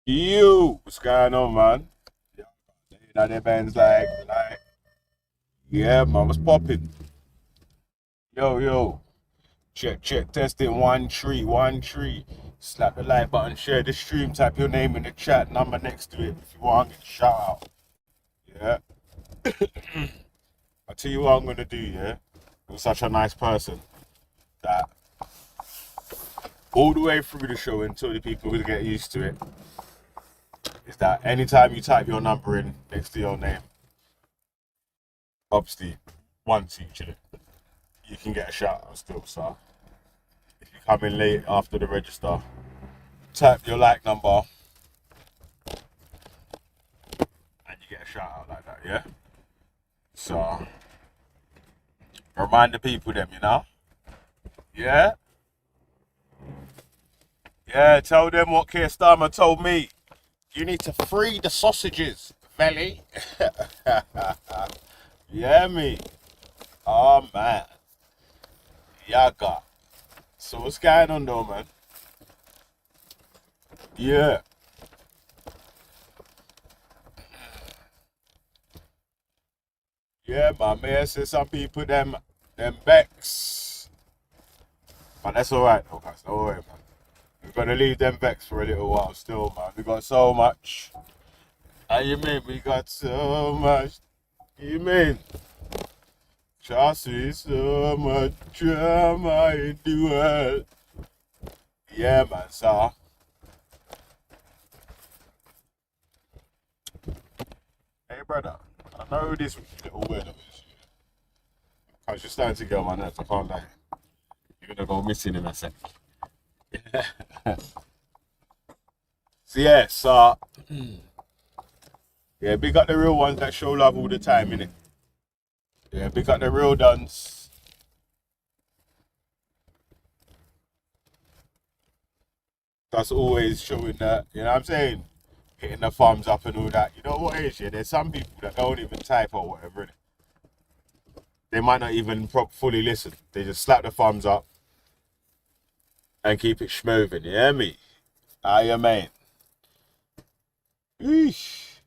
You, what's going on, man? You know, their band's yeah, man, what's popping? Yo, check, testing, one tree. Slap the like button, share the stream, type your name in the chat, number next to it if you want, get a shout out. Yeah, I'll tell you what I'm gonna do, yeah? You're such a nice person that all the way through the show until the people will get used to it, is that anytime you type your number in next to your name, obviously, one teacher, you can get a shout out still, so. If you come in late after the register, type your like number and you get a shout out like that, yeah? So remind the people them, you know? Yeah? Yeah, tell them what Keir Starmer told me. You need to free the sausages, Velly. Yeah, me. Oh man. Yaga. So what's going on though, man? Yeah. Yeah, my man said some people them Bex. But that's alright though, guys. Don't worry, man. We're gonna leave them Vex for a little while still, man. We got so much. How you mean? We got so much. You mean? Trust me, so much drama in the world. Yeah, man. So, hey, brother. I know who this little weirdo is. Cause you're starting to get on my nerves. I can't lie. You're gonna go missing in a sec. So yeah, so yeah, big up the real ones that show love all the time, innit? Yeah, big up the real duns. That's always showing that, you know what I'm saying? Hitting the thumbs up and all that. You know what it is, yeah? There's some people that don't even type or whatever. They might not even fully listen. They just slap the thumbs up and keep it schmoving. You hear me? Ah, yeah, mate. Eesh.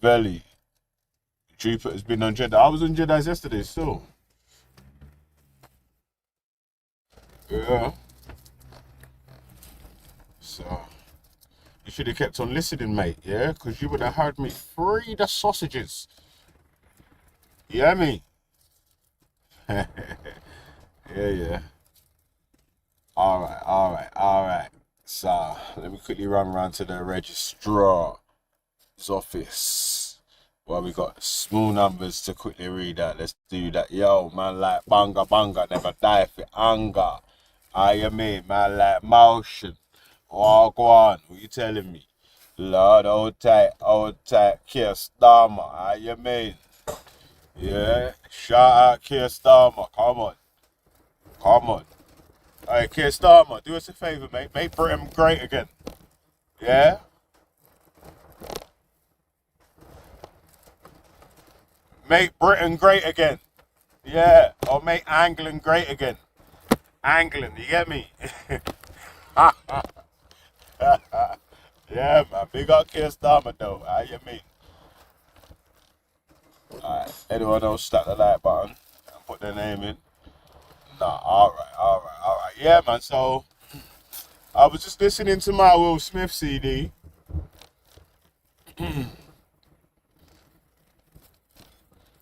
Valley. Jupiter's been on Jedi. I was on Jedi's yesterday still. Yeah. So, you should have kept on listening, mate. Yeah? Because you would have heard me free the sausages. You hear me? Yeah, yeah. All right. So let me quickly run around to the registrar's office. Well, we got small numbers to quickly read out. Let's do that. Yo, man, like banga, never die for anger. I mean, man, like motion. Oh, go on. What you telling me? Lord, hold tight, Keir Starmer. I mean, yeah. Shout out Keir Starmer. Come on. Hey, Keir Starmer, do us a favour, mate. Make Britain great again. Yeah? Make Britain great again. Yeah. Or make England great again. England, you get me? Yeah, man. Big up Keir Starmer, though. How you mean? Alright. Anyone else stack the like button and put their name in? Nah, alright. Yeah, man. So, I was just listening to my Will Smith CD.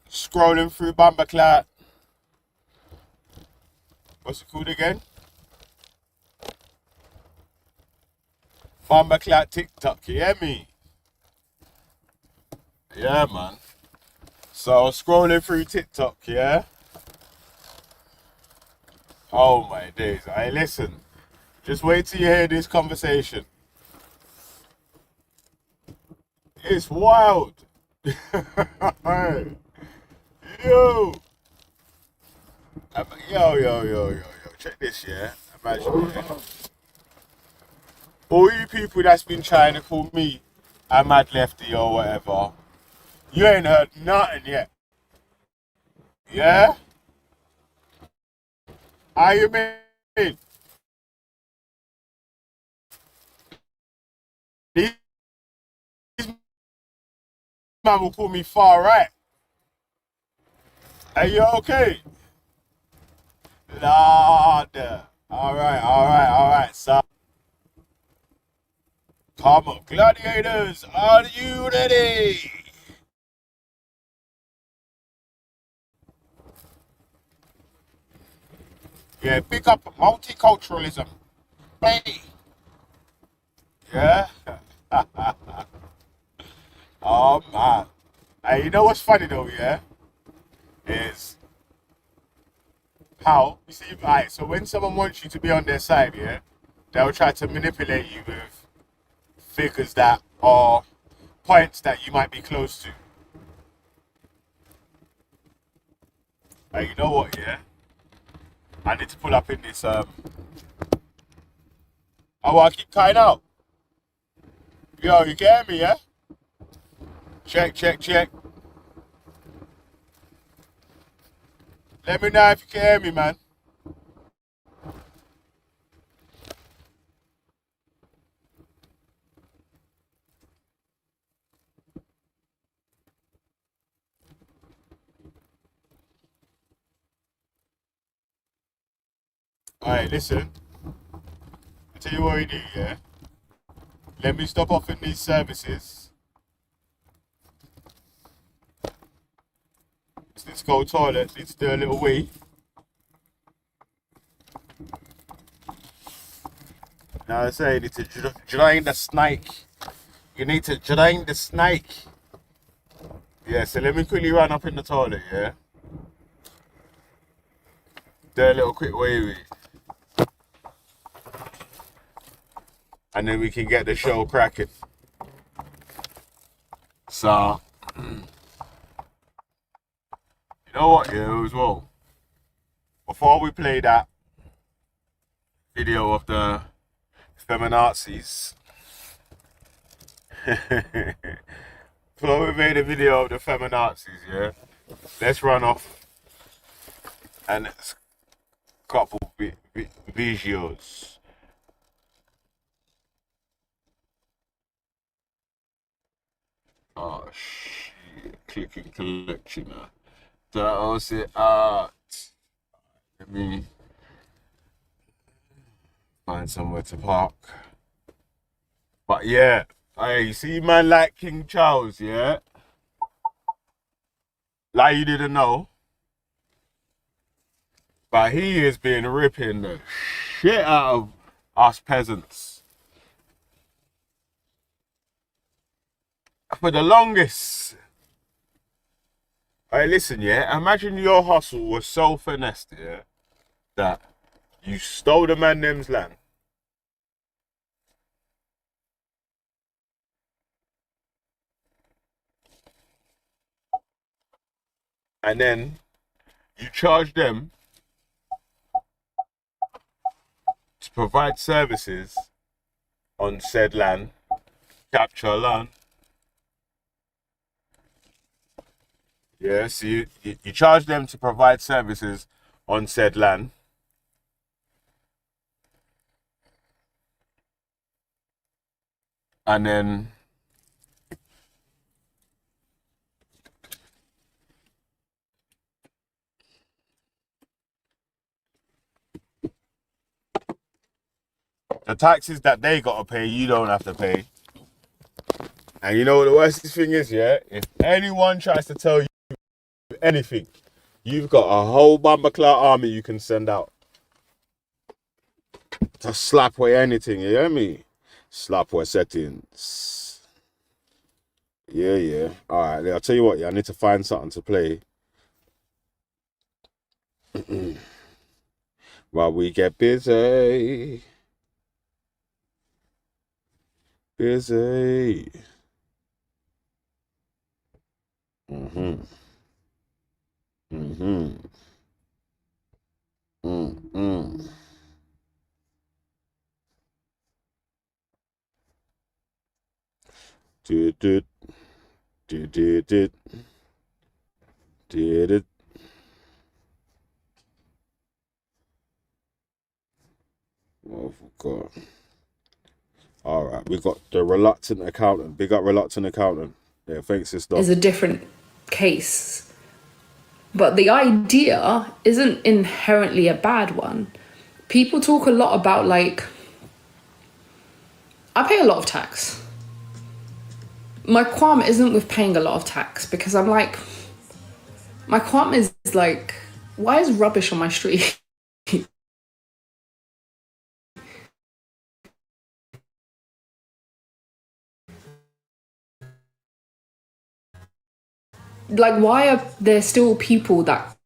Scrolling through Bumperclat. What's it called again? Bumperclat TikTok, you hear me? Yeah, man. So scrolling through TikTok, yeah? Oh my days. I listen. Just wait till you hear this conversation. It's wild. Yo. Yo. Check this, yeah? Imagine, yeah? All you people that's been trying to call me a mad lefty or whatever, you ain't heard nothing yet. Yeah? How you mean? Man will call me far right. Are you okay? Lord. Alright. So, come on, gladiators, are you ready? Yeah, pick up multiculturalism. Hey. Yeah. Oh man. Hey, you know what's funny though, yeah? Is how you see, right? So when someone wants you to be on their side, yeah, they'll try to manipulate you with figures that are points that you might be close to. Hey, you know what, yeah? I need to pull up in this. Oh, I keep cutting out. Yo, you can hear me, yeah? Check. Let me know if you can hear me, man. Alright, listen. I tell you what we do, yeah? Let me stop off in these services. Let's go toilet. Let's do a little wee. Now I say you need to drain the snake. You need to drain the snake. Yeah, so let me quickly run up in the toilet, yeah? Do a little quick wee. And then we can get the show cracking. So, you know what, yeah, as well? Before we play that video of the feminazis, before we made a video of the feminazis, yeah, let's run off and it's a couple videos. Oh shit! Clicking collection. That was it. Let me find somewhere to park. But yeah, hey, you see, man, like King Charles, yeah. Like you didn't know, but he has been ripping the shit out of us peasants for the longest. Hey, listen, yeah. Imagine your hustle was so finessed, yeah, that you stole the man them's land, and then you charge them to provide services on said land, capture land. Yeah, so you charge them to provide services on said land. And then the taxes that they gotta pay, you don't have to pay. And you know what the worst thing is, yeah? If anyone tries to tell you anything, you've got a whole Bumbleclaw army you can send out to slap away anything, you hear me? Slap away settings. Yeah. Alright, I'll tell you what, yeah, I need to find something to play. While we get busy. Busy. Mm-hmm. Did it. Oh, God. All right, we got the reluctant accountant. Big up reluctant accountant. Yeah, thanks, sister. is a different case. But the idea isn't inherently a bad one. People talk a lot about, like, I pay a lot of tax. My qualm isn't with paying a lot of tax, because I'm like, my qualm is like, why is rubbish on my street? Like, why are there still people that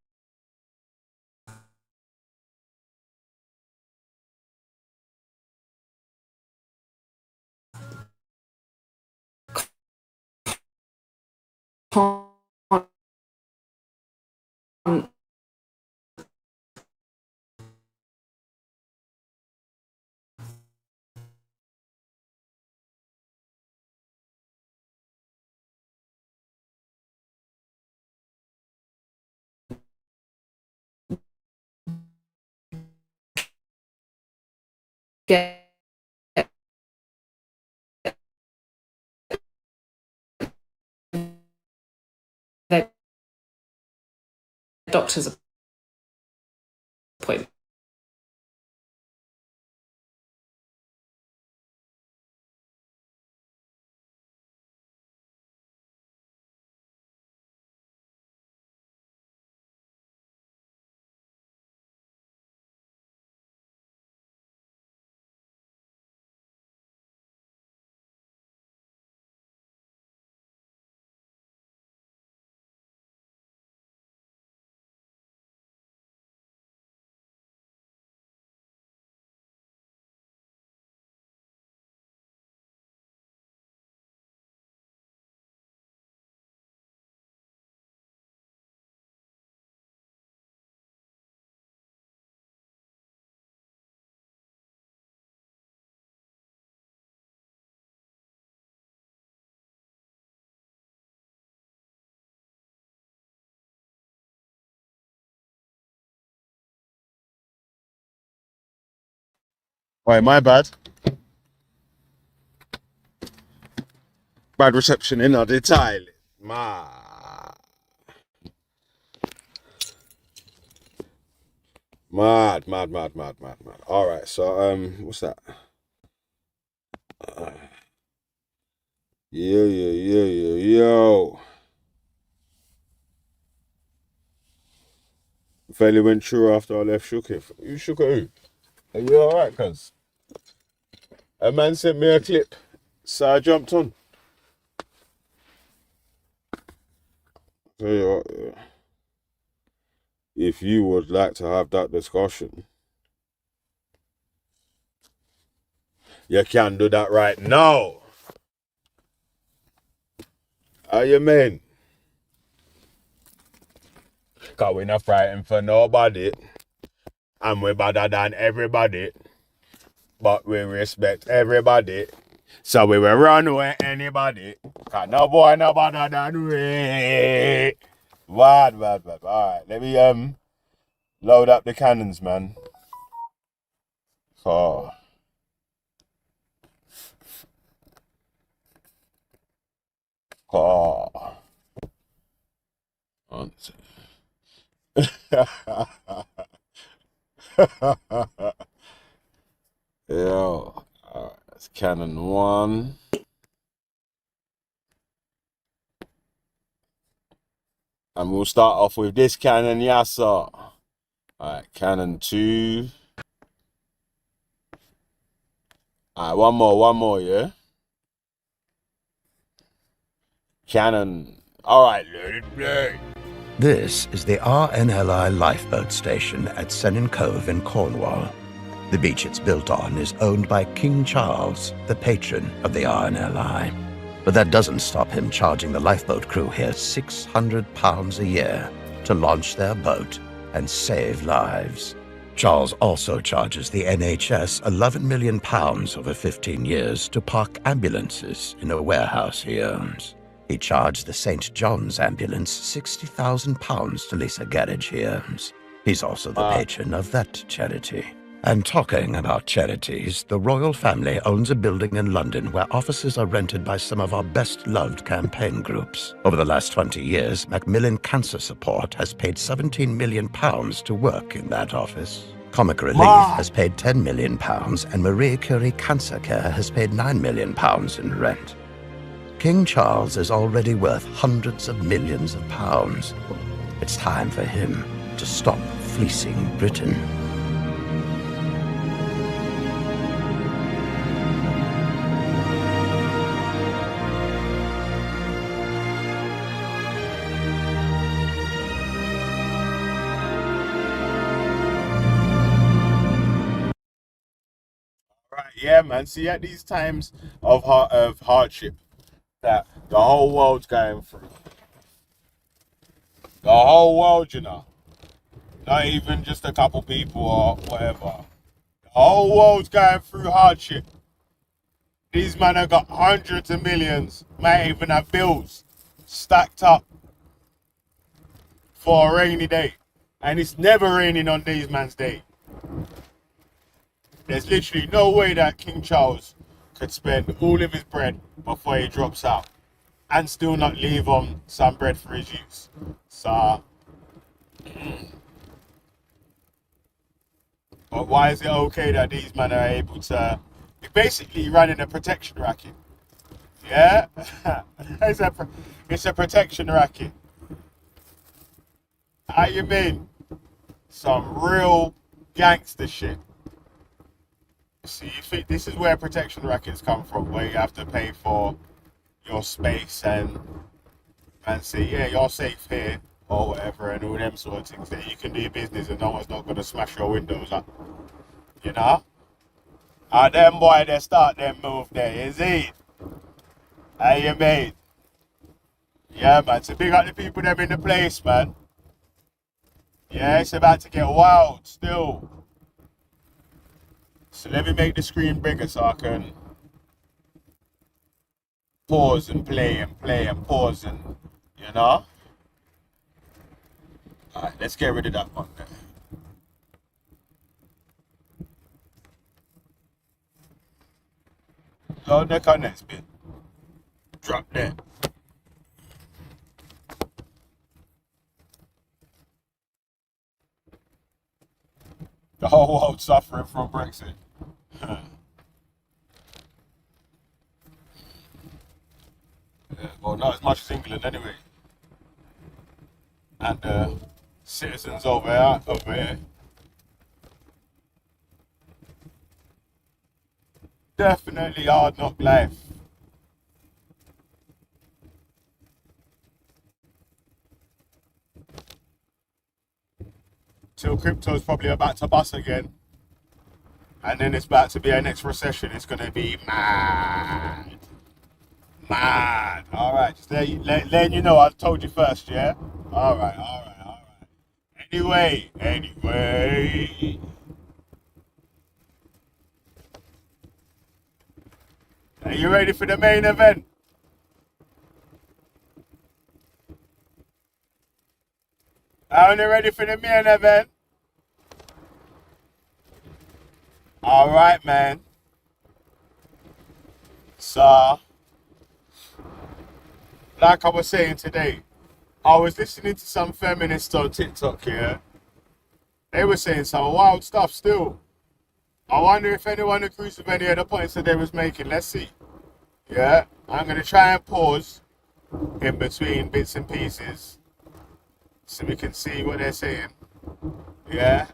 can't get their doctor's appointment? Right, my bad. Bad reception in the tile. Mad. All right, so what's that? Yo. Fairly went through after I left Shook it. You shook at who? Are you alright, cuz? A man sent me a clip, so I jumped on. Tell you what, if you would like to have that discussion, you can do that right now. How you mean? Cause we're not fighting for nobody, and we're better than everybody, but we respect everybody. So we will run with anybody. Cause no boy no better than we. Bad. Alright, let me load up the cannons, man. Oh. On. Yo. Alright, that's cannon 1. And we'll start off with this cannon, yes sir. Alright, cannon 2. Alright, one more, yeah? Cannon. Alright, let it play. This is the RNLI lifeboat station at Sennin Cove in Cornwall. The beach it's built on is owned by King Charles, the patron of the RNLI. But that doesn't stop him charging the lifeboat crew here £600 a year to launch their boat and save lives. Charles also charges the NHS £11 million over 15 years to park ambulances in a warehouse he owns. He charged the St. John's ambulance £60,000 to lease a garage he owns. He's also the patron of that charity. And talking about charities, the royal family owns a building in London where offices are rented by some of our best-loved campaign groups. Over the last 20 years, Macmillan Cancer Support has paid £17 million to work in that office. Comic Relief has paid £10 million, and Marie Curie Cancer Care has paid £9 million in rent. King Charles is already worth hundreds of millions of pounds. It's time for him to stop fleecing Britain. Right, yeah, man. See, at these times of hardship that the whole world's going through, the whole world, you know, not even just a couple people or whatever, the whole world's going through hardship. These men have got hundreds of millions, might even have bills stacked up for a rainy day, and it's never raining on these man's day. There's literally no way that King Charles could spend all of his bread before he drops out and still not leave on some bread for his use. So, but why is it okay that these men are able to be basically running a protection racket? Yeah? It's a protection racket. How you mean? Some real gangster shit. See, you think this is where protection rackets come from, where you have to pay for your space and say, yeah, you're safe here or whatever, and all them sort of things, that you can do your business and no one's not going to smash your windows up. You know? Them boy, they start them move there, is it? How you mean? Yeah, man, so big up the people them in the place, man. Yeah, it's about to get wild still. So let me make the screen bigger so I can pause and play and pause and, you know? Alright, let's get rid of that one there. Go neck on next bit. Drop there. The whole world suffering from Brexit. Yeah, well, not as much as England anyway. And citizens over here. Definitely hard knock life. Till crypto's probably about to bust again. And then it's about to be our next recession. It's going to be mad. Mad. All right. Just letting you know I told you first, yeah? All right. Anyway. Are you ready for the main event? Are you ready for the main event? All right, man. So, like I was saying today, I was listening to some feminists on TikTok here. They were saying some wild stuff still. I wonder if anyone agrees with any of the points that they was making. Let's see. Yeah, I'm going to try and pause in between bits and pieces so we can see what they're saying. Yeah?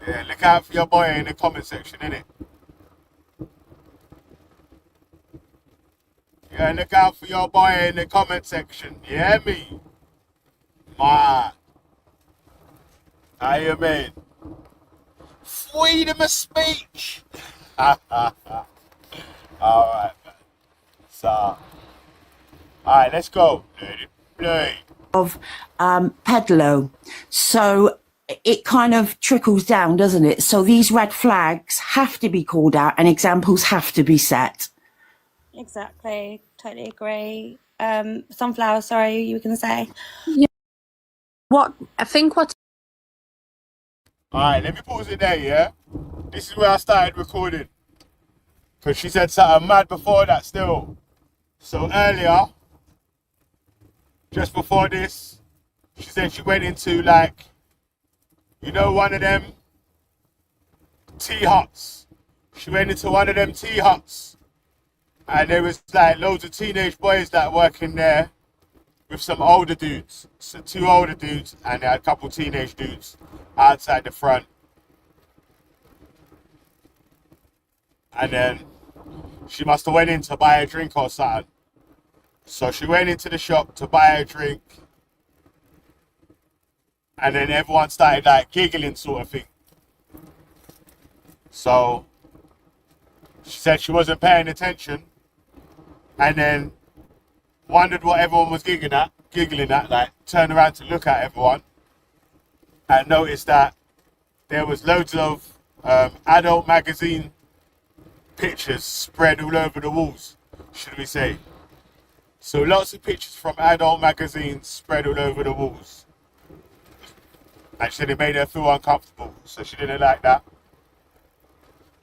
Yeah, look out for your boy in the comment section, innit? Yeah, look out for your boy in the comment section. You hear me? Man. How you mean? Freedom of speech. Alright, man. So, alright, let's go. Let it play. Of Pedlo. So it kind of trickles down, doesn't it? So these red flags have to be called out and examples have to be set. Exactly. Totally agree. Sunflower, sorry, you were going to say? Yeah. What I think what's Alright, let me pause it there, yeah? This is where I started recording. Because she said something mad before that still. So earlier, just before this, she said she went into like, you know, one of them tea huts. She went into one of them tea huts. And there was like loads of teenage boys that work in there with some older dudes. So 2 older dudes and a couple teenage dudes outside the front. And then she must have went in to buy a drink or something. So she went into the shop to buy a drink. And then everyone started like giggling sort of thing. So she said she wasn't paying attention. And then wondered what everyone was giggling at, like turned around to look at everyone. And noticed that there was loads of adult magazine pictures spread all over the walls, should we say. So lots of pictures from adult magazines spread all over the walls. And she said it made her feel uncomfortable, so she didn't like that.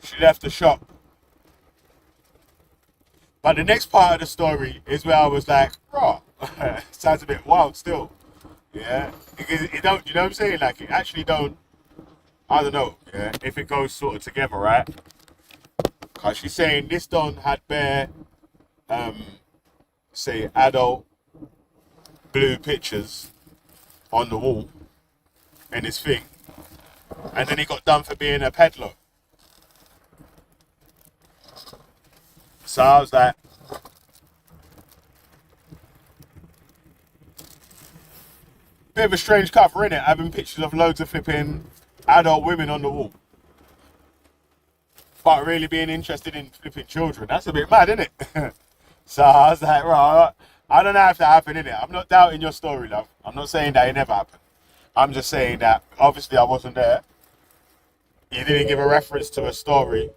She left the shop. But the next part of the story is where I was like, raw, sounds a bit wild still. Yeah, because it don't, you know what I'm saying? Like it actually don't, I don't know, yeah, if it goes sort of together, right? Because she's saying this don had bare, say, adult blue pictures on the wall in his thing. And then he got done for being a peddler. So I was like, bit of a strange cover, innit? Having pictures of loads of flipping adult women on the wall. But really being interested in flipping children. That's a bit mad, isn't it? So I was like, right, I don't know if that happened, innit? I'm not doubting your story, love. I'm not saying that it never happened. I'm just saying that, obviously I wasn't there. You didn't give a reference to a story.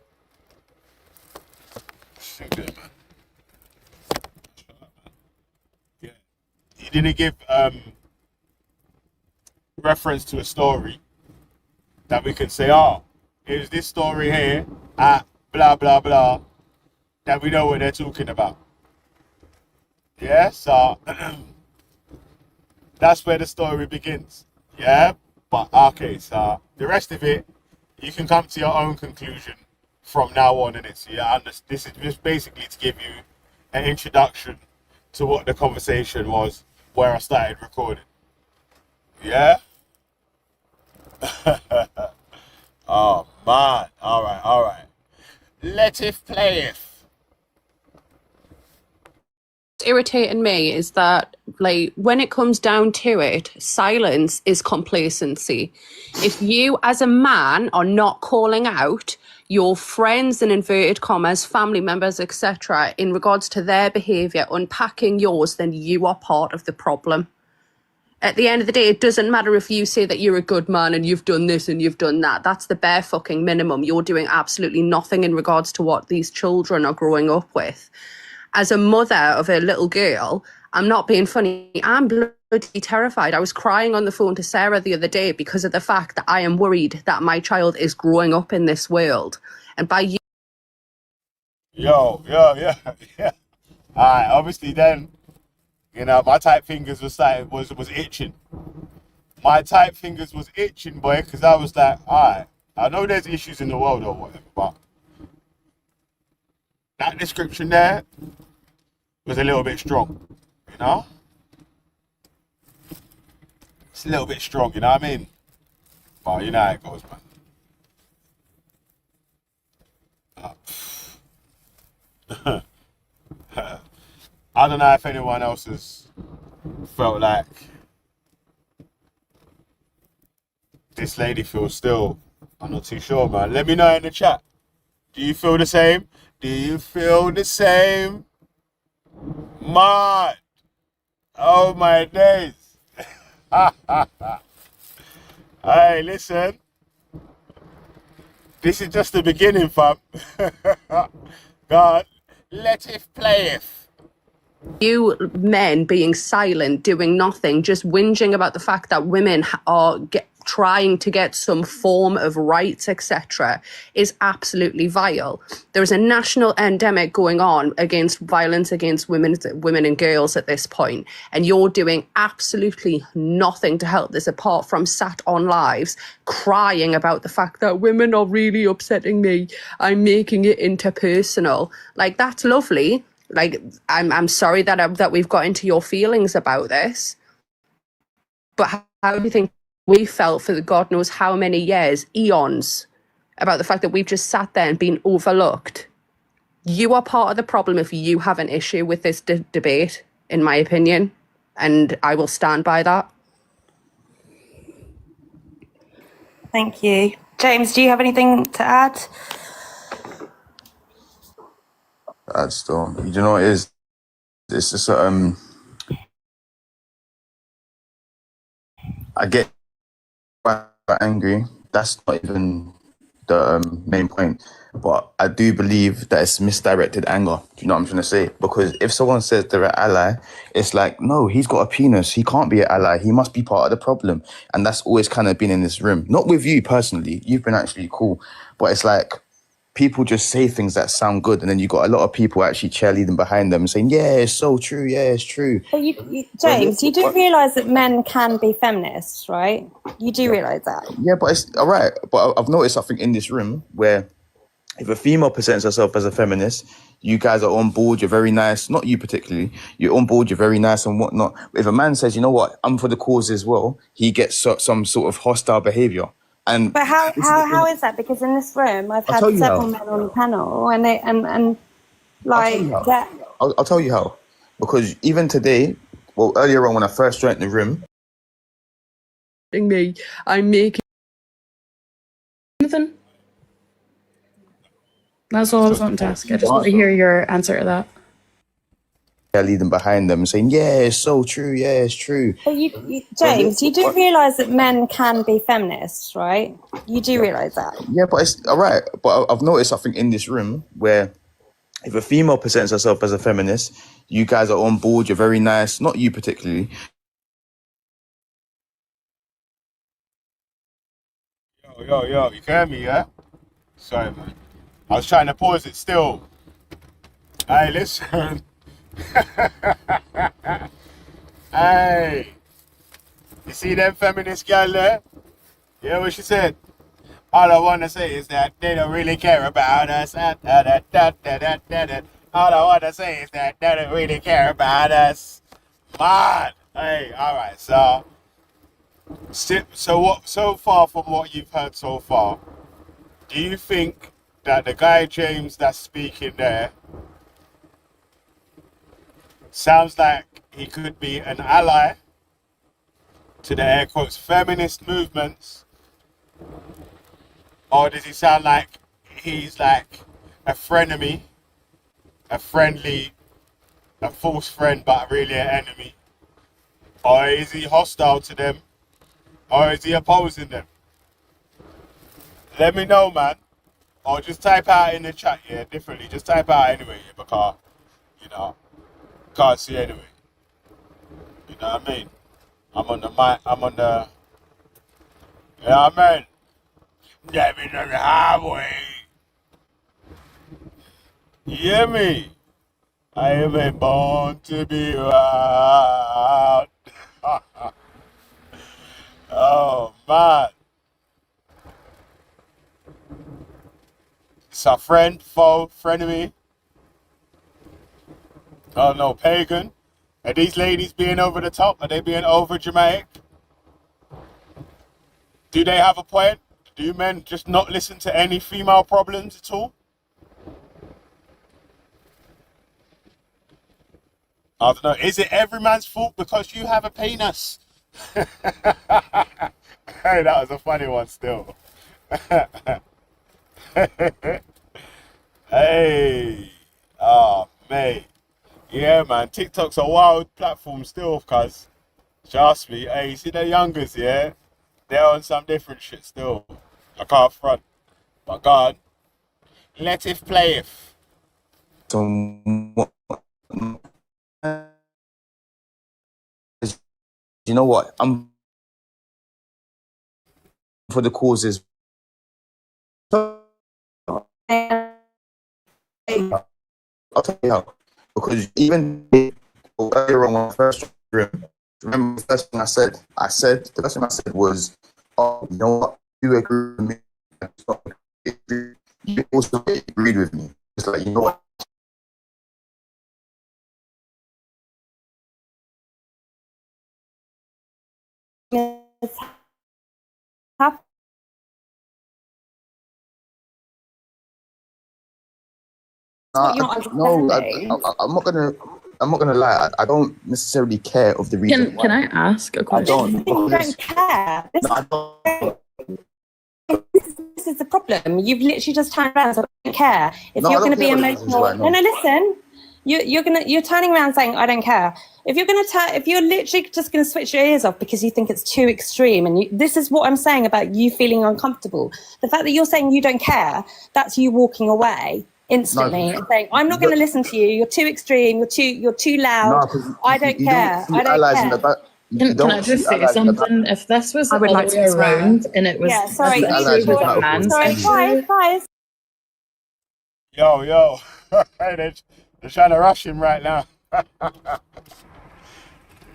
Yeah. You didn't give reference to a story that we could say, oh, here's this story here at blah blah blah, that we know what they're talking about. Yeah, so that's where the story begins. Yeah, but okay, so the rest of it, you can come to your own conclusion from now on, and it's this is just basically to give you an introduction to what the conversation was where I started recording. Yeah. Oh man, all right. Let it playeth. Irritating me is that, like, when it comes down to it, silence is complacency. If you as a man are not calling out your friends, in inverted commas, family members, etc., in regards to their behavior, unpacking yours, then you are part of the problem. At the end of the day, it doesn't matter if you say that you're a good man and you've done this and you've done that. That's the bare fucking minimum. You're doing absolutely nothing in regards to what these children are growing up with. As a mother of a little girl, I'm not being funny, I'm bloody terrified. I was crying on the phone to Sarah the other day because of the fact that I am worried that my child is growing up in this world. And by you... Yeah. Alright, obviously then, you know, my tight fingers was itching. My tight fingers was itching, boy, because I was like, alright, I know there's issues in the world or whatever, but that description there was a little bit strong, you know? It's a little bit strong, you know what I mean? But you know how it goes, man. I don't know if anyone else has felt like this lady feels still. I'm not too sure, man. Let me know in the chat. Do you feel the same? Do you feel the same? Man. Oh my days. Hey, listen. This is just the beginning, fam. God, let it playeth. You men being silent, doing nothing, just whinging about the fact that women are trying to get some form of rights, etc., is absolutely vile. There is a national endemic going on against violence against women and girls at this point, and you're doing absolutely nothing to help this apart from sat on lives crying about the fact that women are really upsetting me. I'm making it interpersonal. Like, that's lovely. Like, I'm sorry that we've got into your feelings about this, but how do you think we felt for God knows how many years, eons, about the fact that we've just sat there and been overlooked? You are part of the problem if you have an issue with this debate, in my opinion, and I will stand by that. Thank you. James, do you have anything to add? I'd still, you know what it is? It's just I get quite angry. That's not even the main point. But I do believe that it's misdirected anger. Do you know what I'm trying to say? Because if someone says they're an ally, it's like, no, he's got a penis. He can't be an ally. He must be part of the problem. And that's always kind of been in this room. Not with you personally. You've been actually cool. But it's like, people just say things that sound good, and then you got a lot of people actually cheerleading behind them saying, yeah, it's so true, yeah, it's true. But James, you do realise that men can be feminists, right? You do realise that? Yeah, but it's all right. But I've noticed something in this room where if a female presents herself as a feminist, you guys are on board, you're very nice. Not you particularly. You're on board, you're very nice and whatnot. If a man says, you know what, I'm for the cause as well, he gets some sort of hostile behaviour. But how is that? Because in this room, I've had several men on the panel, and I'll tell you how. Because even today, well, earlier on when I first joined the room, I'm making Jonathan. That's all I was wanting to ask. I just want to hear your answer to that. they're leading behind them saying, yeah, it's so true, yeah, it's true. But James, you do realise that men can be feminists, right? You do realise that? Yeah, but it's all right. But I've noticed something in this room where if a female presents herself as a feminist, you guys are on board, you're very nice. Not you particularly. Yo, you can hear me, yeah? Sorry, man. I was trying to pause it still. Hey, listen. Hey. You see them feminist gal there? You know what she said? All I want to say is that they don't really care about us. All I want to say is that they don't really care about us. Man. Hey, alright, so far from what you've heard so far, do you think that the guy James that's speaking there sounds like he could be an ally to the air quotes feminist movements, or does he sound like he's like a frenemy, a false friend but really an enemy, or is he hostile to them, or is he opposing them? Let me know, man. Or just type out in the chat, yeah, differently. Just type out anyway, yeah, because, you know, can't see anyway. You know what I mean? I'm on the mic, you know what I mean? Driving on the highway. You hear me? I am born to be wild. Oh, man. It's a friend, foe, frenemy. Oh no, pagan. Are these ladies being over the top? Are they being over dramatic? Do they have a point? Do men just not listen to any female problems at all? I don't know. Is it every man's fault because you have a penis? Hey, that was a funny one still. Hey. Oh, mate. Yeah, man. TikTok's a wild platform still, cuz. Trust me. Hey, you see the youngers, yeah? They're on some different shit still. I can't front. But God, let it playeth. You know what? for the causes. I'll tell you how. Because even earlier on when I first remember the first thing I said? The first thing I said was, oh, you know what? You agree with me. You also agreed with me. It's like, you know what? I'm not gonna lie. I don't necessarily care of the reason. Can I ask a question? I don't. You don't care. This is the problem. You've literally just turned around and said, I don't care. If you're going to be emotional, no, listen. You're turning around saying, I don't care. If you're literally just going to switch your ears off because you think it's too extreme, and this is what I'm saying about you feeling uncomfortable. The fact that you're saying you don't care, that's you walking away instantly and saying, I'm not going to listen to you. You're too extreme. You're too loud. I don't care. I don't care. Can I just say something? If this was the other way around and it was sorry, guys. Yo, they're trying to rush him right now.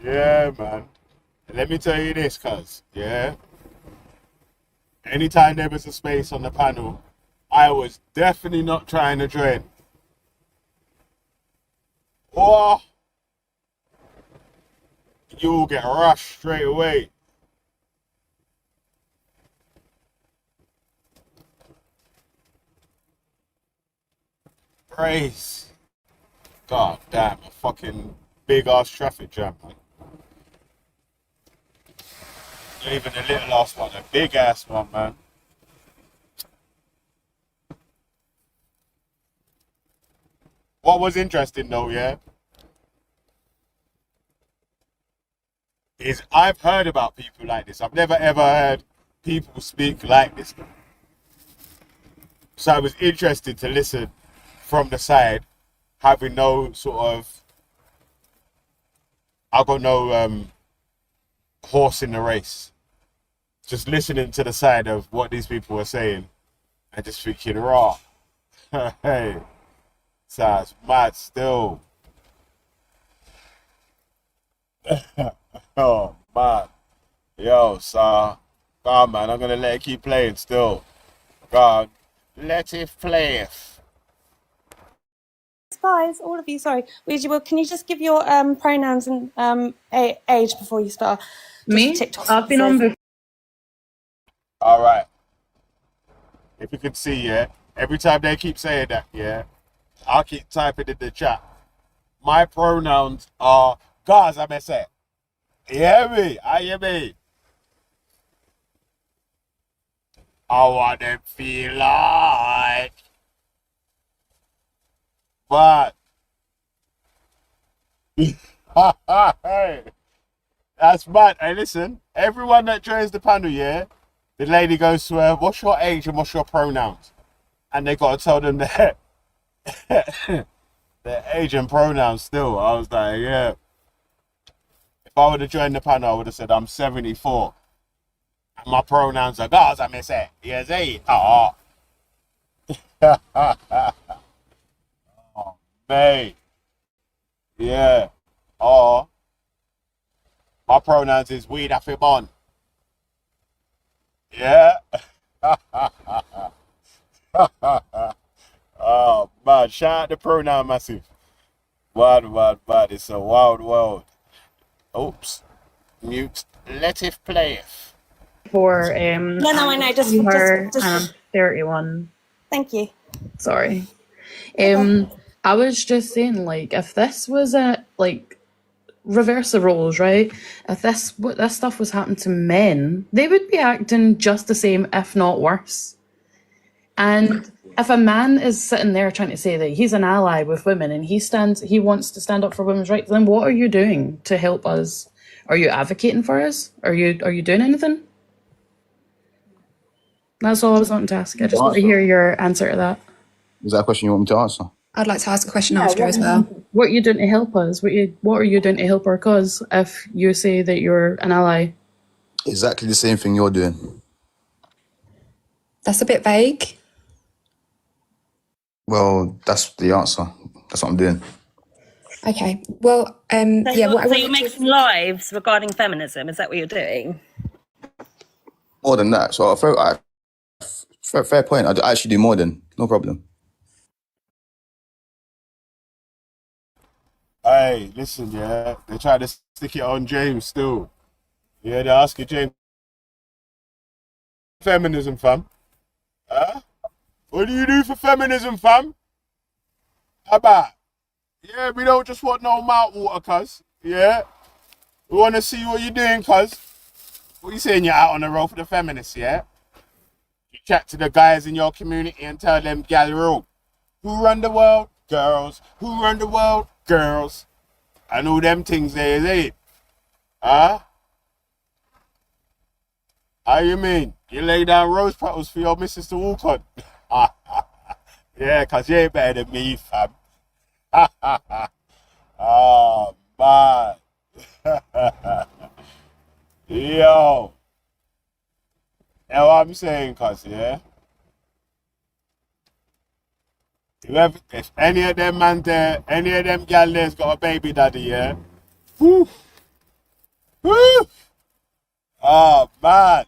Yeah, man. Let me tell you this, cuz, yeah. Anytime there was a space on the panel, I was definitely not trying to join. Or you'll get rushed straight away. Praise. God damn, a fucking big ass traffic jam, man. Not even a little ass one, a big ass one, man. What was interesting though, yeah, is I've heard about people like this. I've never ever heard people speak like this. So I was interested to listen from the side, having no sort of, I've got no horse in the race. Just listening to the side of what these people were saying and just thinking, raw. Hey, sounds mad still. Oh, man. Yo, sir. God, man, I'm going to let it keep playing still. God, let it play. Guys, all of you, sorry. Well, can you just give your pronouns and age before you start? Me? I've been on before. All right. If you can see, yeah, every time they keep saying that, yeah, I'll keep typing in the chat. My pronouns are Gaza Mese. You hear me? I hear me. I want to feel like. But. Hey, that's mad. Hey, listen, everyone that joins the panel, yeah, the lady goes to her, what's your age and what's your pronouns? And they got to tell them their age and pronouns still. I was like, yeah. If I would have joined the panel, I would have said, I'm 74. And my pronouns are Gaza, miss it. Yes, hey. Oh. Oh, mate. Yeah. Oh. My pronouns is weed afibon. Yeah. Oh, man. Shout out the pronoun massive. Wild. It's a wild world. Oops. Mute. Let it playeth. For no, I know. Just 31. Thank you. Sorry. I was just saying, like, if this was reverse the roles, right? If this stuff was happening to men, they would be acting just the same, if not worse. And if a man is sitting there trying to say that he's an ally with women and he wants to stand up for women's rights, then what are you doing to help us? Are you advocating for us? Are you doing anything? That's all I was wanting to ask. I just want to hear your answer to that. Is that a question you want me to answer? I'd like to ask a question after as well. What are you doing to help us? What are you doing to help our cause if you say that you're an ally? Exactly the same thing you're doing. That's a bit vague. Well, that's the answer. That's what I'm doing. Okay. Well, So, yeah. What I so you're wanted making to, lives regarding feminism. Is that what you're doing? More than that. So fair point. I actually do more than, no problem. Hey, listen, yeah. They try to stick it on James still. Yeah, they ask you, James, feminism, fam. Huh? What do you do for feminism, fam? How about? Yeah, we don't just want no mouth water, cuz. Yeah? We want to see what you're doing, cuz. What you saying you're out on the road for the feminists, yeah? You chat to the guys in your community and tell them, gal rule. Who run the world? Girls. Who run the world? Girls. I know them things there is it. Huh? How you mean? You lay down rose petals for your missus to walk on? Yeah, cause you ain't better than me, fam. Oh, man. Yo. You know what I'm saying, cuz, yeah? If any of them man there, any of them gal there's got a baby daddy, yeah? Woo! Woo! Oh, man.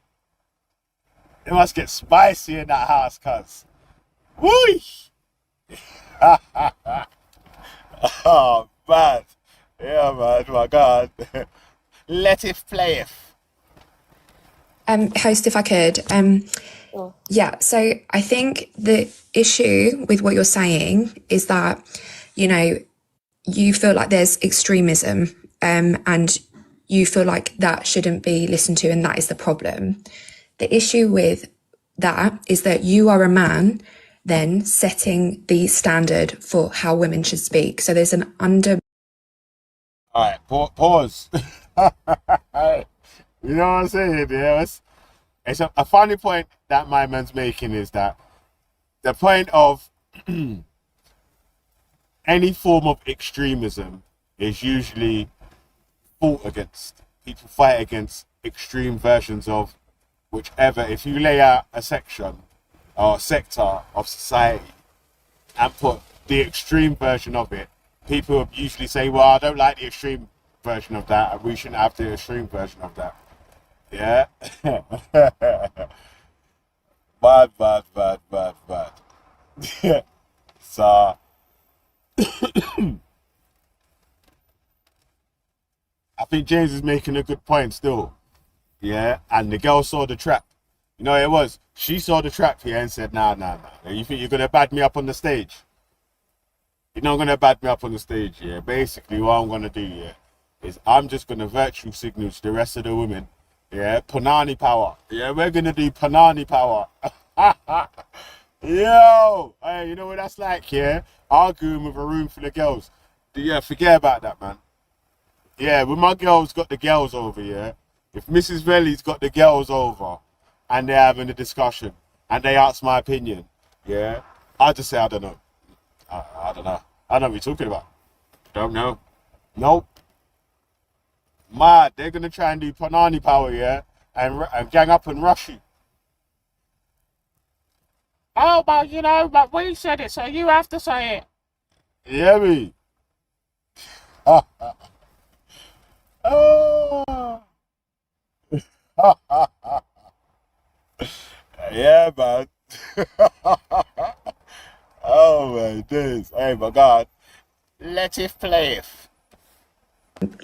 It must get spicy in that house, cuz. Woo! Oh, man. Yeah, man. My God. Let it playeth. host, if I could, yeah. So I think the issue with what you're saying is that, you know, you feel like there's extremism, and you feel like that shouldn't be listened to, and that is the problem. The issue with that is that you are a man then setting the standard for how women should speak. So there's an under. All right, pause. You know what I'm saying? Yeah, it's a funny point that my man's making is that the point of any form of extremism is usually fought against. People fight against extreme versions of whichever. If you lay out a section or sector of society and put the extreme version of it, people would usually say, well, I don't like the extreme version of that, and we shouldn't have the extreme version of that. Yeah? Bad. So, I think James is making a good point still. Yeah? And the girl saw the trap. You know, it was. She saw the trap here and said, nah. You think you're going to bad me up on the stage? You're not going to bad me up on the stage, yeah? Basically, what I'm going to do, yeah, is I'm just going to virtue signal to the rest of the women, yeah? Panani power. Yeah, we're going to do Panani power. Yo! Hey, you know what that's like, yeah? Arguing with a room full of girls. Yeah, forget about that, man. Yeah, when my girls got the girls over, yeah? If Mrs. Velli's got the girls over and they're having a discussion and they ask my opinion, yeah? I just say, I don't know. I don't know. I don't know what you're talking about. Don't know. Nope. Mad. They're going to try and do Panani power, yeah? And gang up and rush you. Oh, but you know, but we said it, so you have to say it. Yeah, me. Oh. Yeah, man. Oh, my days. Hey, my God. Let it playeth.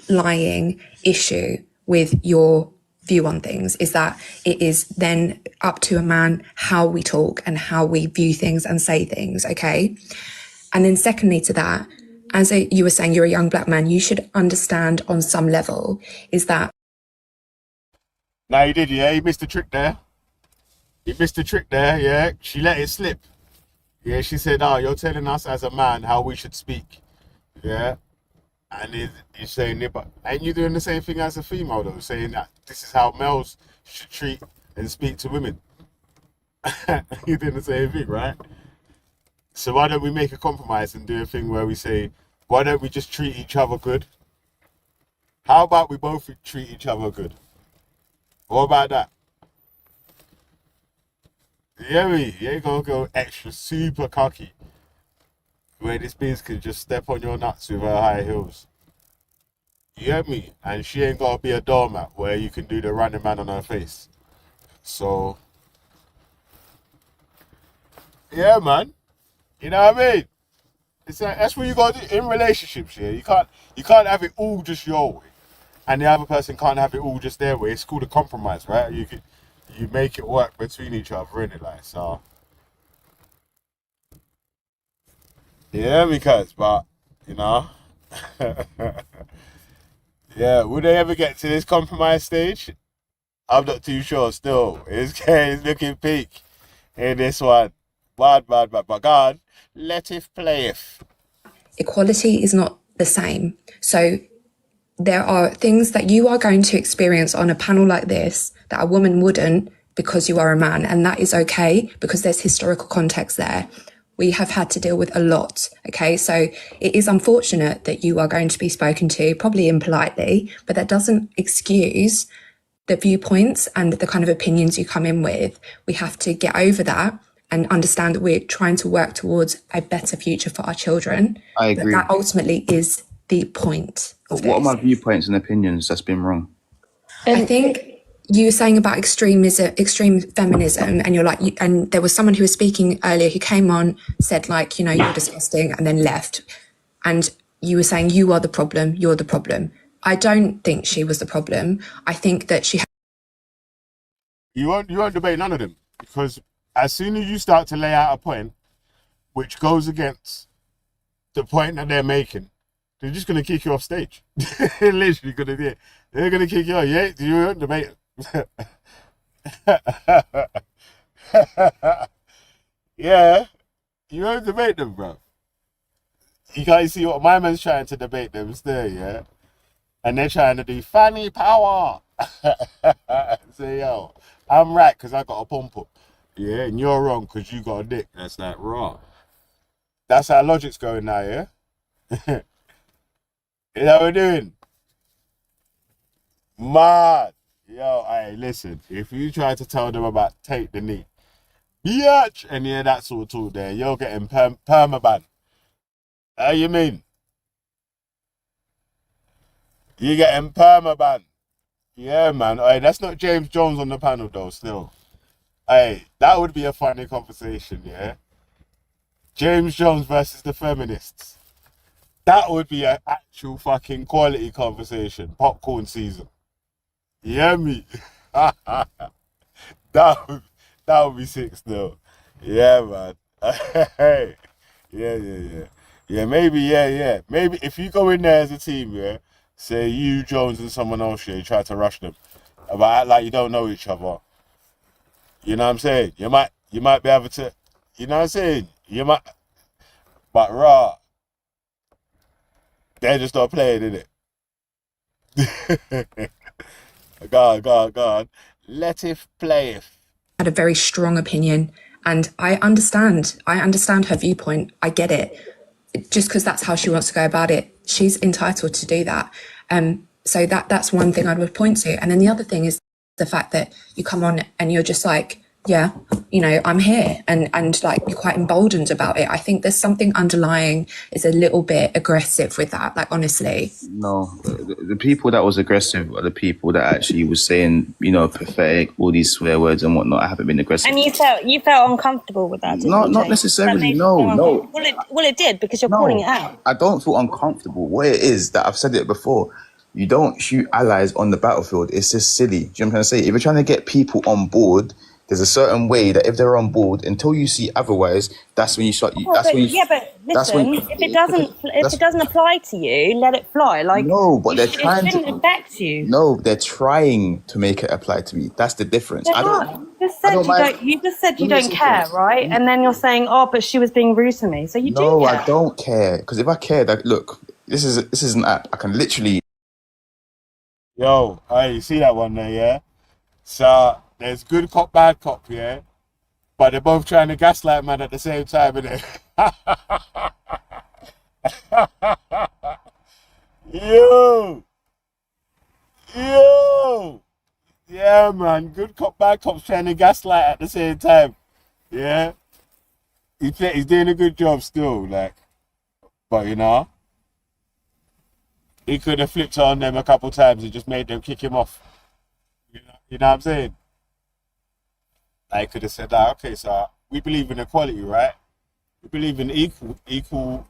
Lying issue with your view on things is that it is then up to a man how we talk and how we view things and say things, okay? And then secondly to that, as you were saying, you're a young black man, you should understand on some level is that. No, he did, yeah. He missed the trick there. Yeah. She let it slip. Yeah, she said, oh, you're telling us as a man how we should speak. Yeah. And he's saying, yeah, but ain't you doing the same thing as a female, though? Saying that this is how males should treat and speak to women. You're doing the same thing, right? So why don't we make a compromise and do a thing where we say, why don't we just treat each other good? How about we both treat each other good? What about that? You hear me? You ain't gonna go extra super cocky. Where this bitch can just step on your nuts with her high heels. You get me? And she ain't gotta be a doormat where you can do the running man on her face. So, yeah, man. You know what I mean? It's like, that's what you gotta do in relationships. Yeah, you can't have it all just your way, and the other person can't have it all just their way. It's called a compromise, right? You make it work between each other, innit? Like so. Yeah, because but you know. Yeah, would they ever get to this compromise stage? I'm not too sure still. It's looking peak in this one. Bad. But God, let it playeth. Equality is not the same. So there are things that you are going to experience on a panel like this that a woman wouldn't because you are a man. And that is okay because there's historical context there. We have had to deal with a lot. Okay. So it is unfortunate that you are going to be spoken to, probably impolitely, but that doesn't excuse the viewpoints and the kind of opinions you come in with. We have to get over that and understand that we're trying to work towards a better future for our children. I agree. That ultimately is the point of What are this. my viewpoints and opinions that's been wrong? I think you were saying about extreme feminism, and you're like, and there was someone who was speaking earlier who came on, said like, you know, you're disgusting, and then left. And you were saying you are the problem, you're the problem. I don't think she was the problem. I think that she. You won't debate none of them because as soon as you start to lay out a point which goes against the point that they're making, they're just gonna kick you off stage. They're literally gonna do it. They're gonna kick you off. Yeah, you won't debate. Yeah, you won't debate them, bro. You guys see what my man's trying to debate them still, yeah? And they're trying to do fanny power. So, yo, I'm right because I got a pump up. Yeah, and you're wrong because you got a dick. That's like raw. That's how logic's going now, yeah? You know what we're doing? Mad. Yo, hey, listen. If you try to tell them about take the knee, bitch, and yeah, that sort of talk there, you're getting permaban. How you mean? You're getting permaban. Yeah, man. Hey, that's not James Jones on the panel, though, still. Hey, that would be a funny conversation, yeah? James Jones versus the feminists. That would be an actual fucking quality conversation. Popcorn season. You hear me? that would be sick still. Yeah, man. Hey. Yeah. Yeah, maybe, yeah. Maybe if you go in there as a team, yeah, say you, Jones, and someone else, yeah, you try to rush them. But act like you don't know each other. You know what I'm saying? You might be able to, you know what I'm saying? You might, but raw, they just not playing, innit? God. Let it playeth. Had a very strong opinion, and I understand her viewpoint. I get it. Just because that's how she wants to go about it, she's entitled to do that. So that's one thing I would point to. And then the other thing is the fact that you come on and you're just like, yeah, you know, I'm here, and like you're quite emboldened about it. I think there's something underlying is a little bit aggressive with that, like honestly. No, the people that was aggressive are the people that actually was saying, you know, pathetic, all these swear words and whatnot. I haven't been aggressive. And you felt uncomfortable with that, didn't you, Not Jay? necessarily, no. Well, it did because you're calling it out. I don't feel uncomfortable. What it is that I've said it before, you don't shoot allies on the battlefield. It's just silly. Do you know what I'm trying to say? If you're trying to get people on board, there's a certain way that if they're on board, until you see otherwise, that's when you start. But listen, if it doesn't apply to you, let it fly. Like no, but they're trying it shouldn't affect you. No, they're trying to make it apply to me. That's the difference. You just said you don't care, right? And then you're saying, oh, but she was being rude to me. So you do care. No, I don't care. Because if I care, that look, this is an app. I can literally. Yo, hey, you see that one there, yeah? So there's good cop, bad cop, yeah? But they're both trying to gaslight man at the same time, innit? Yo! Yeah, man. Good cop, bad cop's trying to gaslight at the same time. Yeah, he's doing a good job still. Like, but you know, he could have flipped on them a couple times and just made them kick him off. You know what I'm saying? I could have said that. Okay, so we believe in equality, right? We believe in equal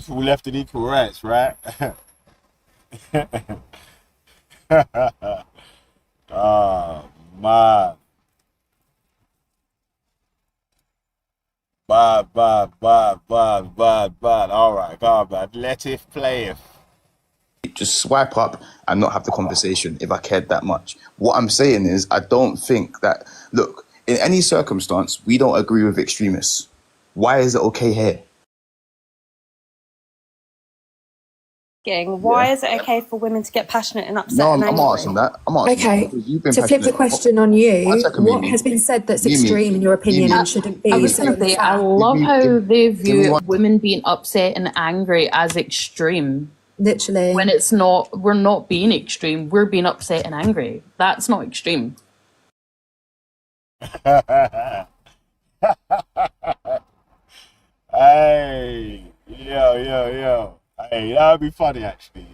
left and equal rights, right? Oh man. Bad. All right, go on, man. Let it play. Just swipe up and not have the conversation if I cared that much. What I'm saying is, I don't think that, look, in any circumstance, we don't agree with extremists. Why is it okay here? Why is it okay for women to get passionate and upset? No, and I'm angry? not asking that. I'm asking Okay, because you've been to flip the passionate. question on you, One second, what Mimi. has been said that's Mimi. extreme in your opinion Mimi. and shouldn't I be was so going to say, I unfair? love me- how give- they give me view one- women being upset and angry as extreme. Literally. When it's not, we're not being extreme, we're being upset and angry. That's not extreme. Hey, yo. Hey, that would be funny actually.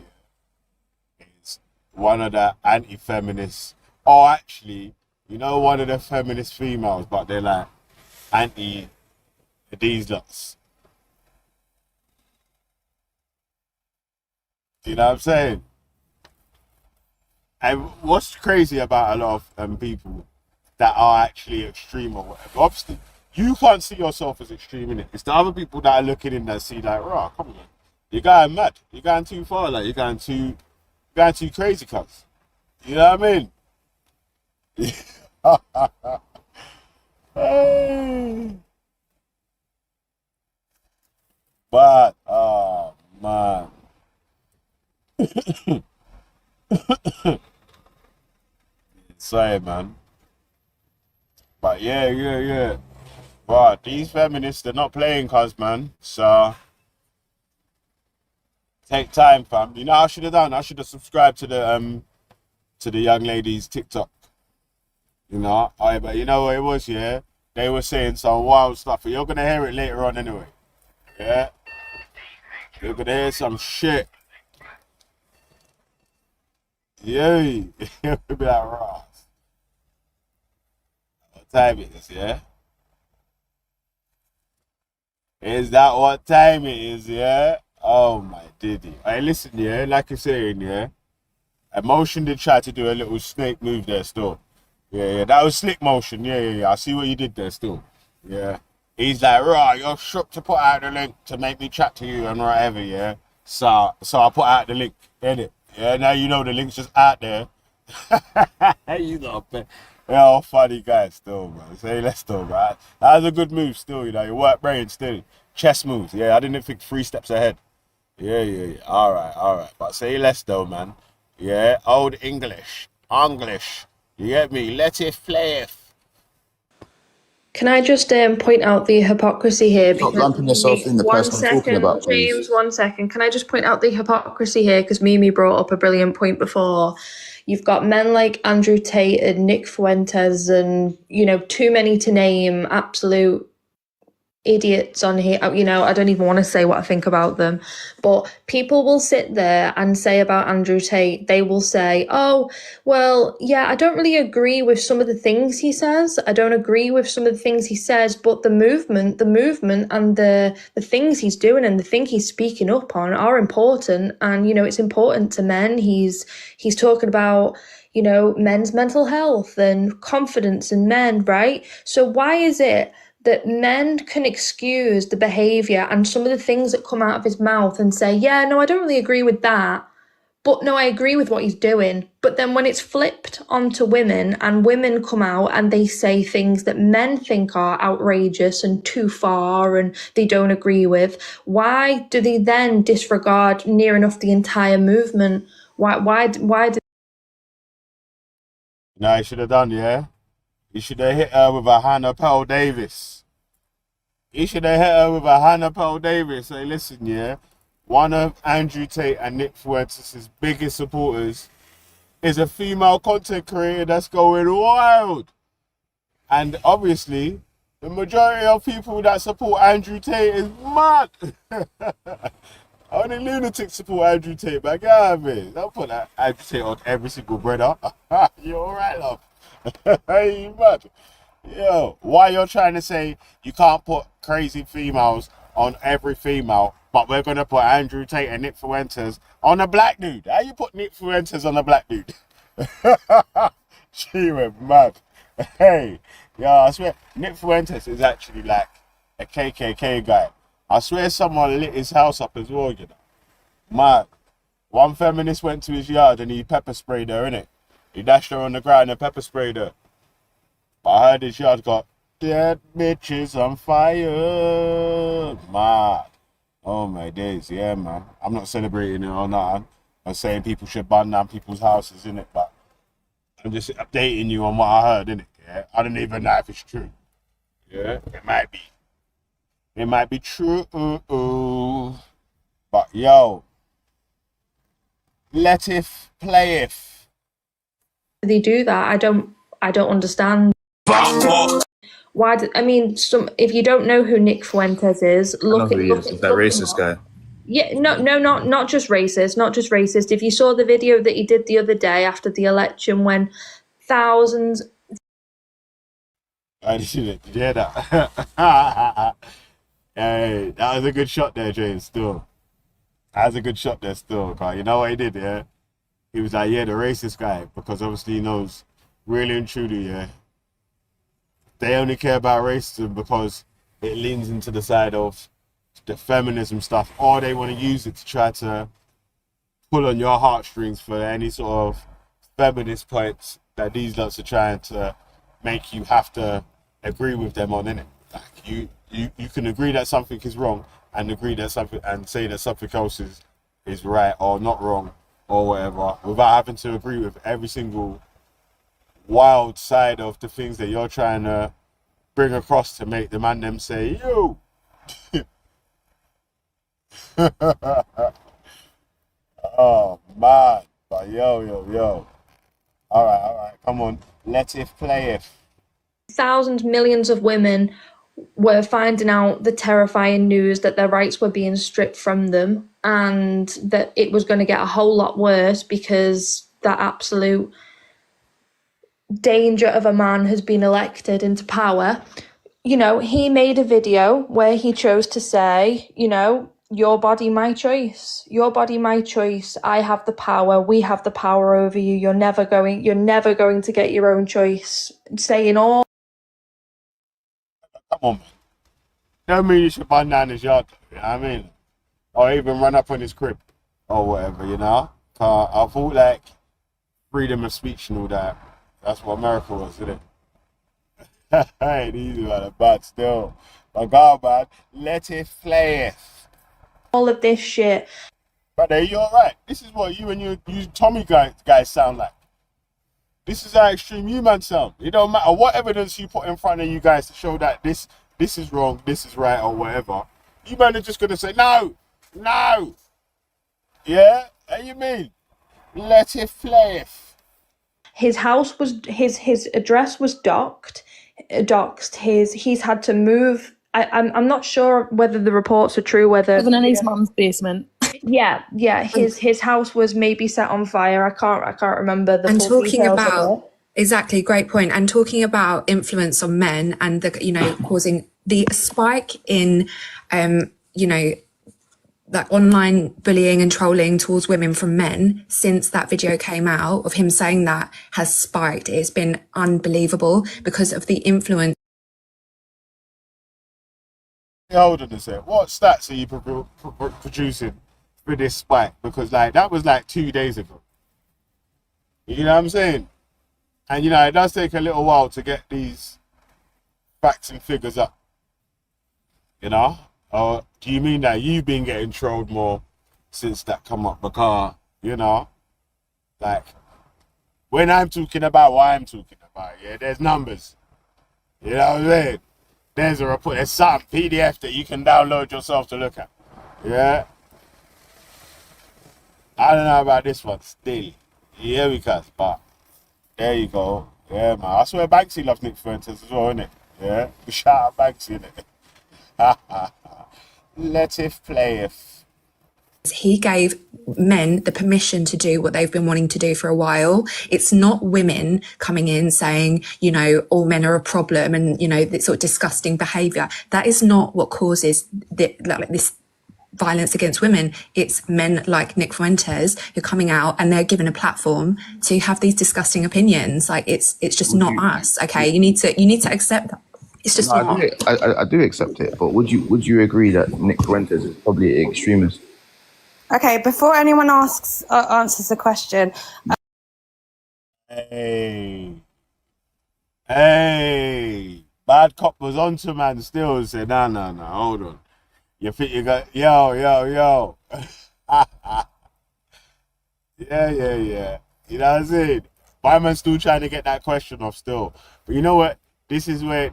It's one of the anti-feminists. Oh, actually, you know, one of the feminist females, but they're like anti these lots. You know what I'm saying? And what's crazy about a lot of people that are actually extreme or whatever, obviously, you can't see yourself as extreme in it. It's the other people that are looking in that see like, "Raw, come on, man. You're going mad. You're going too far. Like, you're going too crazy, cuz." You know what I mean? But, oh, man. Sorry, man. But yeah. But these feminists, they're not playing, cuz, man. So, take time, fam. You know what I should have done? I should have subscribed to the young lady's TikTok. You know? Alright, but you know what it was, yeah? They were saying some wild stuff. But you're gonna hear it later on anyway. Yeah? You're gonna hear some shit. Yay. You'll be like, Ross. What time it is, yeah? Is that what time it is, yeah? Oh my diddy. Hey, listen, yeah, like you're saying, yeah. Emotion did try to do a little snake move there still. Yeah, that was slick motion. Yeah. I see what you did there still. Yeah. He's like, "Raw, you're shook to put out the link to make me chat to you and whatever, yeah." So I put out the link, edit. Yeah, now you know the link's just out there. You know, yeah, funny guy still, man. Say less though, man. That was a good move still, you know. Your work brain still. Chess moves. Yeah, I didn't think 3 steps ahead. Yeah. All right. But say less though, man. Yeah, old English. You get me? Let it play. Can I just point out the hypocrisy here? Stop Because lumping yourself in the one person I'm talking second, about, please. James, 1 second. Can I just point out the hypocrisy here? Because Mimi brought up a brilliant point before. You've got men like Andrew Tate and Nick Fuentes and, too many to name, absolute idiots on here. I don't even want to say what I think about them, but people will sit there and say about Andrew Tate, they will say, "Oh, well, yeah, I don't really agree with some of the things he says. I don't agree with some of the things he says, but the movement and the things he's doing and the thing he's speaking up on are important. And, it's important to men. He's talking about, men's mental health and confidence in men, right? So why is it that men can excuse the behaviour and some of the things that come out of his mouth and say, yeah, no, I don't really agree with that, but no, I agree with what he's doing. But then when it's flipped onto women and women come out and they say things that men think are outrageous and too far and they don't agree with, why do they then disregard near enough the entire movement? Why do No, he should have done, yeah? He should have hit her with a Hannah Pearl Davis. Say, listen, yeah, one of Andrew Tate and Nick Fuentes' biggest supporters is a female content creator that's going wild. And obviously, The majority of people that support Andrew Tate is mad. Only lunatics support Andrew Tate, man. Get out of it. Don't put that Andrew Tate on every single brother. You're alright, love. You mad? Yo, why you're trying to say you can't put crazy females on every female, but we're gonna put Andrew Tate and Nick Fuentes on a black dude? How you put Nick Fuentes on a black dude? She went mad. Hey, yo, I swear, Nick Fuentes is actually like a KKK guy. I swear someone lit his house up as well, you know. Mad. One feminist went to his yard and he pepper sprayed her, innit? He dashed her on the ground and pepper sprayed her. But I heard his yard got dead bitches on fire. Mad. Oh my days, yeah, man. I'm not celebrating it or nothing. I'm saying people should burn down people's houses, innit? But I'm just updating you on what I heard, innit? Yeah. I don't even know if it's true. Yeah, it might be. It might be true. But yo, let if play if. They do that. I don't understand. Why? I mean, if you don't know who Nick Fuentes is, look at that racist guy. Yeah, not just racist, not just racist. If you saw the video that he did the other day after the election, when thousands. I did you hear that? Hey, that was a good shot there, James. Still, that was a good shot there. Still, cause you know what he did, yeah. He was like, yeah, the racist guy, because obviously he knows, really and truly, yeah. They only care about racism because it leans into the side of the feminism stuff, or they want to use it to try to pull on your heartstrings for any sort of feminist points that these lots are trying to make you have to agree with them on, innit? Like you can agree that something is wrong and agree that something and say that something else is right or not wrong or whatever, without having to agree with every single wild side of the things that you're trying to bring across to make the man them say, yo. Oh man, but yo. All right, come on, let it play it. Thousands, millions of women were finding out the terrifying news that their rights were being stripped from them, and that it was going to get a whole lot worse because that absolute danger of a man has been elected into power. You know, he made a video where he chose to say, you know, your body, my choice. Your body, my choice. I have the power. We have the power over you. You're never going to get your own choice. Saying all. Come on, man. Don't mean you should burn down his yard, you know what I mean? Or even run up on his crib or whatever, you know? I thought like freedom of speech and all that. That's what America was, isn't it? Hey, these are bad still. But God, man, let it play it. All of this shit. Brother, you alright? This is what you and you Tommy guys sound like. This is how extreme you man sound. It don't matter what evidence you put in front of you guys to show that this is wrong, this is right, or whatever. You man are just gonna say no. Yeah? How you mean? Let it play it. His house was his address was doxed. He's had to move. I'm not sure whether the reports are true. Whether living in his mum's basement. Yeah. His house was maybe set on fire. I can't remember the And full talking details of about it. exactly, great point. And talking about influence on men and the causing the spike in that online bullying and trolling towards women from men since that video came out of him saying that has spiked. It's been unbelievable because of the influence. Hold on a sec. What stats are you producing for this spike? Because like that was like 2 days ago. You know what I'm saying? And you know it does take a little while to get these facts and figures up. You know? Or do you mean that you've been getting trolled more since that come up? Because, you know, like when I'm talking about what I'm talking about, yeah, there's numbers. You know what I'm saying? There's a report, there's some PDF that you can download yourself to look at. Yeah? I don't know about this one still. Yeah, because, but there you go. Yeah, man. I swear Banksy loves Nick Fuentes as well, innit? Yeah, shout out Banks in it. Let it playeth. He gave men the permission to do what they've been wanting to do for a while. It's not women coming in saying, you know, all men are a problem and, you know, this sort of disgusting behaviour. That is not what causes this violence against women. It's men like Nick Fuentes who are coming out and they're given a platform to have these disgusting opinions. Like it's just not us. Okay, you need to accept that. It's just not. I do accept it, but would you agree that Nick Fuentes is probably an extremist? Okay, before anyone answers the question. Hey, bad cop was on to man still and said, no, hold on. You think you got, yo. Yeah. You know what I'm saying? My man's still trying to get that question off still. But you know what? This is where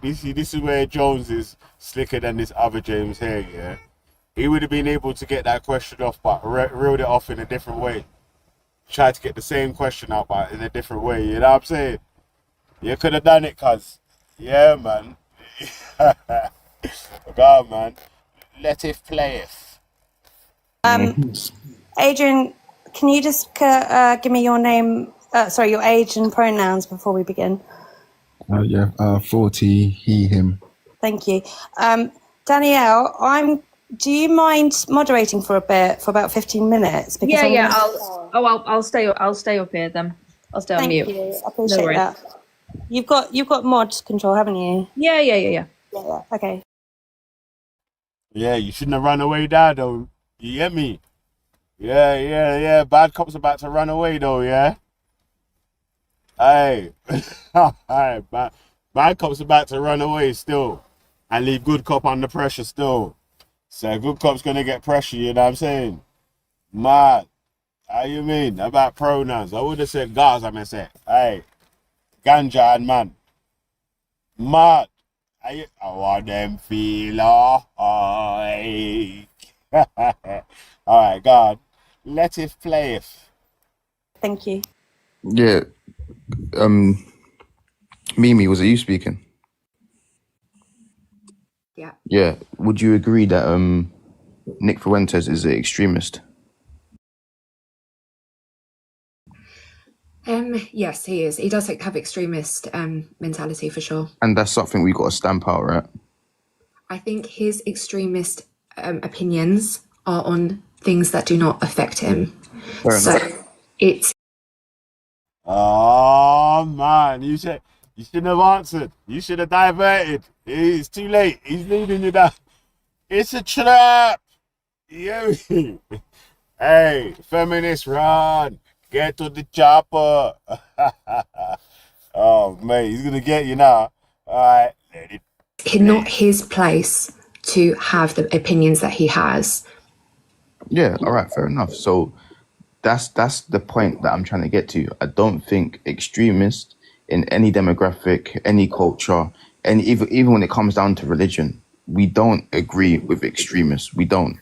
Jones is slicker than this other James here, yeah? He would have been able to get that question off, but reeled it off in a different way. Tried to get the same question out, but in a different way. You know what I'm saying? You could have done it, cuz. Yeah, man. God, man. Let it playeth. Adrian, can you just give me your name, your age and pronouns before we begin? 40, he, him. Thank you. Danielle, do you mind moderating for a bit, for about 15 minutes? Because I'll stay up here then. I'll stay on mute. Thank you. I appreciate that. You've got mod control, haven't you? Yeah. Yeah. Okay. Yeah, you shouldn't have run away, Dad, though. You get me? Yeah. Bad cop's about to run away, though, yeah? Hey. Alright, bad cop's about to run away still. And leave good cop under pressure still. So good cop's gonna get pressure, you know what I'm saying? Mad. How you mean? About pronouns. I would have said guys, I mean say, hey, ganja and man. Mad. I want them feel alright. Alright, God. Let it playeth. Thank you. Yeah. Mimi, was it you speaking? Yeah. Yeah. Would you agree that Nick Fuentes is an extremist? Yes, he is. He does have extremist mentality for sure. And that's something we got to stamp out, right? I think his extremist opinions are on things that do not affect him. Fair enough. It's. Oh man, you shouldn't have answered. You should have diverted. It's too late. He's leading you down. It's a trap. You. Hey, feminists, run. Get to the chopper. Oh man, he's gonna get you now. Alright, let it. Not his place to have the opinions that he has. Yeah, all right, fair enough. So that's the point that I'm trying to get to. I don't think extremists in any demographic, any culture, and even when it comes down to religion, we don't agree with extremists. We don't.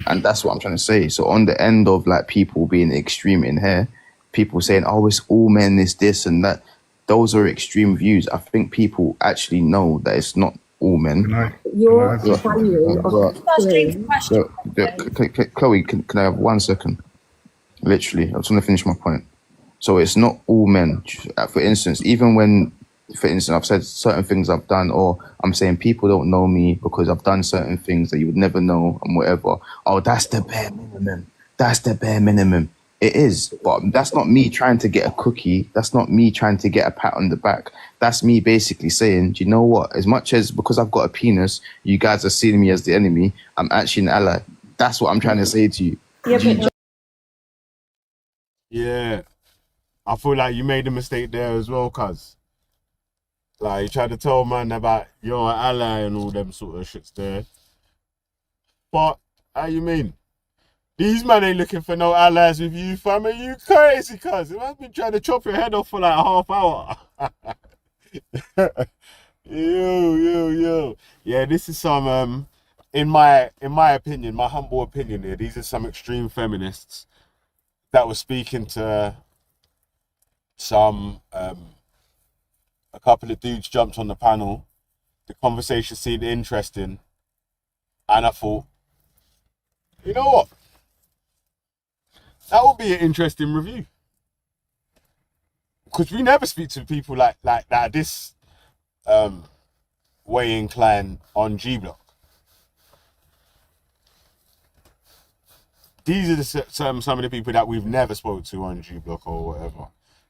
And that's what I'm trying to say. So on the end of like people being extreme in here, people saying, oh, it's all men, it's this and that, those are extreme views. I think people actually know that it's not all men. Your value of Chloe, can I have 1 second? Literally, I just want to finish my point. So it's not all men. For instance, I've said certain things I've done, or I'm saying people don't know me because I've done certain things that you would never know and whatever. Oh, that's the bare minimum. That's the bare minimum. It is, but that's not me trying to get a cookie. That's not me trying to get a pat on the back. That's me basically saying, do you know what? As much as because I've got a penis, you guys are seeing me as the enemy, I'm actually an ally. That's what I'm trying to say to you. Yeah. I feel like you made a mistake there as well, cuz. Like, you tried to tell man about you're an ally and all them sort of shits there. But, how you mean? These men ain't looking for no allies with you, fam. Are you crazy, cuz? It must been trying to chop your head off for like a half hour. Yo. Yeah, this is some, in my opinion, my humble opinion here, these are some extreme feminists that were speaking to some, a couple of dudes jumped on the panel the conversation seemed interesting, and I thought, you know what? That would be an interesting review. Because we never speak to people like that this way inclined on G Block. These are some of the people that we've never spoke to on G Block or whatever.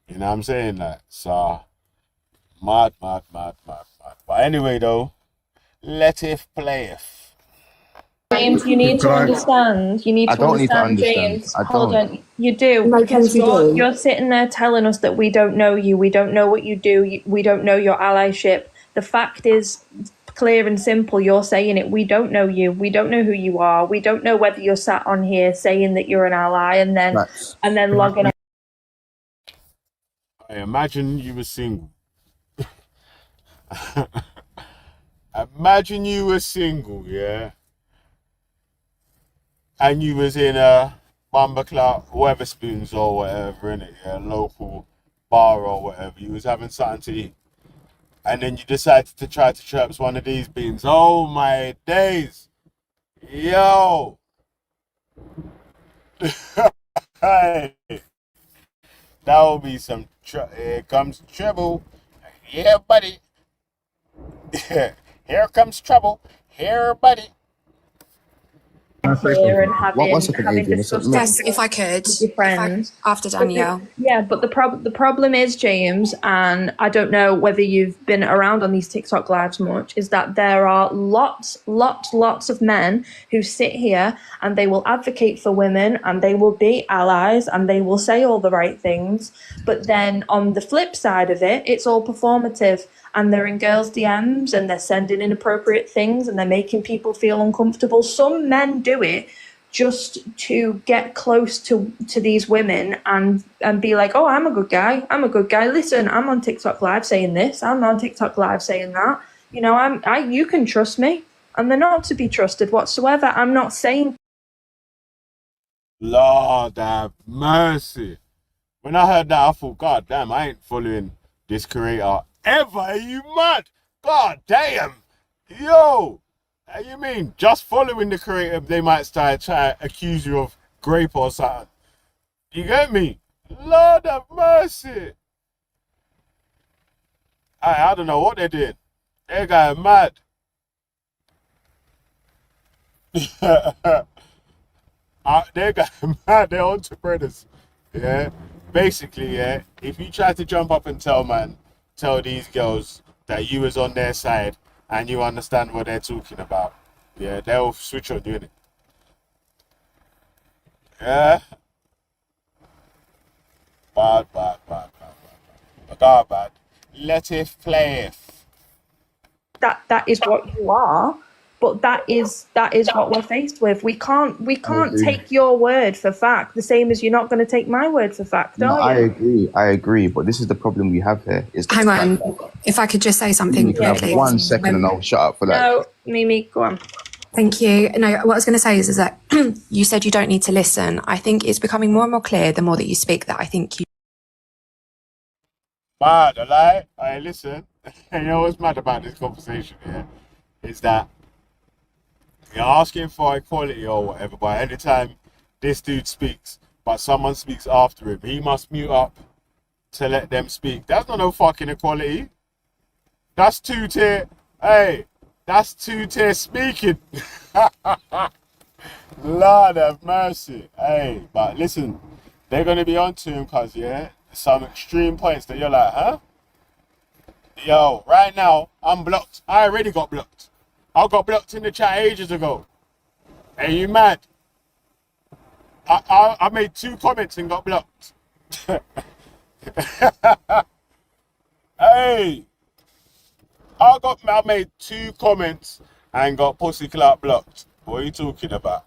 You know what I'm saying? Like, so mad. But anyway though, letteth playeth. James, you need to understand. You need I to don't need to understand, understand. James. I Hold don't. on. You do, No, because James, we do. you're sitting there telling us that we don't know you. We don't know what you do. We don't know your allyship. The fact is clear and simple. You're saying it. We don't know you. We don't know who you are. We don't know whether you're sat on here saying that you're an ally and then Facts. logging on. I imagine you were single. Imagine you were single, yeah? And you was in a Bumbleclot, Weatherspoons or whatever, innit? Yeah, local bar or whatever. You was having something to eat. And then you decided to try to traps one of these beans. Oh my days. Yo. Hey. That will be some here comes trouble. Yeah, buddy. Here comes trouble. Here, buddy. Here and One second, having Adrian. discussed Yes, if I could. with your friends. After Danielle. Yeah, but the problem is, James, and I don't know whether you've been around on these TikTok lives much, is that there are lots of men who sit here and they will advocate for women and they will be allies and they will say all the right things, but then on the flip side of it, it's all performative. And they're in girls' DMs and they're sending inappropriate things and they're making people feel uncomfortable. Some men do it just to get close to these women and be like, oh, I'm a good guy. Listen, I'm on TikTok Live saying this. I'm on TikTok Live saying that. You know, you can trust me. And they're not to be trusted whatsoever. I'm not saying. Lord have mercy. When I heard that, I thought, God damn, I ain't following this creator ever. Are you mad? God damn. Yo. How you mean? Just following the creator, they might try to accuse you of grape or something. You get me? Lord have mercy. I don't know what they did. They got mad. They got mad. They're entrepreneurs. Yeah. Basically, yeah, if you try to jump up and tell these girls that you was on their side and you understand what they're talking about, yeah, they'll switch on you, innit? Yeah. Bad. Bad. Letteth playeth. That is what you are, but that is what we're faced with. We can't take your word for fact, the same as you're not going to take my word for fact, No, are you? I agree. But this is the problem we have here. Is Hang on. If I could just say something you can have quickly. 1 second and I'll shut up for that. No, Mimi, go on. Thank you. No, what I was going to say is that you said you don't need to listen. I think it's becoming more and more clear the more that you speak that I think you. Mad, a lie? I listen. You know what's mad about this conversation here? Is that you're asking for equality or whatever, but anytime this dude speaks, but someone speaks after him, he must mute up to let them speak. That's not no fucking equality. That's two-tier. Hey, that's two-tier speaking. Lord have mercy. Hey, but listen, they're going to be on to him because, yeah, some extreme points that you're like, huh? Yo, right now, I'm blocked. I already got blocked. I got blocked in the chat ages ago. Are you mad? I made 2 comments and got blocked. Hey, I made 2 comments and got pussy clout blocked. What are you talking about?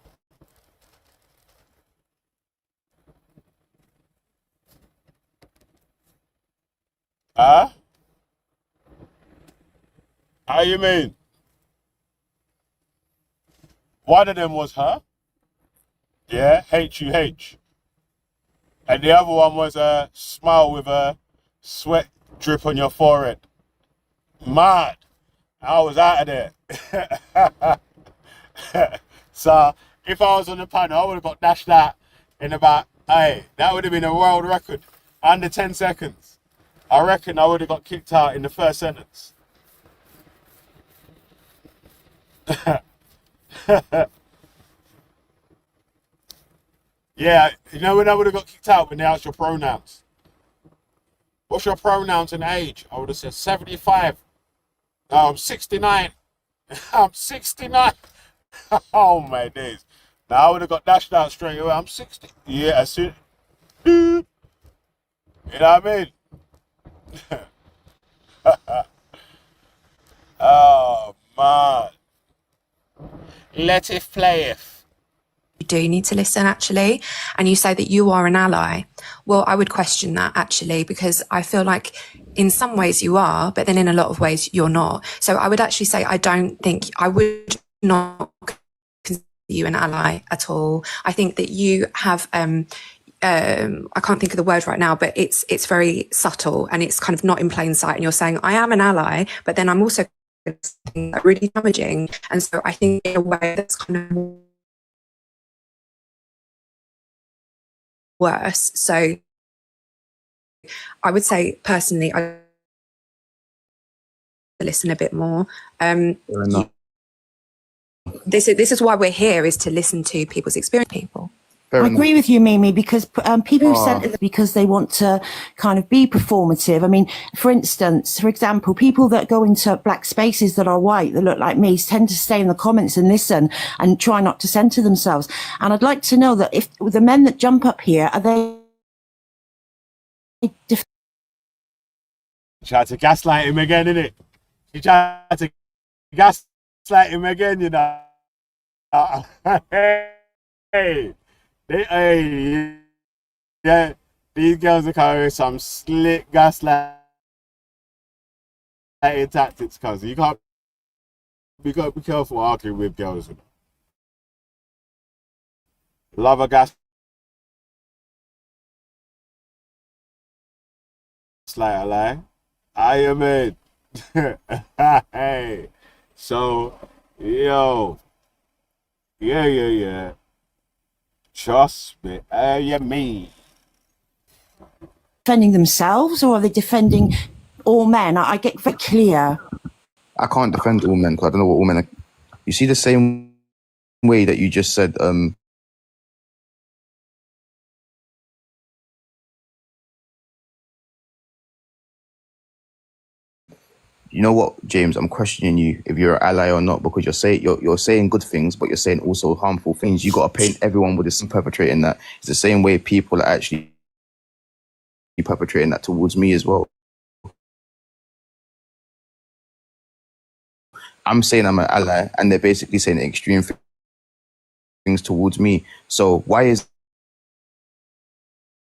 Huh? How you mean? One of them was her. Yeah, H-U-H. And the other one was a smile with a sweat drip on your forehead. Mad. I was out of there. So if I was on the panel, I would have got dashed out in about, hey, that would have been a world record. Under 10 seconds. I reckon I would have got kicked out in the first sentence. Yeah, you know when I would have got kicked out when they asked your pronouns? What's your pronouns and age? I would have said 75. No, I'm 69. I'm 69. Oh my days. Now I would have got dashed out straight away. I'm 60. Yeah, as soon. You know what I mean? Oh man. Let it playeth. You do need to listen, actually. And you say that you are an ally. Well, I would question that, actually, because I feel like in some ways you are, but then in a lot of ways you're not. So I would actually say I would not consider you an ally at all. I think that you have I can't think of the word right now, but it's very subtle and it's kind of not in plain sight. And you're saying, I am an ally, but then I'm also really damaging. And so I think in a way that's kind of worse. So I would say personally, I listen a bit more. This is why we're here, is to listen to people's experience. I agree with you, Mimi, because people who sent it because they want to kind of be performative. I mean, for example, people that go into black spaces that are white, that look like me, tend to stay in the comments and listen and try not to censor themselves. And I'd like to know that if the men that jump up here, are they... Tried to gaslight him again, innit? He tried to gaslight him again, you know. Yeah, these girls are carrying some slick gaslighting tactics, cuz you got to be careful arguing with girls. Love a gaslighter, like. I am it. Hey, so, yo, yeah. Trust me, you mean. Defending themselves, or are they defending all men? I get very clear. I can't defend all men because I don't know what all men are. You see the same way that you just said, you know what, James? I'm questioning you if you're an ally or not, because you're saying good things, but you're saying also harmful things. You got to paint everyone with the same perpetrating that. It's the same way people are actually perpetrating that towards me as well. I'm saying I'm an ally, and they're basically saying extreme things towards me. So why is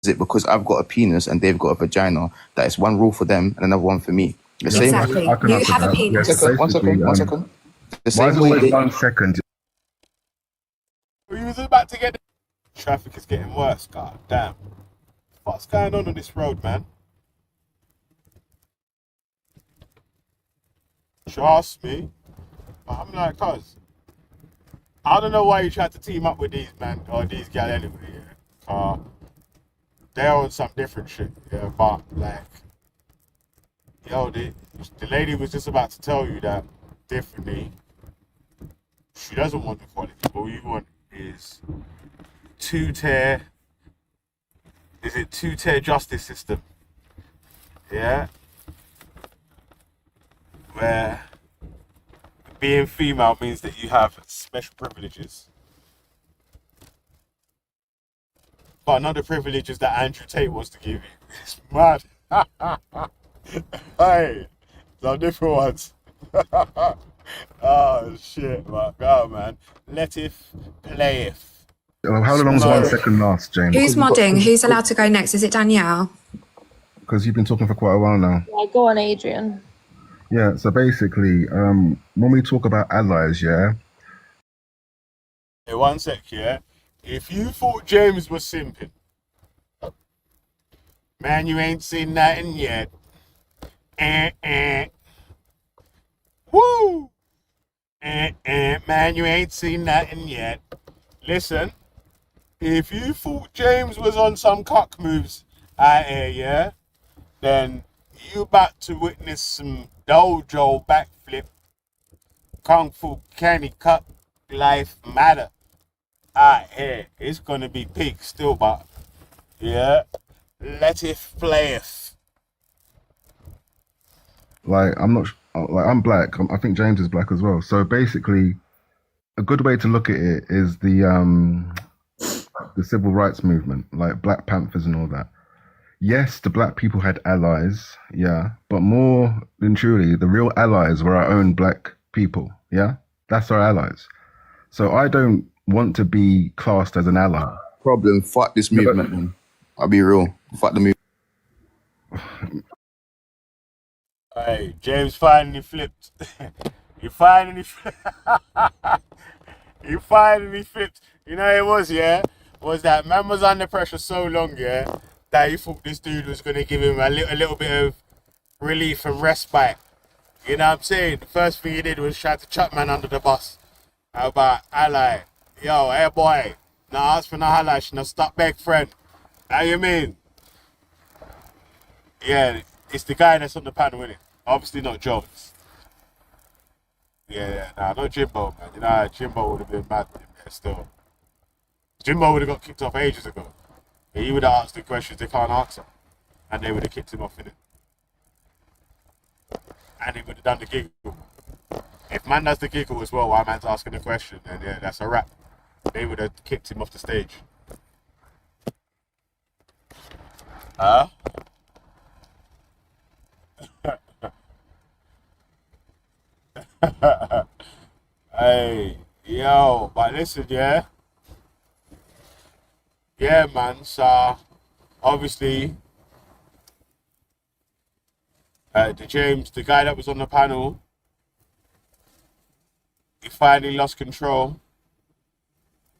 it because I've got a penis and they've got a vagina that it's one rule for them and another one for me? The same. Exactly. You have a penis. Yes, one second. The Why same is it way. always 1 second? We was about to get. Traffic is getting worse. God damn. What's going on this road, man? Trust me. I'm like, cuz. I don't know why you tried to team up with these men or these guys anyway. Yeah. They're on some different shit. Yeah, but like, yo, the lady was just about to tell you that differently. She doesn't want equality. What you want is two-tier justice system. Yeah? Where being female means that you have special privileges. But none of the privileges that Andrew Tate wants to give you. It's mad. Hey, some different ones. Oh shit, man. Go man. Letith playeth. How long does 1 second last, James? Who's modding? Who's allowed to go next? Is it Danielle? Because you've been talking for quite a while now. Yeah, go on, Adrian. Yeah, so basically, when we talk about allies, yeah? Hey, 1 sec, yeah? If you thought James was simping, man, you ain't seen nothing yet. Woo! Man, you ain't seen nothing yet. Listen, if you thought James was on some cock moves out here, yeah, then you about to witness some dojo backflip, kung fu candy cup life matter out here. It's gonna be peak still, but yeah, let it playeth. Like I'm not like I'm black. I think James is black as well. So basically, a good way to look at it is the civil rights movement, like Black Panthers and all that. Yes, the black people had allies, yeah, but more than truly, the real allies were our own black people, yeah? That's our allies. So I don't want to be classed as an ally. Problem, fuck this movement, man. I'll be real. Fuck the movement. Hey, James finally flipped. He finally he finally flipped. You know it was, yeah? Was that man was under pressure so long, yeah, that he thought this dude was gonna give him a little bit of relief and respite. You know what I'm saying? The first thing he did was try to chuck man under the bus. How about ally? Yo, hey boy, now ask for no ally, no stop back friend. How you mean? Yeah, it's the guy that's on the panel, innit? Obviously not Jones. Yeah, nah, not Jimbo, man. You know, Jimbo would have been mad in there still. Jimbo would have got kicked off ages ago. He would have asked the questions they can't answer. And they would have kicked him off, innit? And he would have done the giggle. If man does the giggle as well while man's asking the question, then yeah, that's a wrap. They would have kicked him off the stage. Huh? Hey, yo, but listen, yeah? Yeah, man, so obviously, the guy that was on the panel, he finally lost control.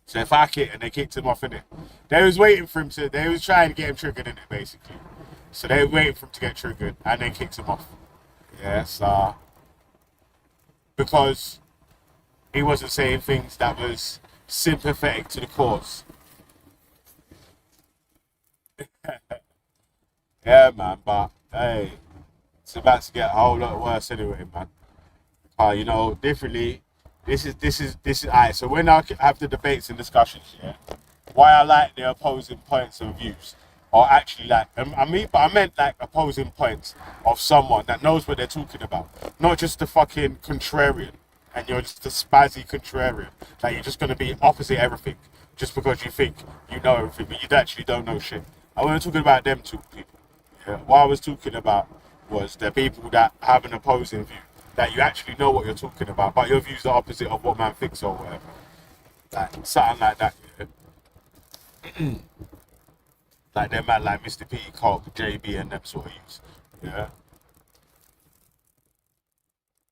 So fuck it, and they kicked him off, innit? They was waiting for him they was trying to get him triggered, innit, basically. So they were waiting for him to get triggered, and they kicked him off. Yeah, so, because he wasn't saying things that was sympathetic to the cause. Yeah, man, but hey, it's about to get a whole lot worse anyway, man. You know, differently. This is alright. So when I have the debates and discussions, yeah, why I like the opposing points and views, or actually like I meant like opposing points of someone that knows what they're talking about, not just the fucking contrarian, and you're just a spazzy contrarian, like you're just gonna be opposite everything just because you think you know everything, but you actually don't know shit. I wasn't talking about them two people. Yeah, what I was talking about was the people that have an opposing view, that you actually know what you're talking about, but your view's the opposite of what man thinks or whatever. Like, something like that, yeah. Like them man like Mr. P, Cobb, JB and them sort of youths, yeah.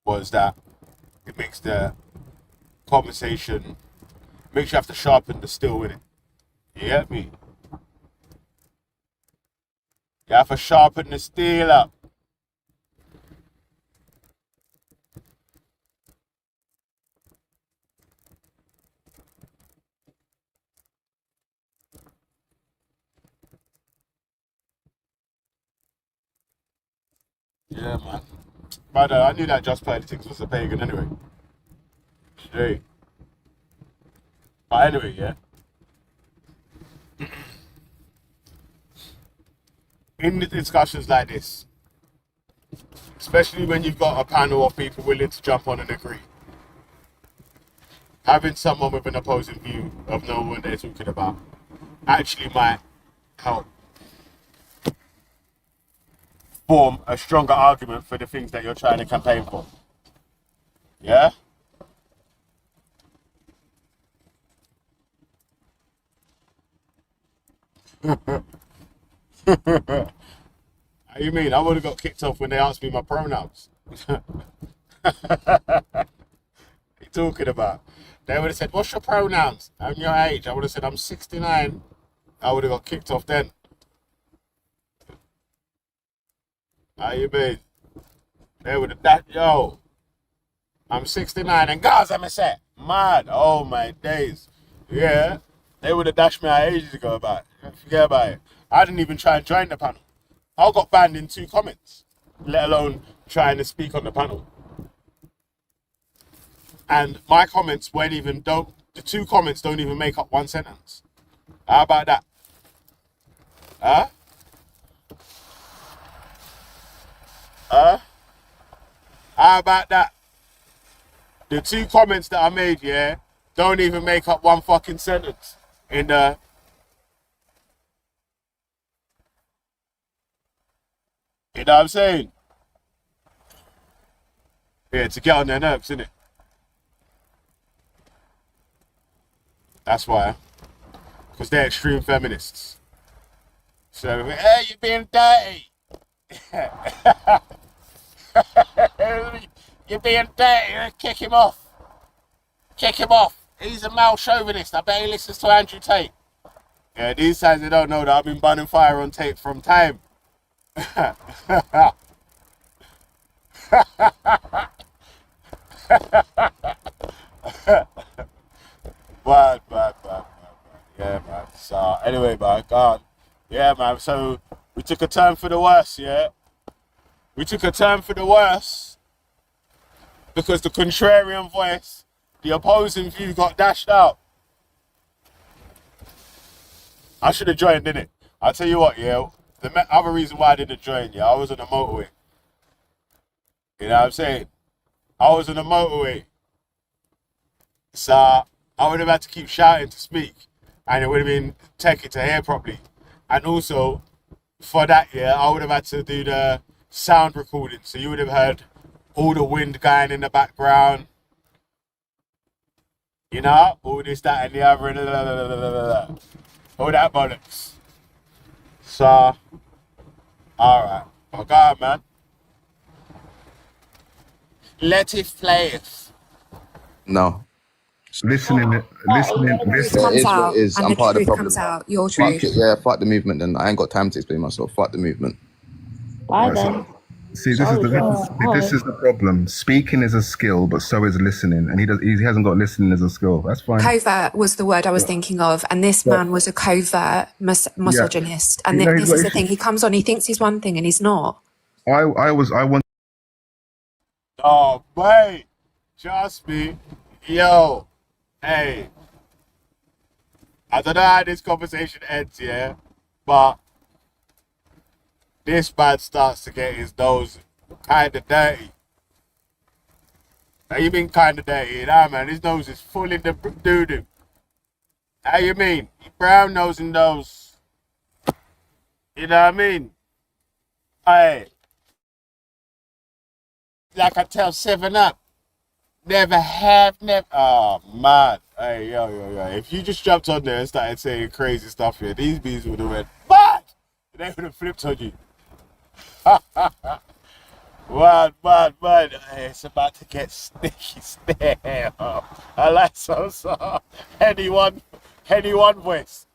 Was that it makes the conversation, makes you have to sharpen the steel in it. You get me? You have to sharpen the steel up. Yeah, man. But I knew that Just Politics was a pagan anyway. Straight. But anyway, yeah. In the discussions like this, especially when you've got a panel of people willing to jump on and agree, having someone with an opposing view of knowing what they're talking about actually might help form a stronger argument for the things that you're trying to campaign for. Yeah? How you mean? I would have got kicked off when they asked me my pronouns. What are you talking about? They would have said, what's your pronouns? And your age? I would have said, I'm 69. I would have got kicked off then. How you mean? They would have, yo, I'm 69 and Gaza, I'm a set. Mad. Oh my days. Yeah. They would have dashed me out ages ago about it. Forget about it. I didn't even try and join the panel. I got banned in 2 comments, let alone trying to speak on the panel. And my comments weren't even, the 2 comments don't even make up 1 sentence. How about that? Huh? Huh? How about that? The 2 comments that I made, yeah, don't even make up 1 fucking sentence in the... You know what I'm saying? Yeah, to get on their nerves, innit? That's why. Because they're extreme feminists. So, hey, you're being dirty. You're being dirty. Kick him off. Kick him off. He's a male chauvinist. I bet he listens to Andrew Tate. Yeah, these times they don't know that I've been burning fire on Tate from time. Bad. Yeah, man. So, anyway, man, God. Yeah, man. So, we took a turn for the worse, yeah? We took a turn for the worse because the contrarian voice, the opposing view got dashed out. I should have joined, didn't it? I'll tell you what, yeah. The other reason why I didn't join, yeah, I was on the motorway. You know what I'm saying? I was on the motorway. So, I would have had to keep shouting to speak. And it would have been taken to hear properly. And also, for that, yeah, I would have had to do the sound recording. So you would have heard all the wind going in the background. You know? All this, that, and the other. All that bollocks. So, alright. Oh, God, man. Let it play. No. Listening. Truth Yeah, it comes is what out, it is. and I'm the part of the truth comes problem. out. Your Fuck truth. it, yeah, fuck the movement then. I ain't got time to explain myself. Fuck the movement. Bye Right, then. See, this is the problem. Speaking is a skill, but so is listening, and he hasn't got listening as a skill. That's fine. Covert was the word I was thinking of, and this man was a covert misogynist. And You know, he's this got is the issues. thing: he comes on, he thinks he's one thing, and he's not. I want. Oh, boy. Trust me. Yo. Hey. I don't know how this conversation ends, yeah? But this man starts to get his nose kind of dirty. Now, you mean kind of dirty? Nah, man, his nose is full in the doo-doo. How you mean? Brown nose and nose. You know what I mean? Hey. Like I tell 7-Up. Never have, never. Oh, man. Hey, yo. If you just jumped on there and started saying crazy stuff here, these bees would have went, mad! They would have flipped on you. Man. Hey, it's about to get sneaky stare. I like so. Anyone voice.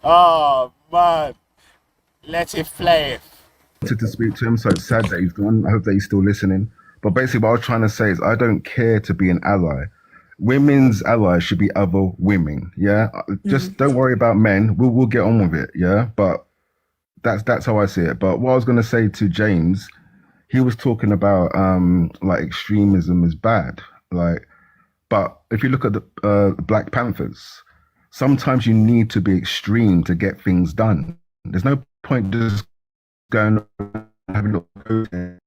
Oh, man. Let it play. Wanted to speak to him, so it's sad that he's gone. I hope that he's still listening. But basically, what I was trying to say is, I don't care to be an ally. Women's allies should be other women. Yeah, just don't worry about men. We'll get on with it. Yeah, but that's how I see it. But what I was going to say to James, he was talking about like extremism is bad. Like, but if you look at the Black Panthers, sometimes you need to be extreme to get things done. There's no point just going and having a look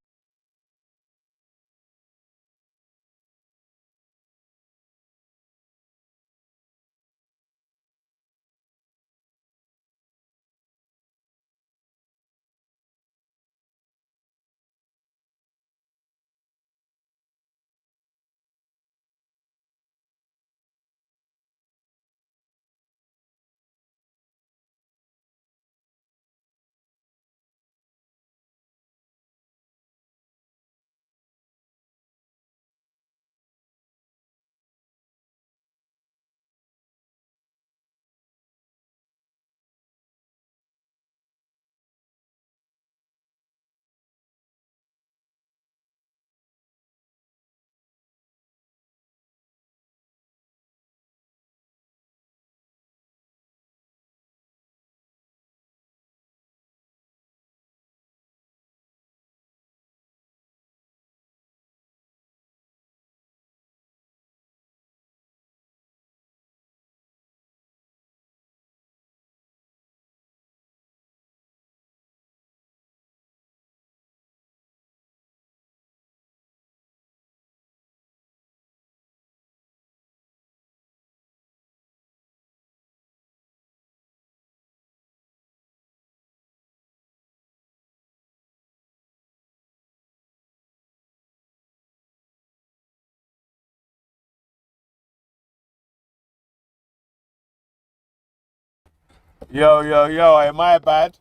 Yo, hey, my bad.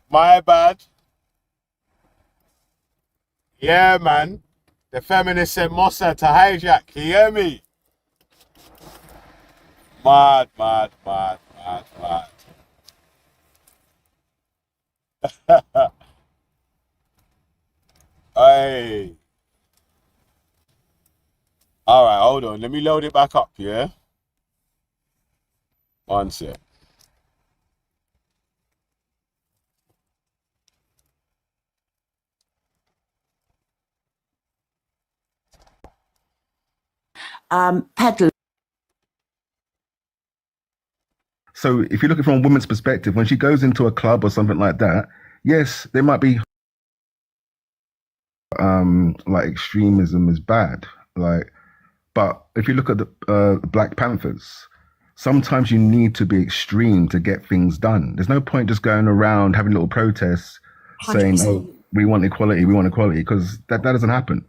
My bad. Yeah, man. The feminists sent Mossa to hijack. You hear me? Mad. Hey. All right, hold on. Let me load it back up, yeah? One sec. Peddler. So if you look at it from a woman's perspective, when she goes into a club or something like that, yes, there might be like extremism is bad. Like, but if you look at the Black Panthers, sometimes you need to be extreme to get things done. There's no point just going around having little protests saying, 100%. "Oh, we want equality, because that doesn't happen."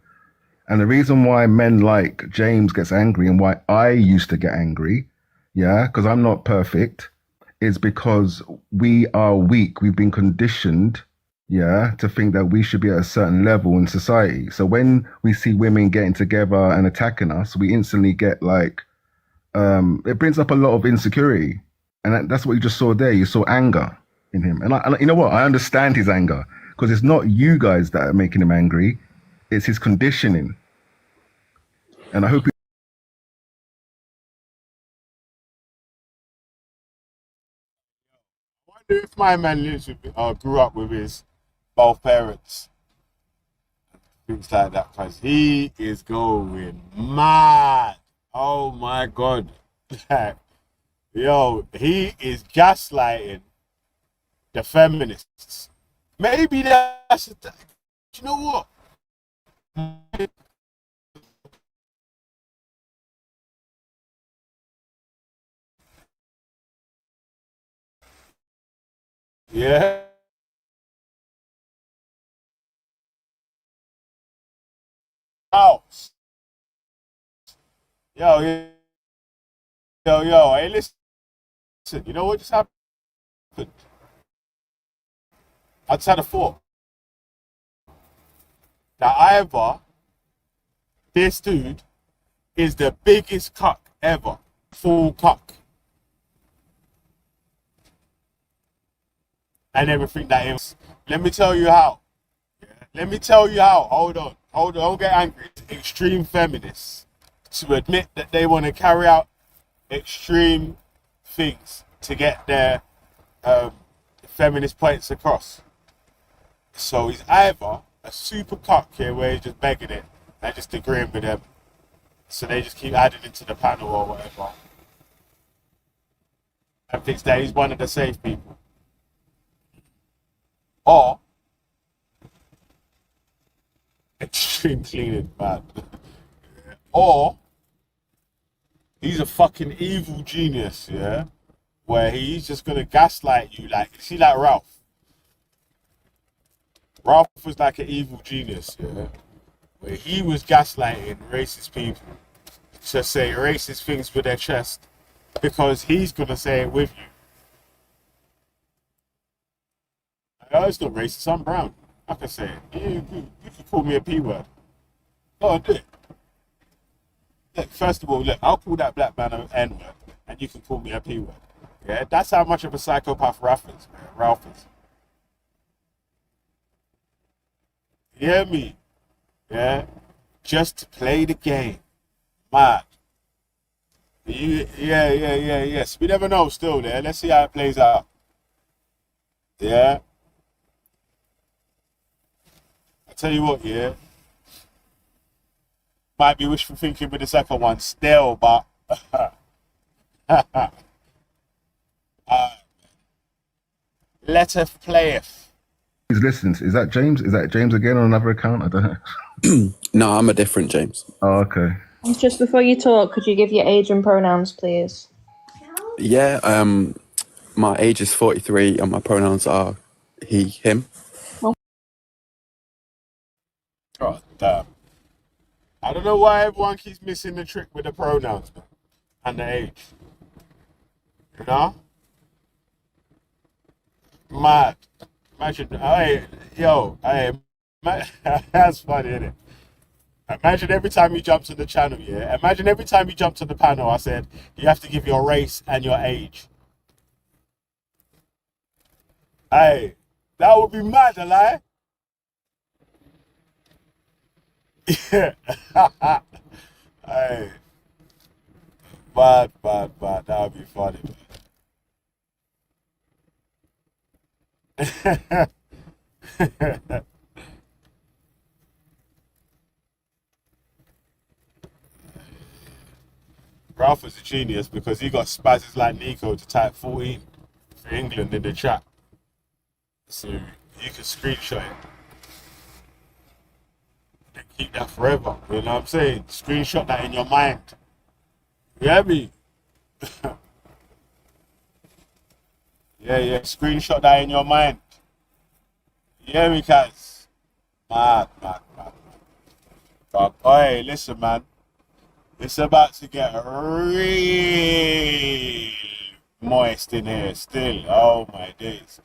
And the reason why men like James gets angry and why I used to get angry, yeah, because I'm not perfect, is because we are weak. We've been conditioned, yeah, to think that we should be at a certain level in society. So when we see women getting together and attacking us, we instantly get like, it brings up a lot of insecurity. And that's what you just saw there. You saw anger in him. And you know what? I understand his anger because it's not you guys that are making him angry. It's his conditioning. And I hope I wonder if my man lives with, grew up with his both parents. Things like that, because he is going mad. Oh my God. Yo, he is gaslighting the feminists. Maybe that's, you know what? Yeah. House. Yo, hey, listen, you know what just happened? I just had a thought. That either this dude is the biggest cuck ever. Full cuck. And everything that is. Let me tell you how. Let me tell you how. Hold on. Don't get angry. It's extreme feminists to admit that they want to carry out extreme things to get their feminist points across. So he's either a super cock here where he's just begging it and just agreeing with them. So they just keep adding it to the panel or whatever. And thinks that he's one of the safe people. Or extreme cleaning, man. Or he's a fucking evil genius, yeah? Where he's just gonna gaslight you, like, see, like Ralph. Ralph was like an evil genius, yeah? Where he was gaslighting racist people to say racist things with their chest because he's gonna say it with you. Oh, it's not racist, I'm brown. I can say it. You can call me a P word. Go on, do it. Look, first of all, look, I'll call that black man an N word, and you can call me a P word. Yeah, that's how much of a psychopath Ralph is, man. Ralph is. You hear me? Yeah? Just to play the game. Mad. Yes. We never know still there. Let's see how it plays out. Yeah? I tell you what, yeah? Might be wishful thinking with the second one still, but let us playeth. he's listening. Is that James? Is that James again on another account? I don't know. No, I'm a different James. Oh, okay. Just before you talk, could you give your age and pronouns, please? Yeah, my age is 43 and my pronouns are he, him. God damn. I don't know why everyone keeps missing the trick with the pronouns, man, and the age. You know? Mad. Imagine, that's funny, isn't it? Imagine every time you jump to the channel, yeah? Imagine every time you jump to the panel, I said, you have to give your race and your age. Hey, that would be mad, a lie. Yeah. Hey. Bad. That would be funny, man. Ralph was a genius because he got spazzes like Nico to type 14 for England in the chat. So you can screenshot it and keep that forever. You know what I'm saying? Screenshot that in your mind. You hear me? Yeah. Screenshot that in your mind. You hear me, cuz? Mad. But, hey, listen, man. It's about to get real moist in here still. Oh, my days.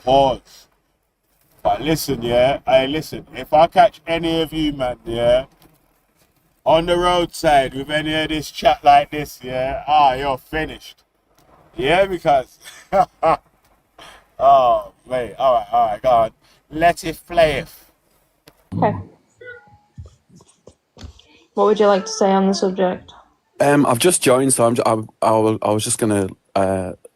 Pause. But listen, yeah? Hey, listen. If I catch any of you, man, yeah? On the roadside with any of this chat like this, yeah? You're finished. Yeah, because... oh, mate. All right, go on. Let it flayeth. Okay. What would you like to say on the subject? I've just joined, so I was just gonna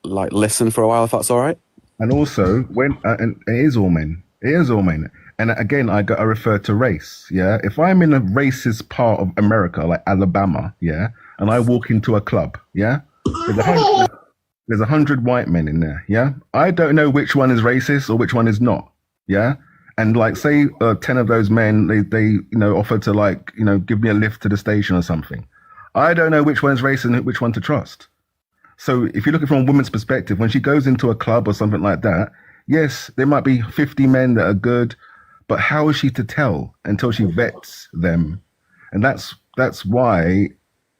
like listen for a while, if that's all right. And also, when and it is all men. It is all men. And again, I refer to race. Yeah, if I'm in a racist part of America, like Alabama, yeah, and I walk into a club, yeah, there's 100 white men in there, yeah. I don't know which one is racist or which one is not, yeah. And like, say, 10 of those men, they offer to like, give me a lift to the station or something. I don't know which one's racist and which one to trust. So if you're looking from a woman's perspective, when she goes into a club or something like that, yes, there might be 50 men that are good, but how is she to tell until she vets them? And that's why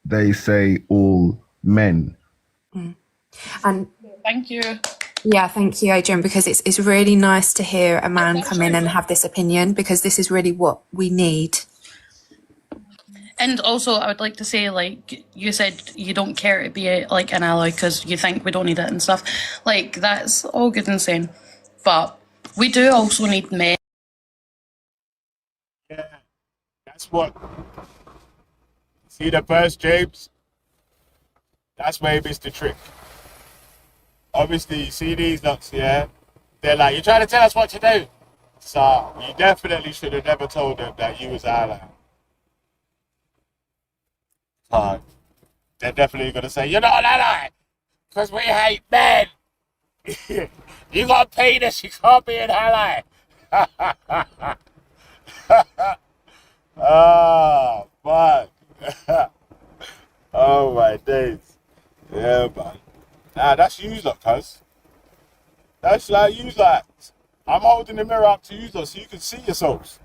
they say all men. And Thank you. yeah, thank you, Adrian, because it's really nice to hear a man come in and have this opinion, because this is really what we need. And also, I would like to say, like, you said you don't care to be like an ally because you think we don't need it and stuff. Like, that's all good and saying. But we do also need men. Yeah, that's what. See the first, James? That's where he missed the trick. Obviously, you see these nuts, yeah? They're like, you're trying to tell us what to do. So, you definitely should have never told them that you was an ally. They're definitely going to say, you're not an ally, because we hate men. You got penis, you can't be an ally. Oh, fuck. Oh, my days. Yeah, man. Nah, that's you lot, cuz. That's like you lot. I'm holding the mirror up to you lot so you can see yourselves.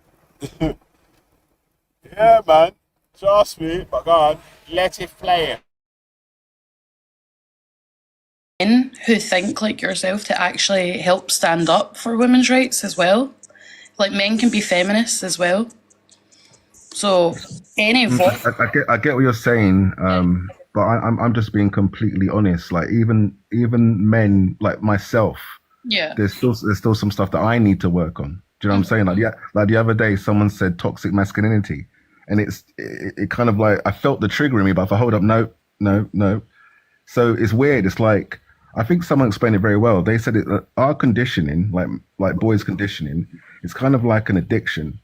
Yeah, man. Trust me. But go on. Let it play. Men who think like yourself to actually help stand up for women's rights as well. Like, men can be feminists as well. So, any voice. I get what you're saying, but I'm just being completely honest. Like even men like myself, Yeah. there's still some stuff that I need to work on. Do you know what I'm saying? Like the other day, someone said toxic masculinity, and it kind of like I felt the trigger in me, but if I hold up, no. So it's weird. It's like I think someone explained it very well. They said that our conditioning, like boys' conditioning, is kind of like an addiction.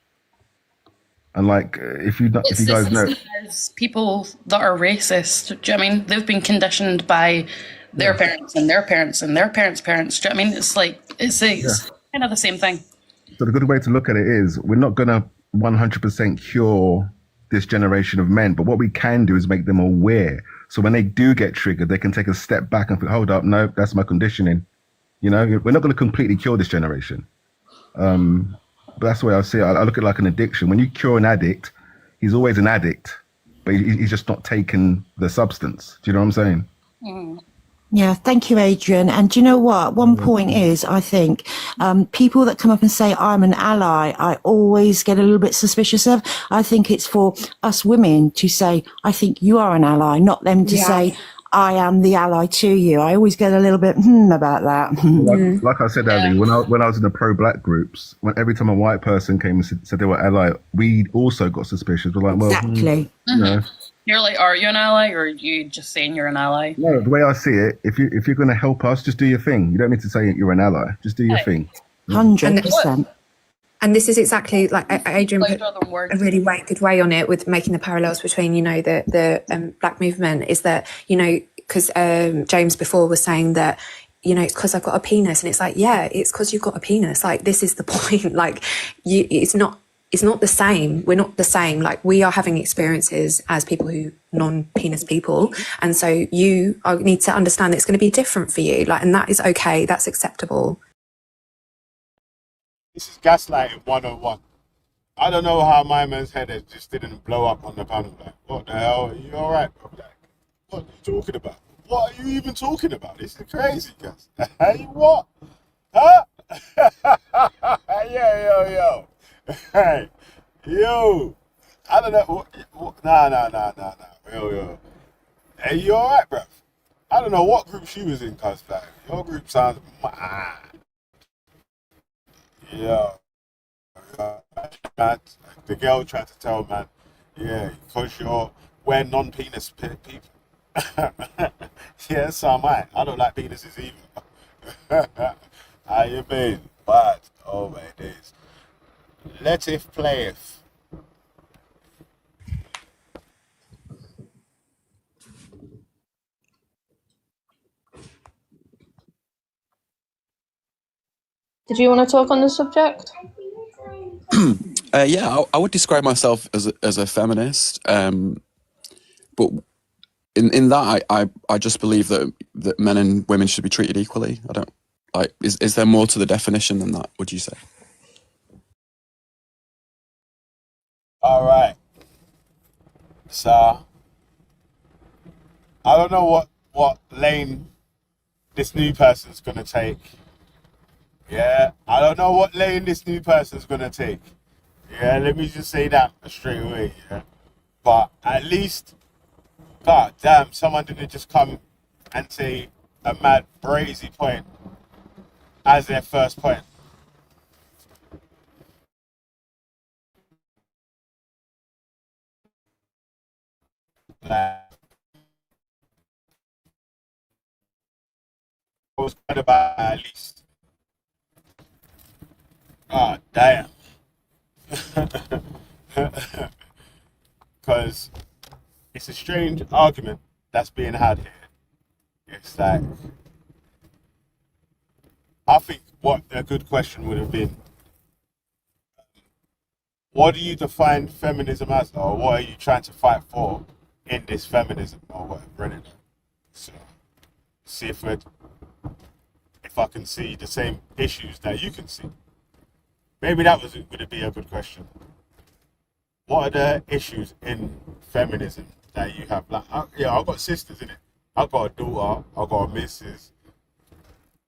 And like, if you guys know, as people that are racist, do you know what I mean? They've been conditioned by their parents and their parents and their parents' parents. Do you know what I mean? It's like it's kind of the same thing. So the good way to look at it is, we're not gonna 100% cure this generation of men, but what we can do is make them aware. So when they do get triggered, they can take a step back and think, hold up, no, that's my conditioning. You know, we're not going to completely cure this generation. But that's the way I see it. I look at it like an addiction. When you cure an addict, he's always an addict, but he's just not taking the substance. Do you know what I'm saying? Yeah, thank you, Adrian. And do you know what? One point is, I think people that come up and say, I'm an ally, I always get a little bit suspicious of. I think it's for us women to say, I think you are an ally, not them to say, I am the ally to you. I always get a little bit about that. Like I said, Ali, when I was in the pro-black groups, when every time a white person came and said they were ally, we also got suspicious. We're like, well, exactly. No. You're like, are you an ally, or are you just saying you're an ally? No, the way I see it, if you're going to help us, just do your thing. You don't need to say you're an ally. Just do your thing. 100%. And this is exactly like Adrian put a really good way on it with making the parallels between, you know, the black movement is that, you know, because James before was saying that, you know, it's because I've got a penis, and it's like, yeah, it's because you've got a penis. Like, this is the point. Like, it's not the same. We're not the same. Like, we are having experiences as people who non-penis people, and so you need to understand that it's going to be different for you. Like, and that is okay. That's acceptable. This is gaslighting 101. I don't know how my man's head just didn't blow up on the panel. Like, what the hell? Are you all right, bro? Like, what are you talking about? What are you even talking about? This is crazy, guys. Hey, what? Huh? Yo. Hey, yo. I don't know. Nah. Yo. Hey, you all right, bro? I don't know what group she was in, cuz, like, your group sounds mad. Yeah. Man, the girl tried to tell man, yeah, because we're non-penis people. Yeah, so am I. I don't like penises either. How you mean? But, oh my days. Letteth playeth. Did you want to talk on the subject? Yeah, I would describe myself as a feminist, but in that I just believe that men and women should be treated equally. I don't like. Is there more to the definition than that? Would you say? All right. So I don't know what lane this new person's gonna take. Yeah, I don't know what lane this new person's gonna take. Yeah, let me just say that straight away. Yeah, but at least, god damn, someone didn't just come and say a mad brazy point as their first point. Like, I was good about at least. God damn. Because it's a strange argument that's being had here. It's like, I think what a good question would have been, what do you define feminism as, or what are you trying to fight for in this feminism, or whatever, innit? So, see if I can see the same issues that you can see. Maybe that would be a good question. What are the issues in feminism that you have? Like, I've got sisters, in it. I've got a daughter. I've got a missus.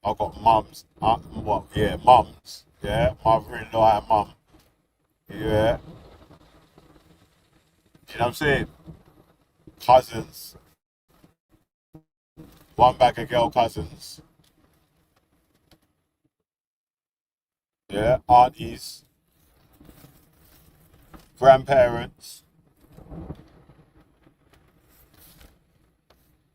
I've got mums. Mums. Yeah, mother-in-law and mum. Yeah. You know what I'm saying? Cousins. One bag of girl cousins. Yeah, aunties. Grandparents.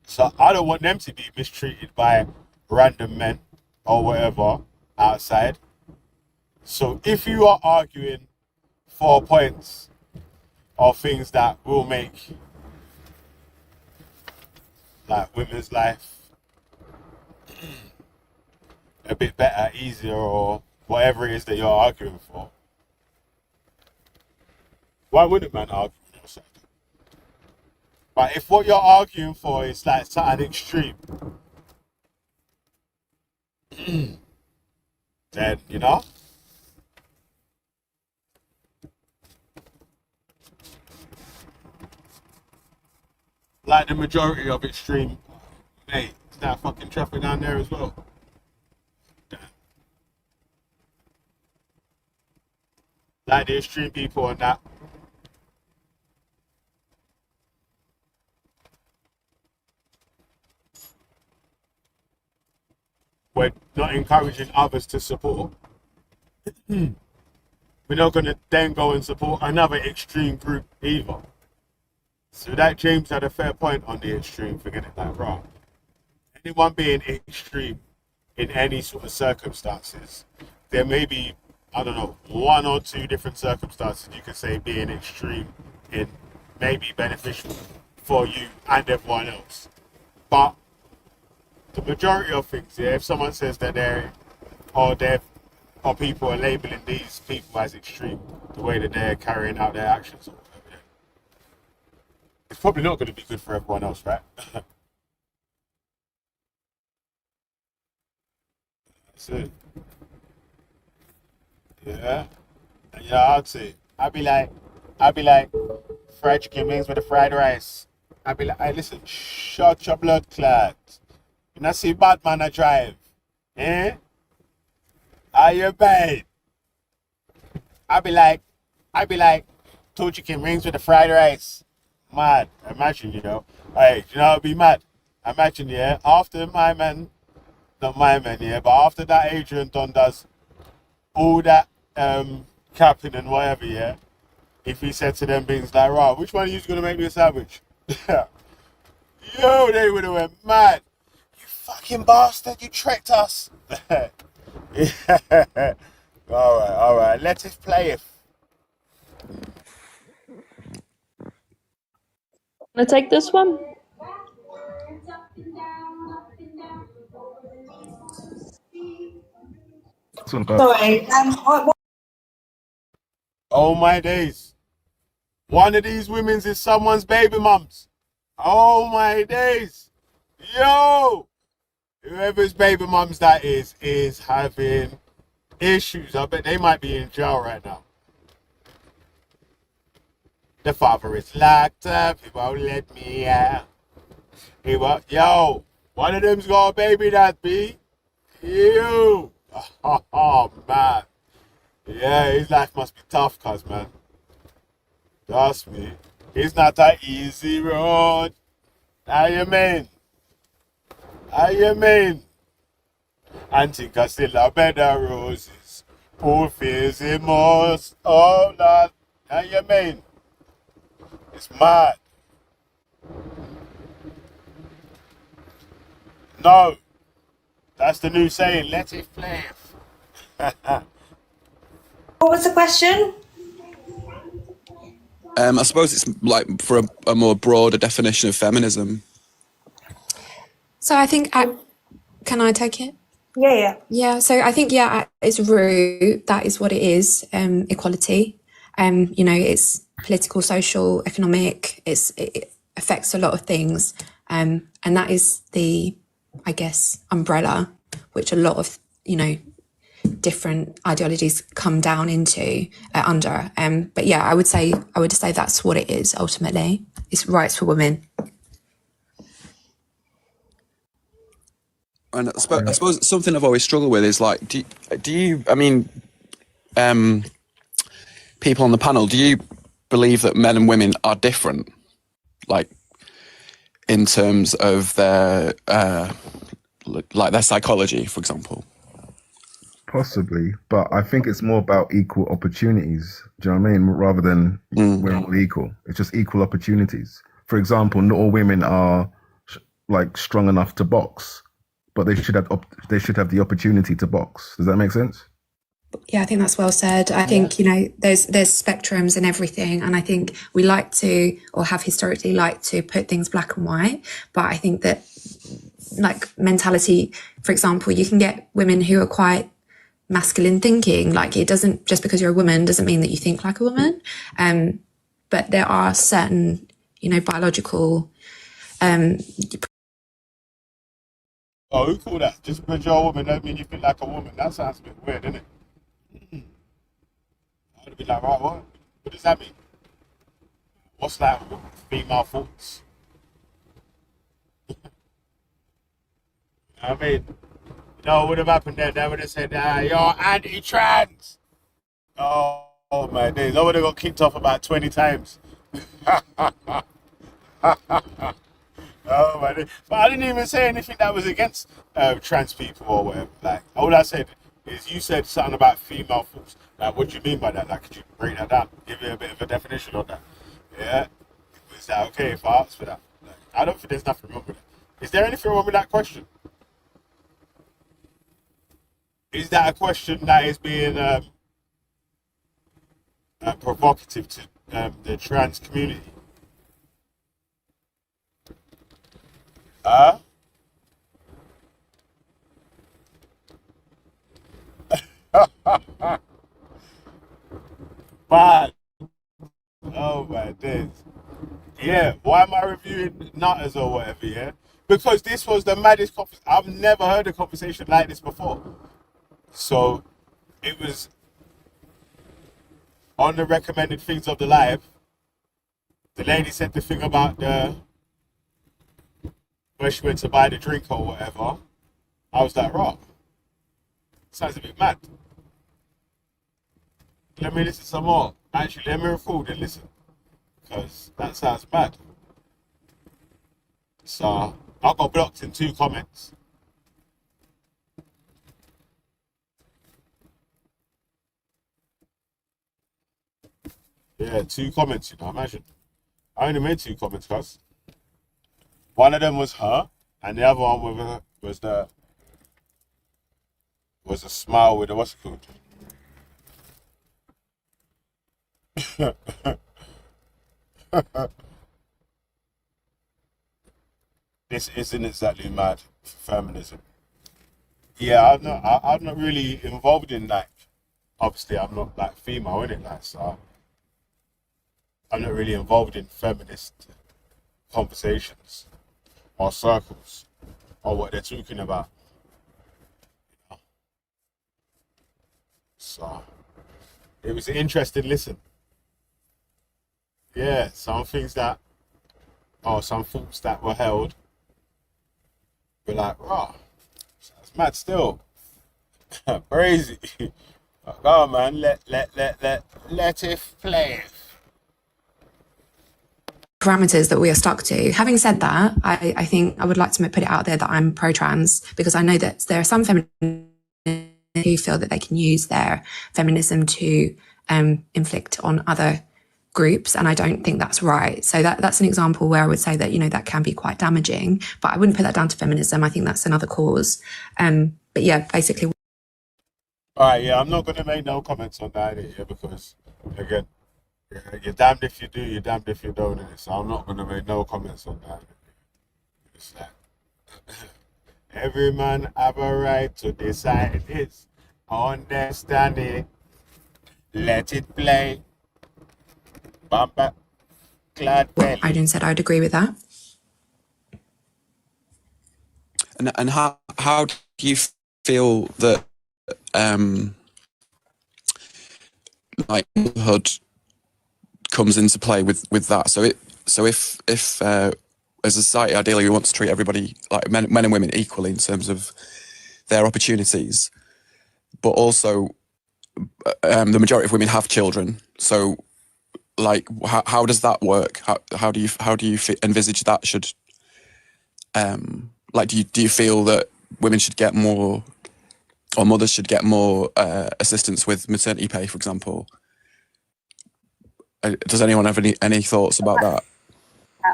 So I don't want them to be mistreated by random men or whatever outside. So if you are arguing for points or things that will make like women's life a bit better, easier, or whatever it is that you're arguing for, why wouldn't man argue for yourself? But if what you're arguing for is like something extreme, then, you know, like the majority of extreme, mate, Is that fucking traffic down there as well? Damn. Like the extreme people and that. We're not encouraging others to support. We're not going to then go and support another extreme group either. So that James had a fair point on the extreme thing, getting that wrong. Anyone being extreme in any sort of circumstances, there may be, I don't know, 1 or 2 different circumstances you could say being extreme in may be beneficial for you and everyone else. But the majority of things, yeah, if someone says that or people are labeling these people as extreme, the way that they're carrying out their actions, it's probably not going to be good for everyone else, right? That's it. Yeah. Yeah, I'd say. I'd be like, fried chicken wings with the fried rice. I'd be like, hey, listen, shut your blood clot. You not see bad man I drive. Eh? Are you bad? I'd be like, 2 chicken wings with the fried rice. Mad. Imagine, you know. Hey, you know, I'd be mad. Imagine, yeah, after my man, not my man, yeah, but after that Adrian Don does all that capping and whatever, yeah, if he said to them things like, right, which one of you's going to make me a sandwich? Yo, they would have went mad. You fucking bastard, you tricked us. Yeah. All right, let us play it. Wanna take this one? Sorry. Oh my days. One of these women's is someone's baby mums. Oh my days. Yo! Whoever's baby mums that is having issues. I bet they might be in jail right now. The father is locked up. He won't let me out. Yo! One of them's got a baby that be. You! Oh, man. Yeah, his life must be tough, cuz, man. Trust me. It's not an easy road. How you mean? How you mean? And think I still have better roses. Poor fears in most. Oh, Lord. How you mean? It's mad. No. That's the new saying. Let it play. What was the question? I suppose it's like for a more broader definition of feminism. So I think, can I take it? Yeah. Yeah, so I think, at its root, that is what it is, equality. You know, it's political, social, economic, it affects a lot of things. And that is the, I guess, umbrella, which a lot of, you know, different ideologies come down into, under. But yeah, I would say that's what it is, ultimately. It's rights for women. And I suppose something I've always struggled with is like, do you, I mean, people on the panel, do you believe that men and women are different? Like, in terms of their, like their psychology, for example? Possibly, but I think it's more about equal opportunities. Do you know what I mean? Rather than we're all equal. It's just equal opportunities. For example, not all women are like strong enough to box, but they should have the opportunity to box. Does that make sense? Yeah, I think that's well said. I think, you know, there's spectrums and everything. And I think we like to, or have historically liked to put things black and white. But I think that like mentality, for example, you can get women who are quite masculine thinking. Like it doesn't, just because you're a woman doesn't mean that you think like a woman. But there are certain, you know, biological, Oh, who call that? Just because you're a woman don't mean you feel like a woman. That sounds a bit weird, doesn't it? I would be like, right, what? What does that mean? What's like female thoughts? I mean, you know what would have happened there? They would have said, you're anti-trans. Oh my days. I would have got kicked off about 20 times. Oh my days. But I didn't even say anything that was against trans people or whatever. Like, all I said is you said something about female force. Like, what do you mean by that? Like, could you break that down? Give me a bit of a definition on that. Yeah? Is that okay if I ask for that? Like, I don't think there's nothing wrong with it. Is there anything wrong with that question? Is that a question that is being provocative to the trans community? But oh my days. Yeah, why am I reviewing nutters or whatever, yeah? Because this was the maddest conversation. I've never heard a conversation like this before. So it was on the recommended things of the live. The lady said the thing about where she went to buy the drink or whatever. I was like, right, sounds a bit mad. Let me listen some more. Actually, let me record and listen. Because that sounds bad. So, I got blocked in 2 comments. Yeah, 2 comments, you know, imagine. I only made 2 comments, cuz. One of them was her, and the other one was a smile with a what's it called? This isn't exactly mad feminism. Yeah, I'm not really involved in, like, obviously I'm not like female in it, like, so I'm not really involved in feminist conversations or circles or what they're talking about. So it was an interesting listen. Yeah, some things that, or some thoughts that were held were like, raw. That's mad still. Crazy. Like, oh man, let it play. Parameters that we are stuck to. Having said that, I think I would like to put it out there that I'm pro-trans, because I know that there are some feminists who feel that they can use their feminism to inflict on other groups, and I don't think that's right. So that's an example where I would say that, you know, that can be quite damaging, but I wouldn't put that down to feminism. I think that's another cause. But yeah, basically. All right, yeah, I'm not going to make no comments on that either, because, again, you're damned if you do, you're damned if you don't. So I'm not going to make no comments on that. It's like, every man have a right to decide his own destiny. Let it play. Bamba, glad belly. I said I'd agree with that. And how do you feel that like motherhood comes into play with that? So if as a society, ideally we want to treat everybody, like men and women, equally in terms of their opportunities, but also the majority of women have children. So like how does that work? How do you envisage that should like do you feel that women should get more, or mothers should get more assistance with maternity pay, for example? Does anyone have any thoughts about that?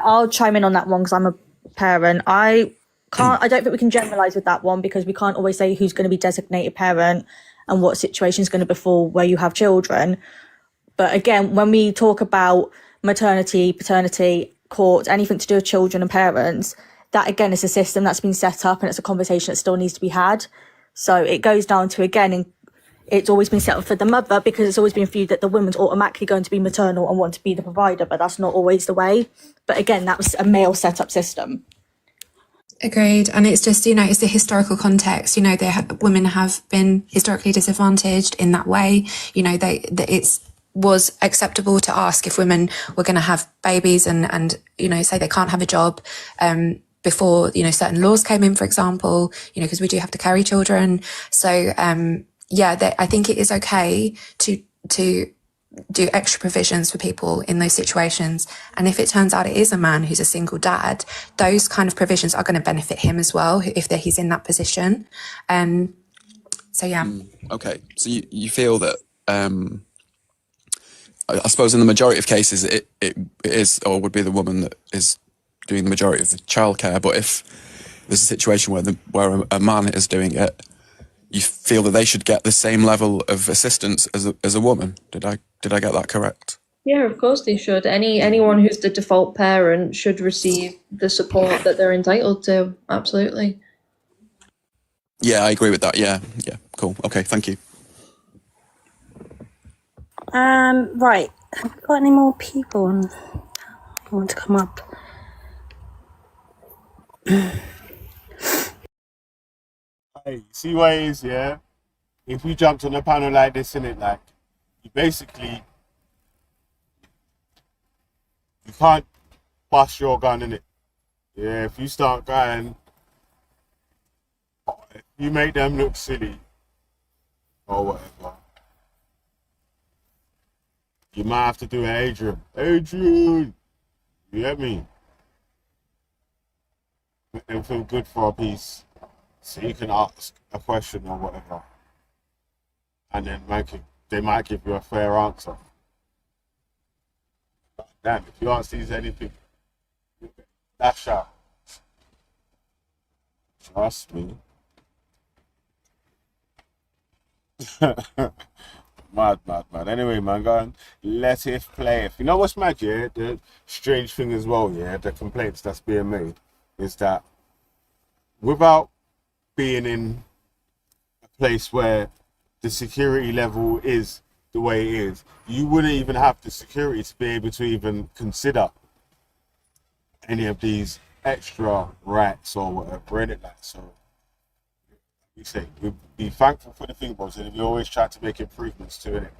I'll chime in on that one because I'm a parent. I don't think we can generalize with that one, because we can't always say who's going to be designated parent and what situation is going to befall where you have children. But again, when we talk about maternity, paternity, court, anything to do with children and parents, that again is a system that's been set up, and it's a conversation that still needs to be had. So it goes down to, again, it's always been set up for the mother, because it's always been viewed that the woman's automatically going to be maternal and want to be the provider, but that's not always the way. But again, that was a male set up system. Agreed. And it's just, you know, it's the historical context. You know, women have been historically disadvantaged in that way. You know, it was acceptable to ask if women were going to have babies and, you know, say they can't have a job. before, you know, certain laws came in, for example, you know, because we do have to carry children. So, I think it is okay to do extra provisions for people in those situations. And if it turns out it is a man who's a single dad, those kind of provisions are going to benefit him as well if he's in that position. Okay, so you feel that I suppose in the majority of cases it is or would be the woman that is doing the majority of the childcare, but if there's a situation where a man is doing it, you feel that they should get the same level of assistance as a woman. Did I get that correct? Yeah, of course they should. Anyone who's the default parent should receive the support that they're entitled to. Absolutely. Yeah, I agree with that. Yeah, cool. Okay, thank you. Right. Have we got any more people who want to come up? Hey, see what it is, yeah? If you jumped on a panel like this, innit, like, you can't bust your gun, innit? Yeah, if you start going, if you make them look silly, or whatever, you might have to do an Adrian, you get me? Make them feel good for a piece, so you can ask a question or whatever. And then they might give you a fair answer. But damn, if you ask these anything, lash out. Trust me. Mad. Anyway, man, go on. Let it play. You know what's mad, yeah? The strange thing as well, yeah, the complaints that's being made is that without being in a place where the security level is the way it is, you wouldn't even have the security to be able to even consider any of these extra rights or whatever in it. Like, so we say we be thankful for the thing, boys, and we always try to make improvements to it.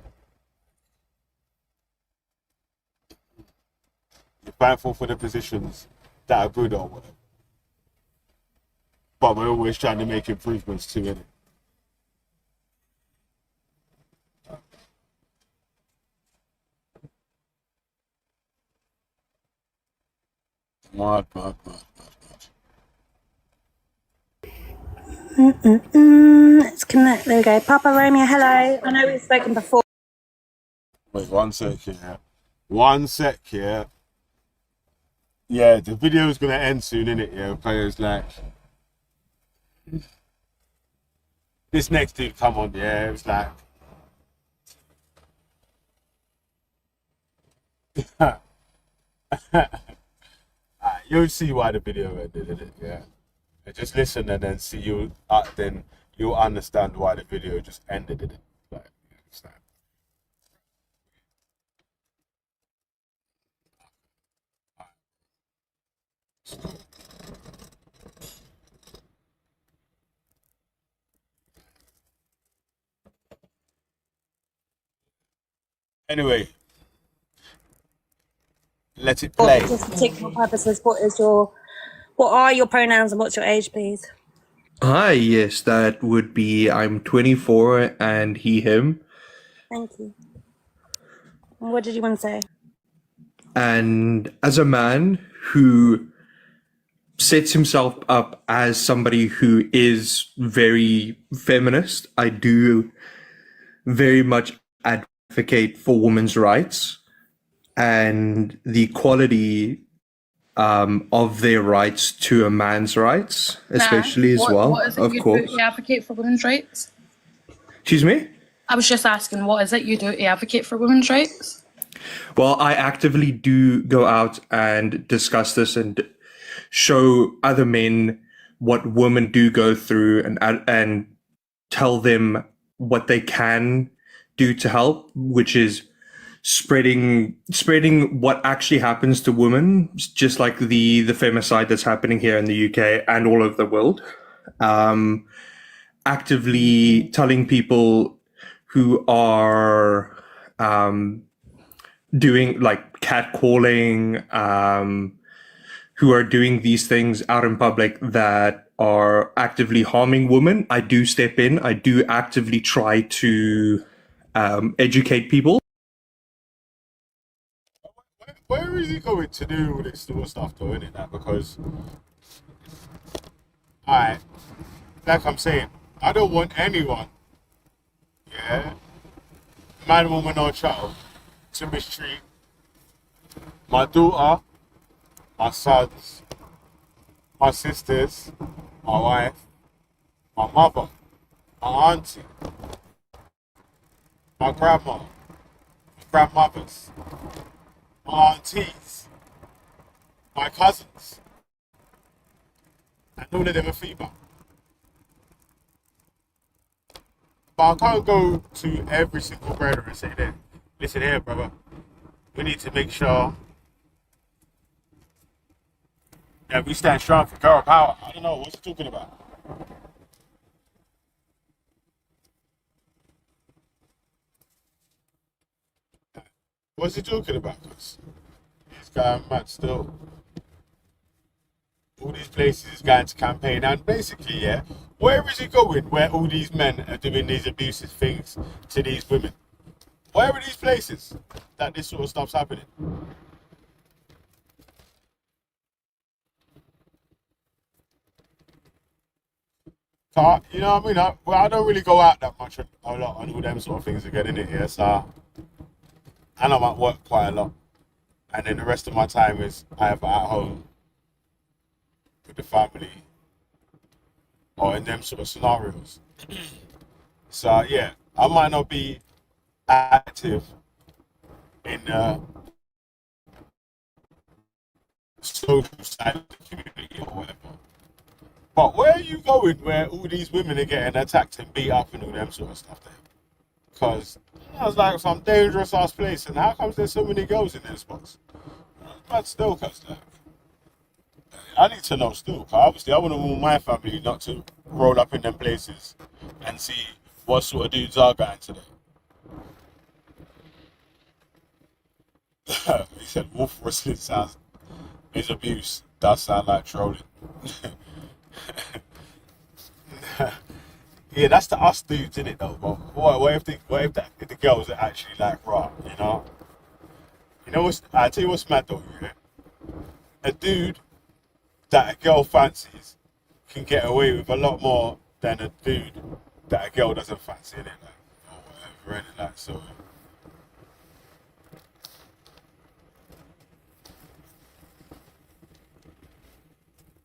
You're thankful for the positions that are good or whatever, but we're always trying to make improvements to it. Mad. Let's connect. There we go. Papa Romeo, hello. I know we've spoken before. Wait, one sec here. Yeah, the video is gonna end soon, innit? Yeah, because like this next dude come on, yeah, it was like you'll see why the video ended, innit? Yeah. Just listen and then see then you'll understand why the video just ended, innit? Like, it's like, anyway, let it play. Just for technical purposes, what are your pronouns and what's your age, please? Hi, yes, that would be I'm 24 and he, him. Thank you. And what did you want to say? And as a man who sets himself up as somebody who is very feminist, I do very much advocate for women's rights and the equality of their rights to a man's rights, especially as well. What is it of you course. do to advocate for women's rights? Excuse me? I was just asking, what is it you do to advocate for women's rights? Well, I actively do go out and discuss this and show other men what women do go through and tell them what they can do to help, which is spreading what actually happens to women, just like the femicide that's happening here in the UK and all over the world. Actively telling people who are doing like catcalling, who are doing these things out in public that are actively harming women, I do step in. I do actively try to educate people. Where is he going to do all this sort of stuff though, innit? That because, alright, like I'm saying, I don't want anyone, yeah, man, woman or child, to mistreat my daughter, my sons, my sisters, my wife, my mother, my auntie, my grandma, my grandmothers, my aunties, my cousins, and all of them are female. But I can't go to every single brother and say that, listen here, brother, we need to make sure that we stand strong for girl power. I don't know, what's he talking about? What's he talking about? Cause this guy mad still. All these places he's going to campaign, and basically, yeah, where is he going where all these men are doing these abusive things to these women? Where are these places that this sort of stuff's happening? You know what I mean? I don't really go out that much a lot on all them sort of things again, innit? Yeah, so and I'm at work quite a lot, and then the rest of my time is either at home with the family or in them sort of scenarios. So yeah, I might not be active in social side of the community or whatever. But where are you going where all these women are getting attacked and beat up and all them sort of stuff there? Because that's like some dangerous ass place, and how comes there's so many girls in them spots? But still, cause like, I need to know still, cause obviously I wouldn't want my family not to roll up in them places and see what sort of dudes are going to them. He said wolf wrestling sounds is abuse. Does sound like trolling. Yeah, that's the us dudes, innit though. But what if the girls are actually like raw, you know? You know what's I tell you what's mad though, yeah? A dude that a girl fancies can get away with a lot more than a dude that a girl doesn't fancy, innit? Like, or whatever, innit? Like, so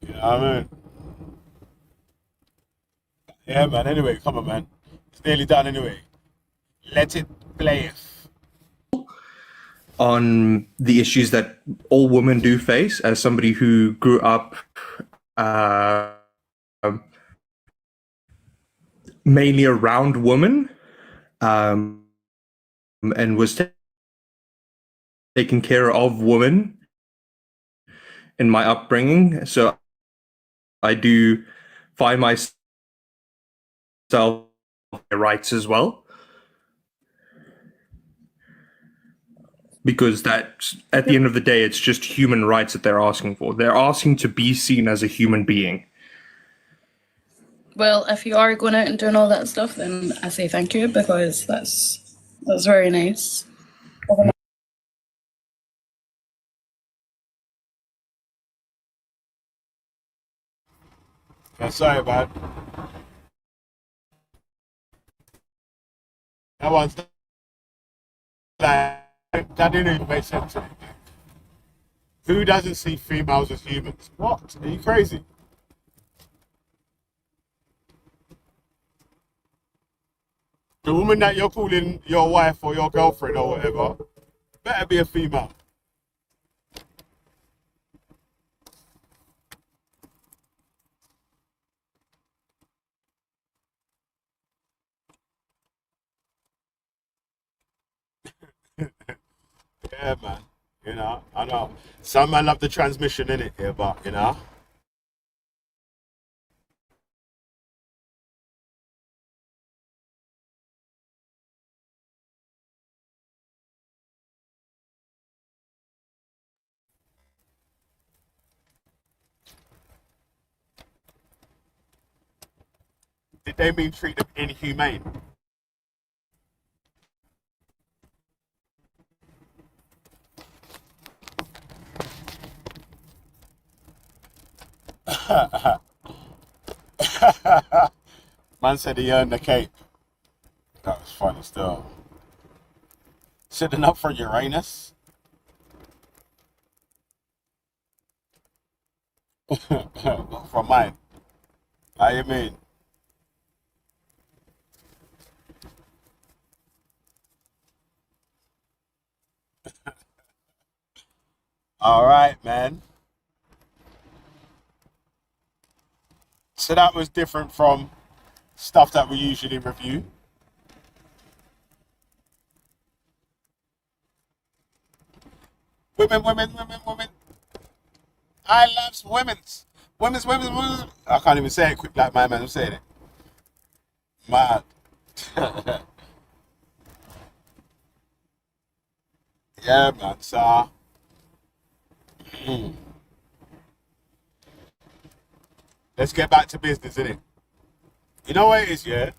you know what I mean? Yeah, man. Anyway, come on, man. It's nearly done anyway. Let it play. On the issues that all women do face, as somebody who grew up uh, mainly around women and was taking care of women in my upbringing. So I do find myself rights as well. Because that, at the end of the day, it's just human rights that they're asking for. They're asking to be seen as a human being. Well, if you are going out and doing all that stuff, then I say thank you, because that's very nice. Yeah, sorry, man. That one's like that didn't even make sense to me. Who doesn't see females as humans? What? Are you crazy? The woman that you're calling your wife or your girlfriend or whatever better be a female. Yeah, man. You know, I know. Some man love the transmission in it here, but you know. they mean treat them inhumane. Man said he earned the cape. That was funny still. Sitting up for Uranus? Not for mine. How you mean? All right, man. So that was different from stuff that we usually review. Women. I love women's. Women's. I can't even say it quick like my man was saying it. Mad. Yeah, man. So, let's get back to business, innit? You know what it is, yeah?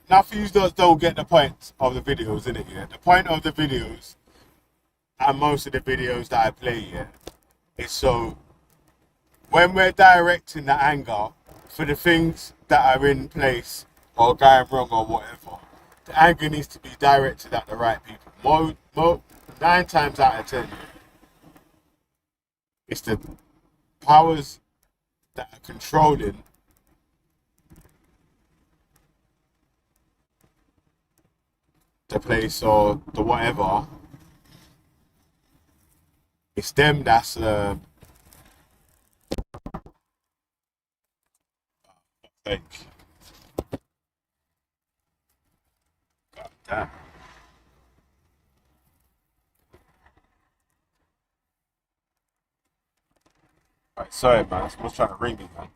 Now, few don't get the point of the videos, innit, yeah? The point of the videos, and most of the videos that I play, yeah, is so when we're directing the anger for the things that are in place or going wrong or whatever, the anger needs to be directed at the right people. 9 times out of 10, it's the powers that are controlling the place or the whatever. It's them that's fake. God damn. Right, sorry, man. Someone's trying to ring me, man.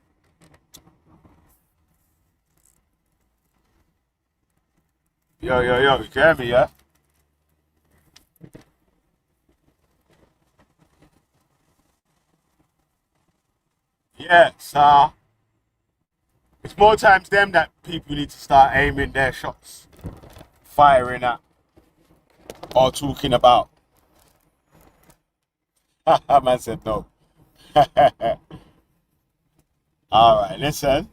Yo, you can hear me, yeah? Yeah, so it's more times them that people need to start aiming their shots, firing at, or talking about. Man said no. All right, listen.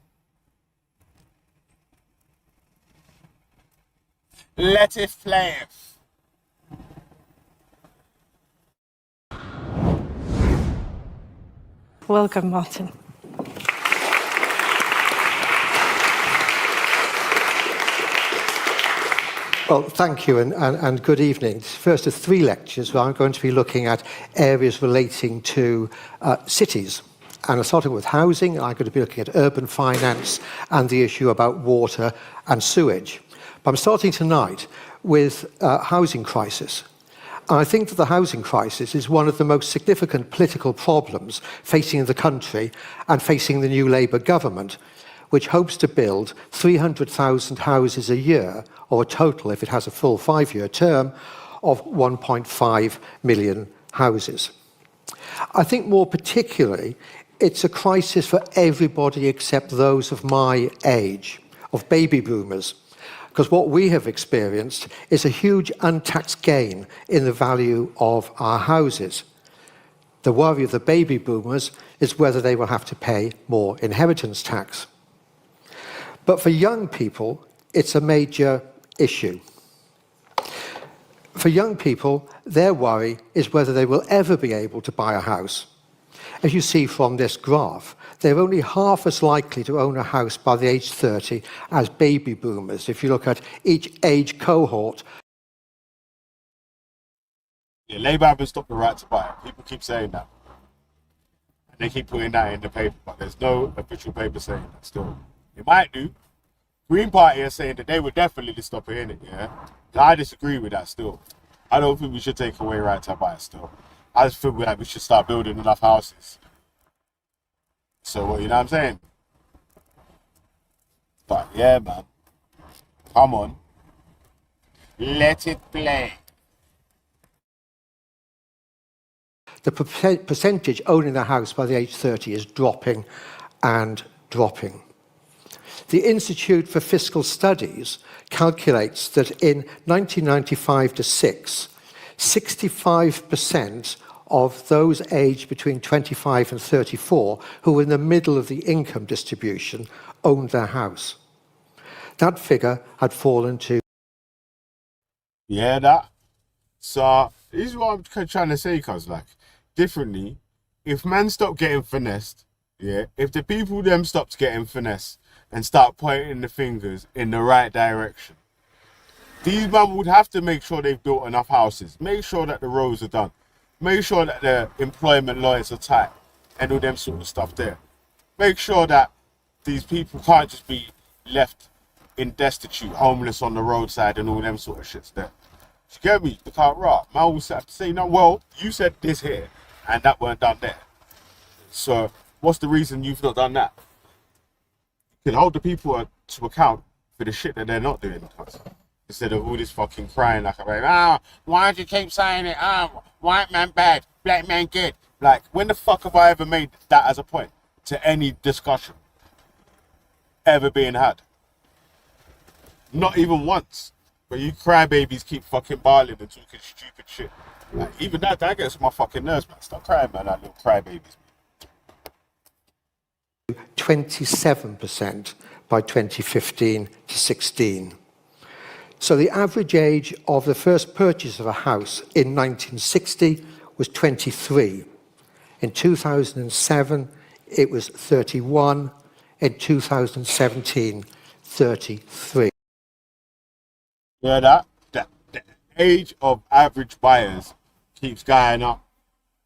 Let it play. Welcome, Martin. Well, thank you and good evening. First of 3 lectures where I'm going to be looking at areas relating to cities. And starting with housing, I'm going to be looking at urban finance and the issue about water and sewage. But I'm starting tonight with housing crisis. And I think that the housing crisis is one of the most significant political problems facing the country and facing the new Labour government, which hopes to build 300,000 houses a year, or a total, if it has a full 5-year term, of 1.5 million houses. I think more particularly, it's a crisis for everybody except those of my age, of baby boomers, because what we have experienced is a huge untaxed gain in the value of our houses. The worry of the baby boomers is whether they will have to pay more inheritance tax. But for young people, it's a major issue. For young people, their worry is whether they will ever be able to buy a house. As you see from this graph, they're only half as likely to own a house by the age 30 as baby boomers, if you look at each age cohort. Yeah, Labour haven't stopped the right to buy. People keep saying that. And they keep putting that in the paper, but there's no official paper saying that still. It might do. Green Party are saying that they would definitely stop it, innit, yeah? I disagree with that still. I don't think we should take away right to buy still. I just feel like we should start building enough houses. So, well, you know what I'm saying? But, yeah, man. Come on. Let it play. The percentage owning a house by the age 30 is dropping and dropping. The Institute for Fiscal Studies calculates that in 1995 to 6, 65% of those aged between 25 and 34 who were in the middle of the income distribution owned their house. That figure had fallen to... Yeah, that. So, this is what I'm trying to say, cuz, like, differently, if men stop getting finessed, yeah, if the people them stopped getting finessed and start pointing the fingers in the right direction, these men would have to make sure they've built enough houses, make sure that the roads are done, make sure that the employment lawyers are tight, and all them sort of stuff there. Make sure that these people can't just be left in destitute, homeless on the roadside and all them sort of shits there. You get me? The car right. Man will have to say, no, well, you said this here and that weren't done there. So what's the reason you've not done that? You can hold the people to account for the shit that they're not doing. Instead of all this fucking crying like, why do you keep saying it? White man bad, black man good. Like, when the fuck have I ever made that as a point to any discussion ever being had? Not even once. But you crybabies keep fucking barling and talking stupid shit. Like, even that gets on my fucking nerves, man. Stop crying, man, that little crybabies. 27% by 2015 to 16. So the average age of the first purchase of a house in 1960 was 23. In 2007, it was 31. In 2017, 33. Yeah, the age of average buyers keeps going up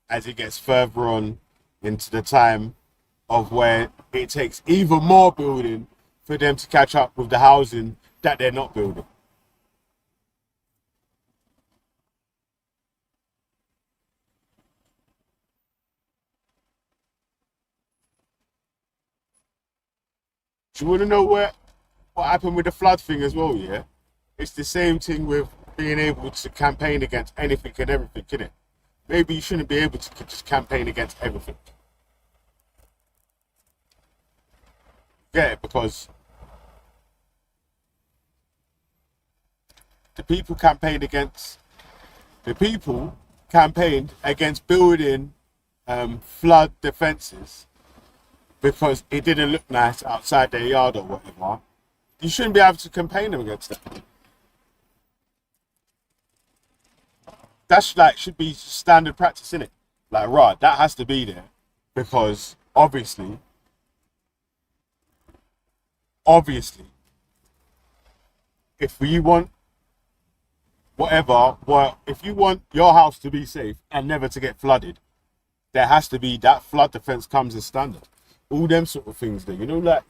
as it gets further on into the time of where it takes even more building for them to catch up with the housing that they're not building. Do you want to know what happened with the flood thing as well, yeah? It's the same thing with being able to campaign against anything and everything, innit? Maybe you shouldn't be able to just campaign against everything. Yeah, because the people campaigned against building flood defences because it didn't look nice outside their yard or whatever. You shouldn't be able to campaign them against that. That's like, should be standard practice, innit? Like, right, that has to be there because obviously, if you want if you want your house to be safe and never to get flooded, there has to be that flood defense comes as standard. All them sort of things there, you know, like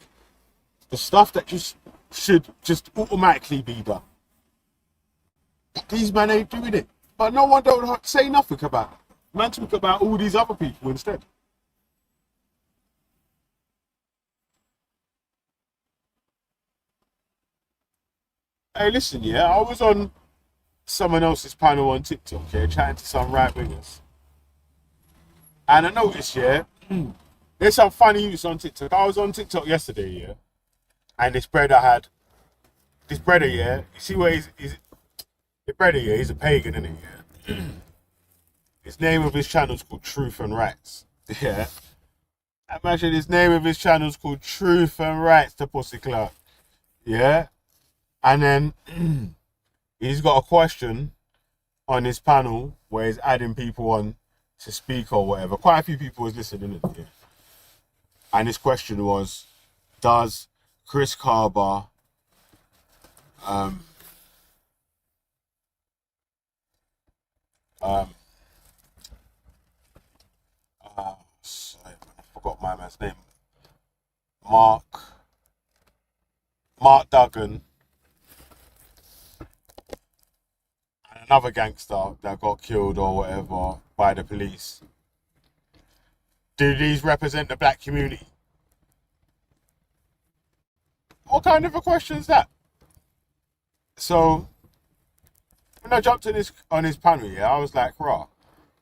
the stuff that just should just automatically be done. These men ain't doing it, but no one don't say nothing about it. Man talk about all these other people instead. Hey, listen, yeah, I was on someone else's panel on TikTok, yeah, chatting to some right wingers. And I noticed, yeah, there's some funny use on TikTok. I was on TikTok yesterday, yeah, and this brother, yeah, you see where he's the brother, yeah, he's a pagan, isn't he, yeah? His name of his channel is called Truth and Rights, yeah. Imagine his name of his channel is called Truth and Rights to Pussy Clark, yeah? And then he's got a question on his panel where he's adding people on to speak or whatever. Quite a few people was listening, yeah. And his question was, does Chris Carber sorry, I forgot my man's name. Mark Duggan, and another gangster that got killed or whatever by the police. Do these represent the black community? What kind of a question is that? So when I jumped on his panel, yeah, I was like, rah,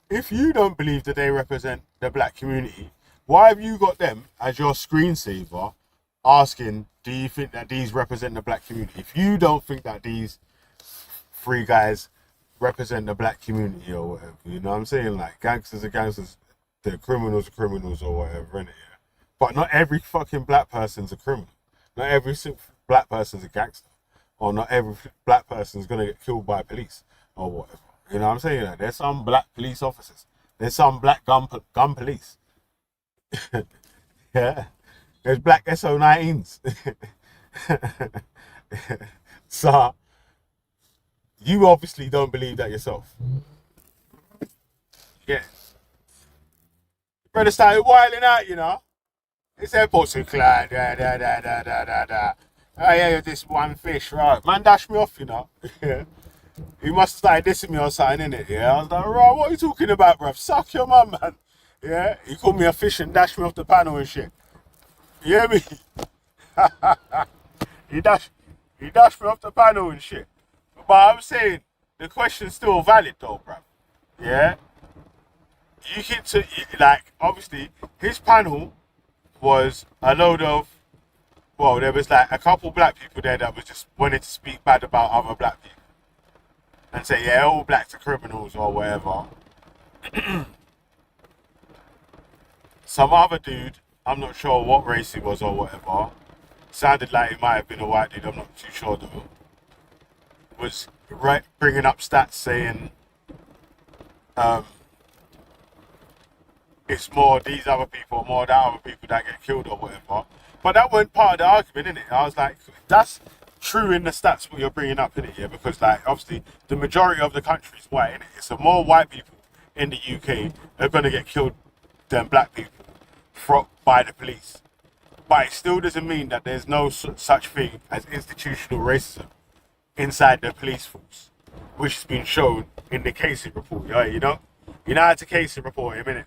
if you don't believe that they represent the black community, why have you got them as your screensaver asking do you think that these represent the black community? If you don't think that these three guys represent the black community or whatever, you know what I'm saying? Like, gangsters are gangsters, the criminals are criminals or whatever, innit? Yeah. But not every fucking black person's a criminal. Not every black person's a gangster. Or not every black person's gonna get killed by police or whatever. You know what I'm saying? Like, there's some black police officers. There's some black gun police. Yeah. There's black SO19s. So, you obviously don't believe that yourself. Yeah. Brother started wilding out, you know. He said, pussy clad, da da da da da da da. Oh yeah, you're this one fish, right? Man dashed me off, you know. Yeah. He must have started dissing me or something, innit? Yeah. I was like, right, what are you talking about, bruv? Suck your mum, man. Yeah. He called me a fish and dashed me off the panel and shit. You hear me? he dashed me off the panel and shit. But I'm saying the question's still valid though, bruv. Yeah. You get to, like, obviously his panel was a load of, well, there was like a couple black people there that was just wanted to speak bad about other black people and say, yeah, all blacks are criminals or whatever. Some other dude, I'm not sure what race he was or whatever, sounded like he might have been a white dude, I'm not too sure though, was bringing up stats saying it's more these other people, more that other people that get killed or whatever. But that wasn't part of the argument, innit? I was like, that's true in the stats what you're bringing up, innit? Yeah, because like obviously the majority of the country is white, innit? So more white people in the UK are gonna get killed than black people by the police. But it still doesn't mean that there's no such thing as institutional racism inside the police force, which has been shown in the Casey report. Yeah, you know how to Casey report him, innit?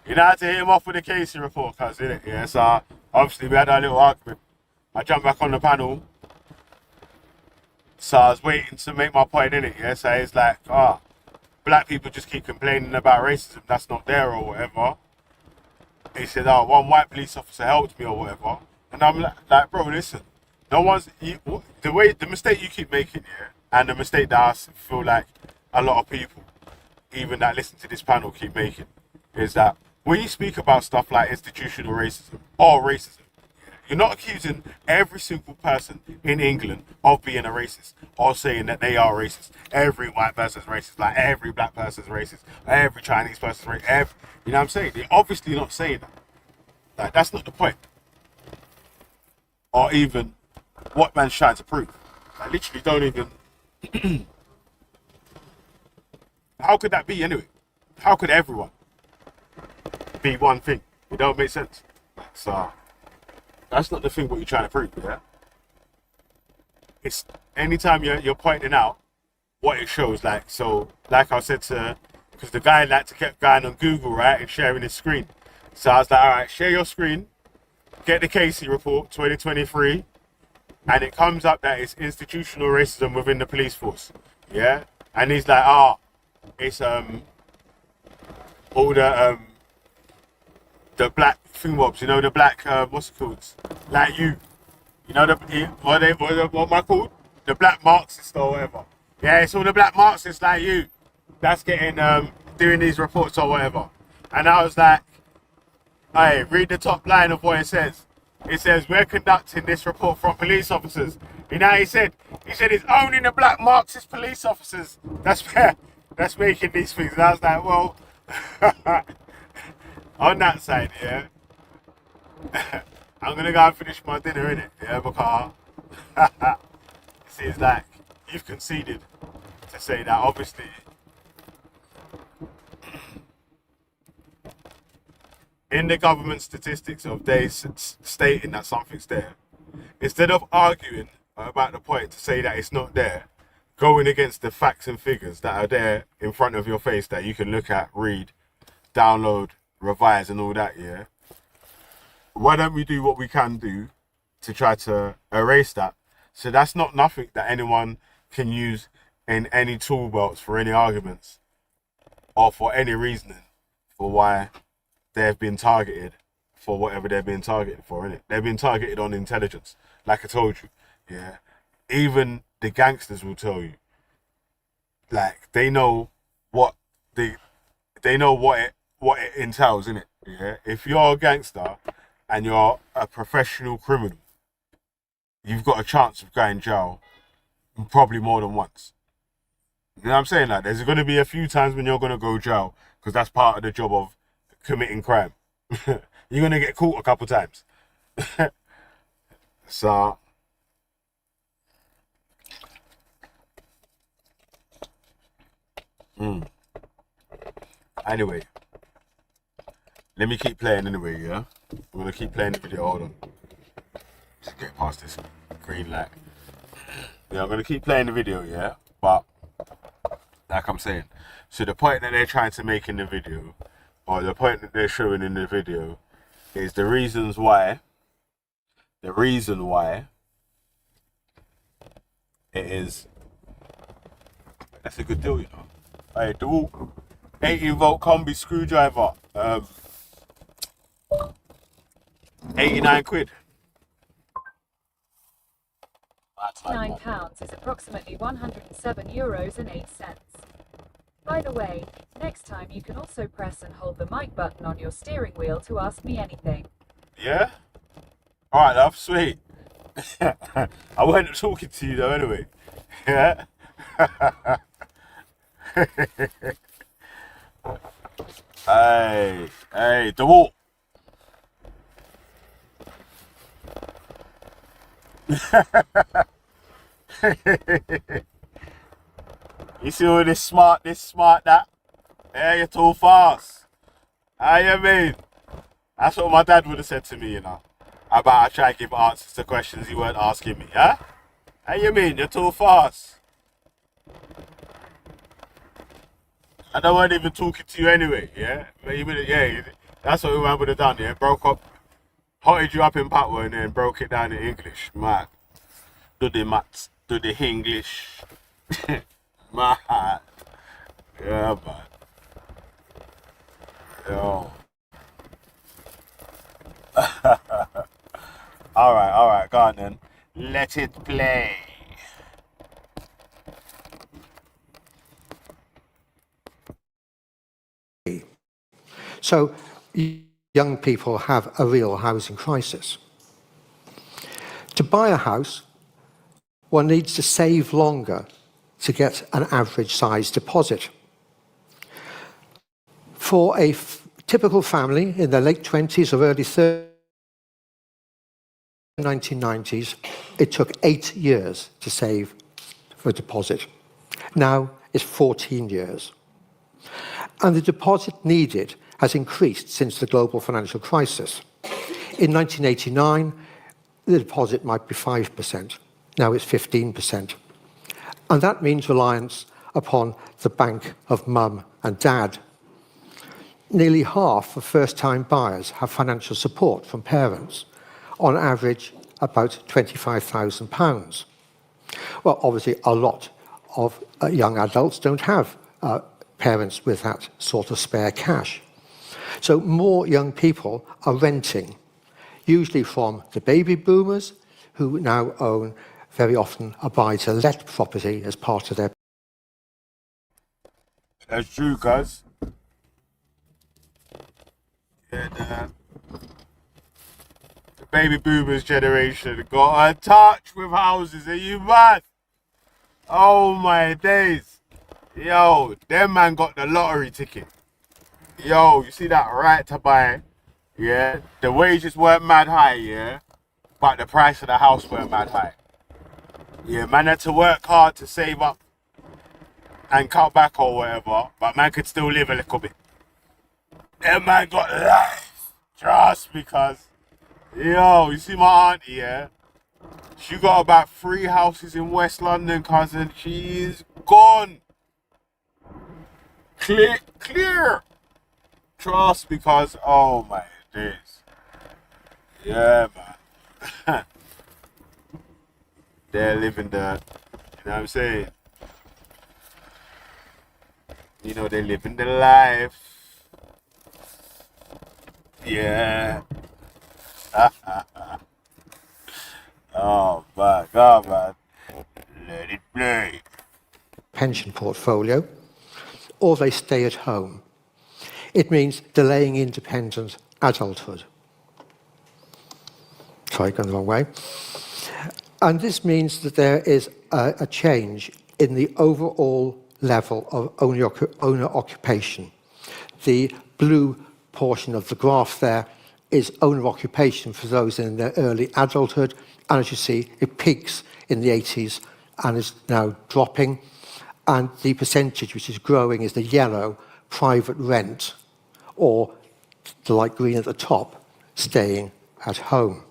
You know how to hit him off with the Casey report, cuz, innit? Yeah, so obviously we had our little argument. I jumped back on the panel. So I was waiting to make my point, innit? Yeah, so it's like, black people just keep complaining about racism, that's not there or whatever. He said, one white police officer helped me or whatever. And I'm like, bro, listen, the mistake you keep making here, and the mistake that I feel like a lot of people, even that listen to this panel, keep making, is that when you speak about stuff like institutional racism or racism, you're not accusing every single person in England of being a racist or saying that they are racist. Every white person's racist, like every black person's racist, every Chinese person's racist, you know what I'm saying? They're obviously not saying that. Like, that's not the point. Or even what man's trying to prove. I literally don't even... How could that be anyway? How could everyone be one thing? It don't make sense. So... that's not the thing what you're trying to prove, yeah? It's anytime you're pointing out what it shows, like, so, like I said because the guy liked to keep going on Google, right, and sharing his screen. So I was like, all right, share your screen, get the Casey report 2023, and it comes up that it's institutional racism within the police force, yeah? And he's like, it's, all the black thingwobs, you know, the black, what's it called? Like you know, what am I called? The black Marxists or whatever. Yeah, it's all the black Marxists like you that's getting, doing these reports or whatever. And I was like, hey, read the top line of what it says. It says, we're conducting this report from police officers. You know, he said it's only the black Marxist police officers that's making these things. And I was like, well, on that side, yeah, I'm gonna go and finish my dinner, innit? Yeah, because it seems like you've conceded to say that obviously in the government statistics of days stating that something's there, instead of arguing about the point to say that it's not there, going against the facts and figures that are there in front of your face that you can look at, read, download, revise and all that, yeah? Why don't we do what we can do to try to erase that? So that's not nothing that anyone can use in any tool belts for any arguments or for any reasoning for why they've been targeted for whatever they're being targeted for, innit? They're being targeted on intelligence, like I told you. Yeah, even the gangsters will tell you, like they know what they know what it entails, innit? Yeah, if you're a gangster and you're a professional criminal, you've got a chance of going jail probably more than once. You know what I'm saying? Like, there's going to be a few times when you're going to go jail because that's part of the job of committing crime. You're going to get caught a couple times. So, anyway, let me keep playing anyway, yeah? I'm going to keep playing the video. Hold on. Just get past this green light. Yeah, I'm going to keep playing the video, yeah? But, like I'm saying, so the point that they're trying to make in the video, or the point that they're showing in the video, is the reason why it is, that's a good deal, you know. Hey, the 18-volt combi screwdriver, 89 quid. £9 is approximately €107.08. By the way, next time you can also press and hold the mic button on your steering wheel to ask me anything. Yeah? Alright, love, sweet. I wasn't talking to you though anyway. Yeah? Hey, the wall. You see all this smart, that? Yeah, you're too fast. How you mean? That's what my dad would have said to me, you know. About I try to give answers to questions he weren't asking me, huh? How you mean? You're too fast. And I weren't even talking to you anyway, yeah? But yeah, that's what we would have done, yeah? Broke up, hotted you up in Patwa and then broke it down in English, man. Do the maths, do the English. Man. Yeah, man. Yo. Alright, go on then. Let it play. So young people have a real housing crisis. To buy a house, one needs to save longer to get an average size deposit. For a typical family in their late 20s or early 30s, 1990s, it took 8 years to save for a deposit. Now it's 14 years. And the deposit needed has increased since the global financial crisis. In 1989, the deposit might be 5%. Now it's 15%. And that means reliance upon the bank of mum and dad. Nearly half of first-time buyers have financial support from parents, on average about £25,000. Well, obviously, a lot of young adults don't have parents with that sort of spare cash. So more young people are renting, usually from the baby boomers, who now own very often a buy-to-let property as part of their... That's true, guys. Yeah, the baby boomers generation got a touch with houses. Are you mad? Oh my days. Yo, them man got the lottery ticket. Yo, you see that right to buy? Yeah, the wages weren't mad high, yeah, but the price of the house weren't mad high. Yeah, man had to work hard to save up and cut back or whatever, but man could still live a little bit. Them man got life, just because. Yo, you see my auntie, yeah? She got about 3 houses in West London, cousin. She's gone. Clear. Trust, because, oh my days. Yeah, man. They're living the, you know what I'm saying? You know, they're living the life. Yeah. Oh my God, man. Let it play. Pension portfolio, or they stay at home. It means delaying independent adulthood. Sorry, going the wrong way. And this means that there is a change in the overall level of owner occupation. The blue portion of the graph there is owner occupation for those in their early adulthood. And as you see, it peaks in the 80s and is now dropping. And the percentage which is growing is the yellow private rent, or the light green at the top, staying at home.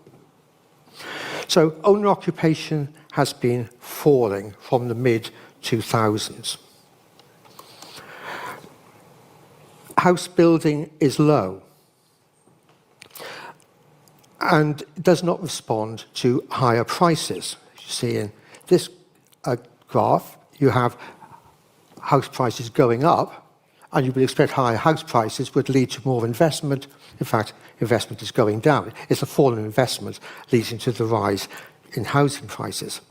So owner occupation has been falling from the mid-2000s. House building is low and does not respond to higher prices. As you see in this graph, you have house prices going up, and you would expect higher house prices would lead to more investment. In fact, investment is going down. It's a fall in investment leading to the rise in housing prices.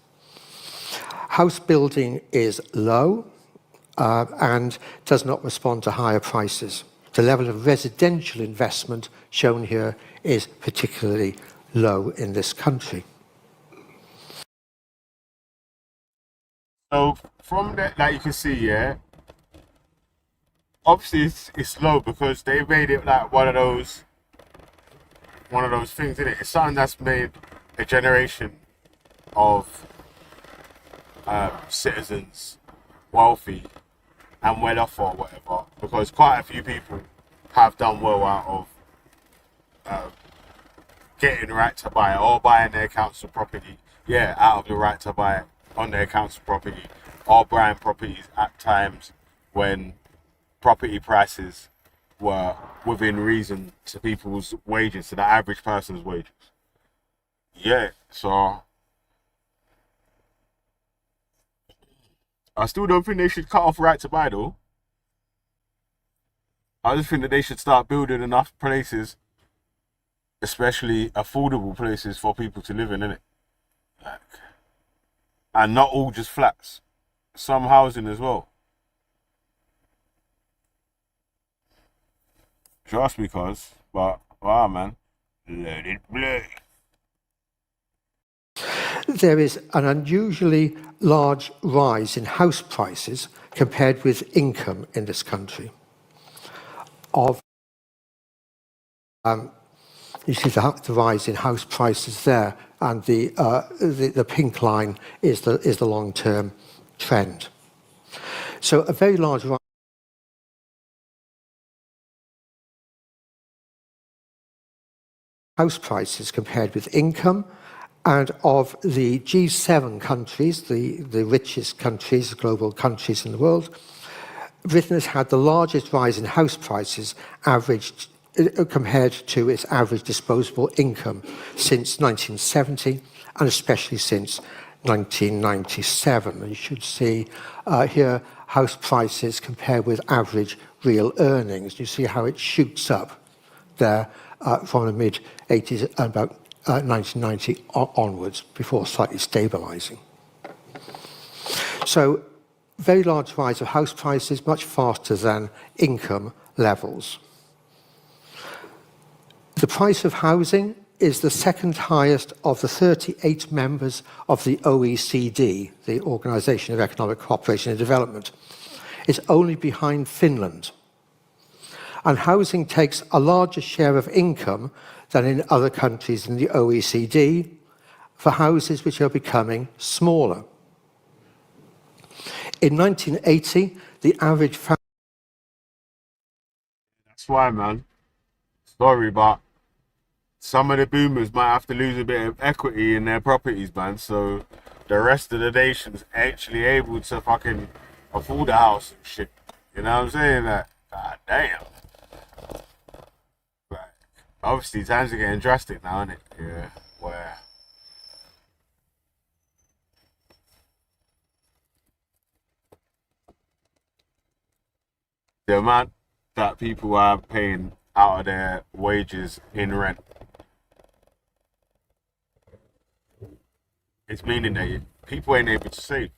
House building is low and does not respond to higher prices. The level of residential investment shown here is particularly low in this country. So from that, like you can see, yeah, obviously it's low because they made it like one of those things, isn't it? It's something that's made a generation of citizens wealthy and well off or whatever, because quite a few people have done well out of getting the right to buy it or buying their council property, out of the right to buy it on their council property, or buying properties at times when property prices were within reason to people's wages, to the average person's wages. Yeah, so I still don't think they should cut off right to buy though. I just think that they should start building enough places, especially affordable places for people to live in, innit? Like, and not all just flats. Some housing as well. Trust me, cuz. But, wow, man. Let it play. There is an unusually large rise in house prices compared with income in this country. You see the rise in house prices there, and the pink line is the long-term trend. So a very large rise. House prices compared with income, and of the G7 countries, the richest countries, global countries in the world, Britain has had the largest rise in house prices averaged compared to its average disposable income since 1970, and especially since 1997. And you should see here house prices compared with average real earnings. You see how it shoots up there from the mid-80s and about 1990 onwards, before slightly stabilising. So, very large rise of house prices, much faster than income levels. The price of housing is the second highest of the 38 members of the OECD, the Organisation of Economic Cooperation and Development. It's only behind Finland. And housing takes a larger share of income than in other countries in the OECD for houses which are becoming smaller. In 1980, the average family... That's why, man. Sorry, but some of the boomers might have to lose a bit of equity in their properties, man, so the rest of the nation's actually able to fucking afford a house and shit. You know what I'm saying? That, god damn. But obviously, times are getting drastic now, innit? Yeah, where the amount that people are paying out of their wages in rent it's meaning that people ain't able to save.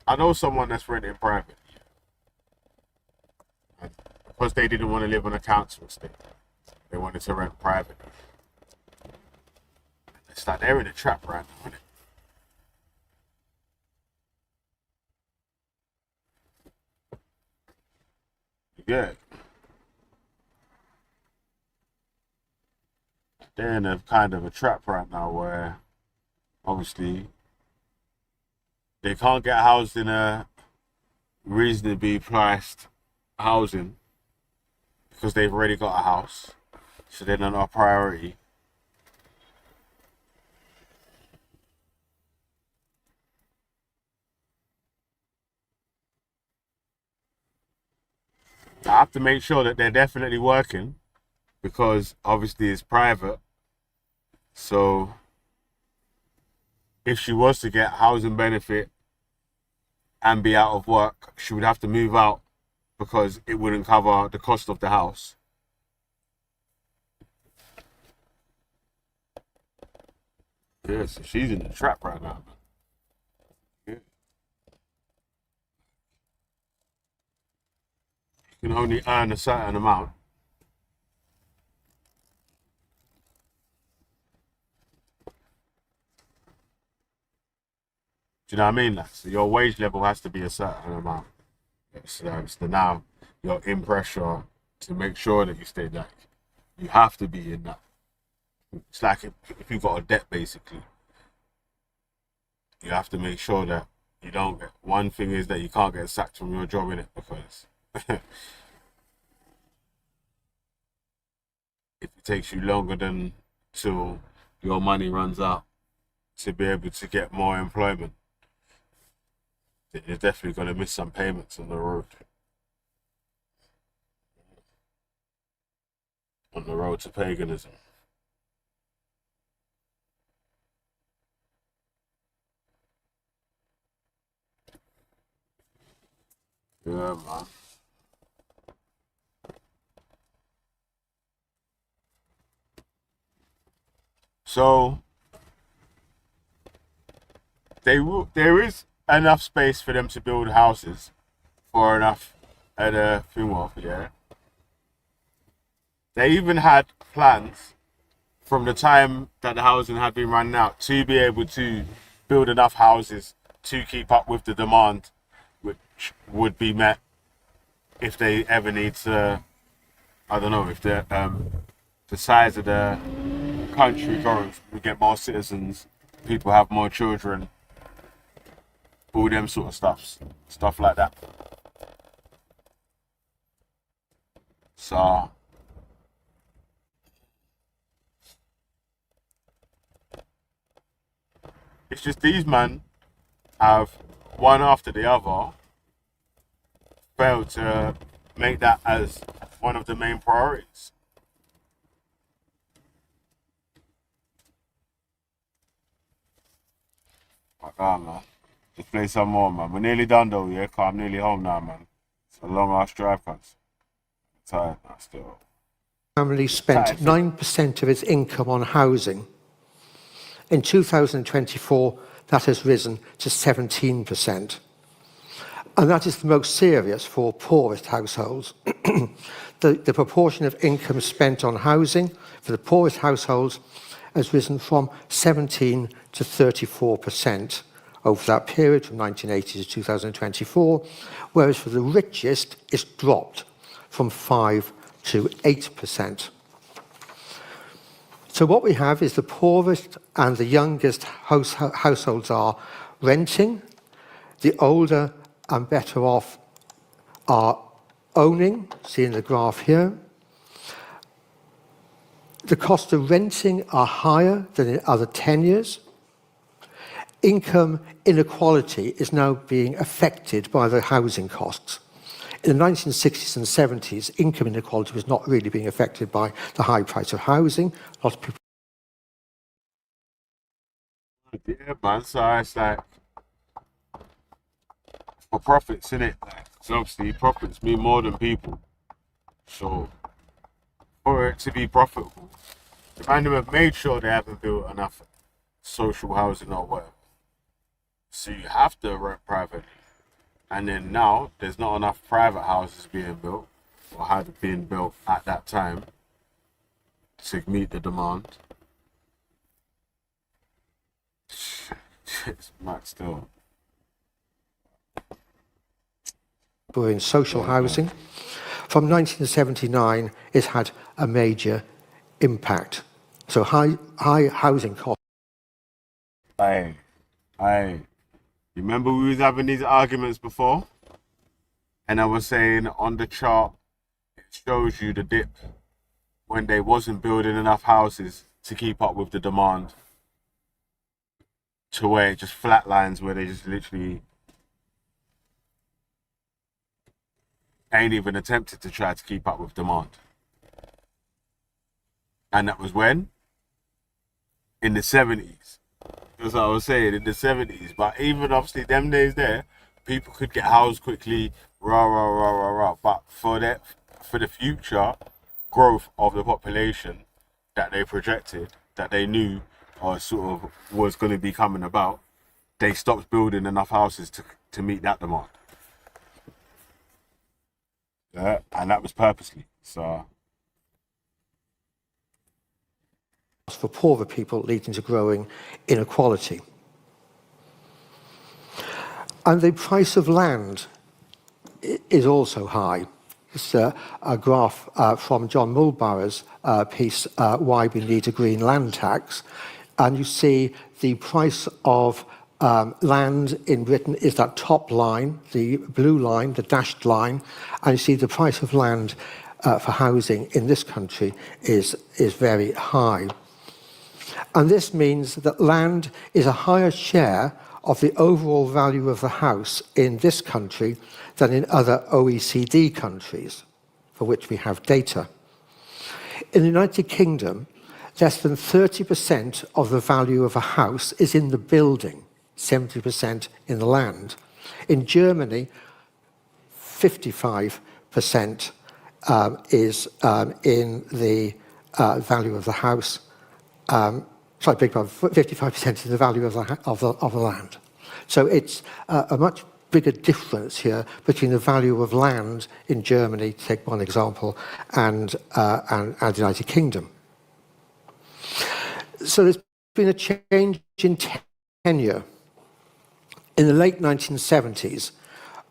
I know someone that's renting private. And because they didn't want to live on a council estate, they wanted to rent privately. It's like they're in a trap right now, isn't it? Yeah. They're in a kind of a trap right now where obviously they can't get housed in a reasonably priced housing because they've already got a house. So they're not a priority. I have to make sure that they're definitely working because obviously it's private. So if she was to get housing benefit and be out of work, she would have to move out because it wouldn't cover the cost of the house. Yeah, so she's in the trap right now. Yeah. You can only earn a certain amount. Do you know what I mean? Like, so your wage level has to be a certain amount. So now you're in pressure to make sure that you stay like you have to be in that. It's like if you've got a debt, basically, you have to make sure that you don't get. One thing is that you can't get sacked from your job in it because if it takes you longer than till your money runs out to be able to get more employment, then you're definitely going to miss some payments on the road. On the road to paganism. Yeah, man. So there is enough space for them to build houses for enough at a funeral, yeah. They even had plans from the time that the housing had been running out to be able to build enough houses to keep up with the demand, which would be met if they ever need to, I don't know, if the size of the country grows, we get more citizens, people have more children, all them sort of stuff like that. So it's just these men have one after the other failed to make that as one of the main priorities. I can't, man. Just play some more, man. We're nearly done though, yeah? 'Cause I'm nearly home now, man. It's a long ass drive, cuz. I'm tired now still. Family spent 9% of its income on housing. In 2024, that has risen to 17%. And that is the most serious for poorest households. The proportion of income spent on housing for the poorest households has risen from 17 to 34% over that period from 1980 to 2024, whereas for the richest, it's dropped from 5 to 8%. So what we have is the poorest and the youngest households are renting, the older and better off are owning, see in the graph here. The cost of renting are higher than in other tenures. Income inequality is now being affected by the housing costs. In the 1960s and 70s, income inequality was not really being affected by the high price of housing. A lot of people. Yeah, man. So it's like for profits, innit? Like, so obviously, profits mean more than people. So for it to be profitable, Random have made sure they haven't built enough social housing or whatever. So you have to rent privately. And then now there's not enough private houses being built or had been built at that time to meet the demand. It's mad still. We're in social housing. From 1979, it's had a major impact. So high housing costs. Aye. You remember we was having these arguments before? And I was saying on the chart, it shows you the dip when they wasn't building enough houses to keep up with the demand, to where it just flatlines, where they just literally ain't even attempted to try to keep up with demand. And that was when? In the 70s. That's what I was saying, in the 70s. But even obviously them days there, people could get housed quickly, rah. But for the future growth of the population that they projected, that they knew or sort of was going to be coming about, they stopped building enough houses to meet that demand. Yeah, and that was purposely. So for poorer people, leading to growing inequality. And the price of land is also high. It's a graph from John Mulbauer's piece, Why We Need a Green Land Tax. And you see the price of land in Britain is that top line, the blue line, the dashed line. And you see the price of land for housing in this country is very high. And this means that land is a higher share of the overall value of the house in this country than in other OECD countries, for which we have data. In the United Kingdom, less than 30% of the value of a house is in the building, 70% in the land. In Germany, 55% is in the value of the house. Sorry, big pardon, 55% is the value of the land. So it's a much bigger difference here between the value of land in Germany, to take one example, and the United Kingdom. So there's been a change in tenure. In the late 1970s,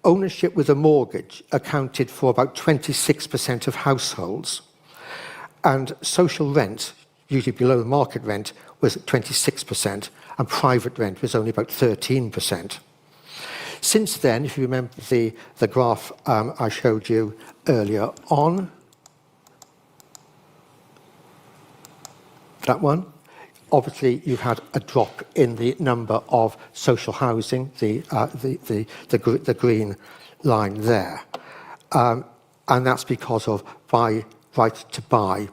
ownership with a mortgage accounted for about 26% of households, and social rent, usually below the market rent, was 26%, and private rent was only about 13%. Since then, if you remember the graph I showed you earlier on, that one, obviously you've had a drop in the number of social housing, the green line there. And that's because of right to buy,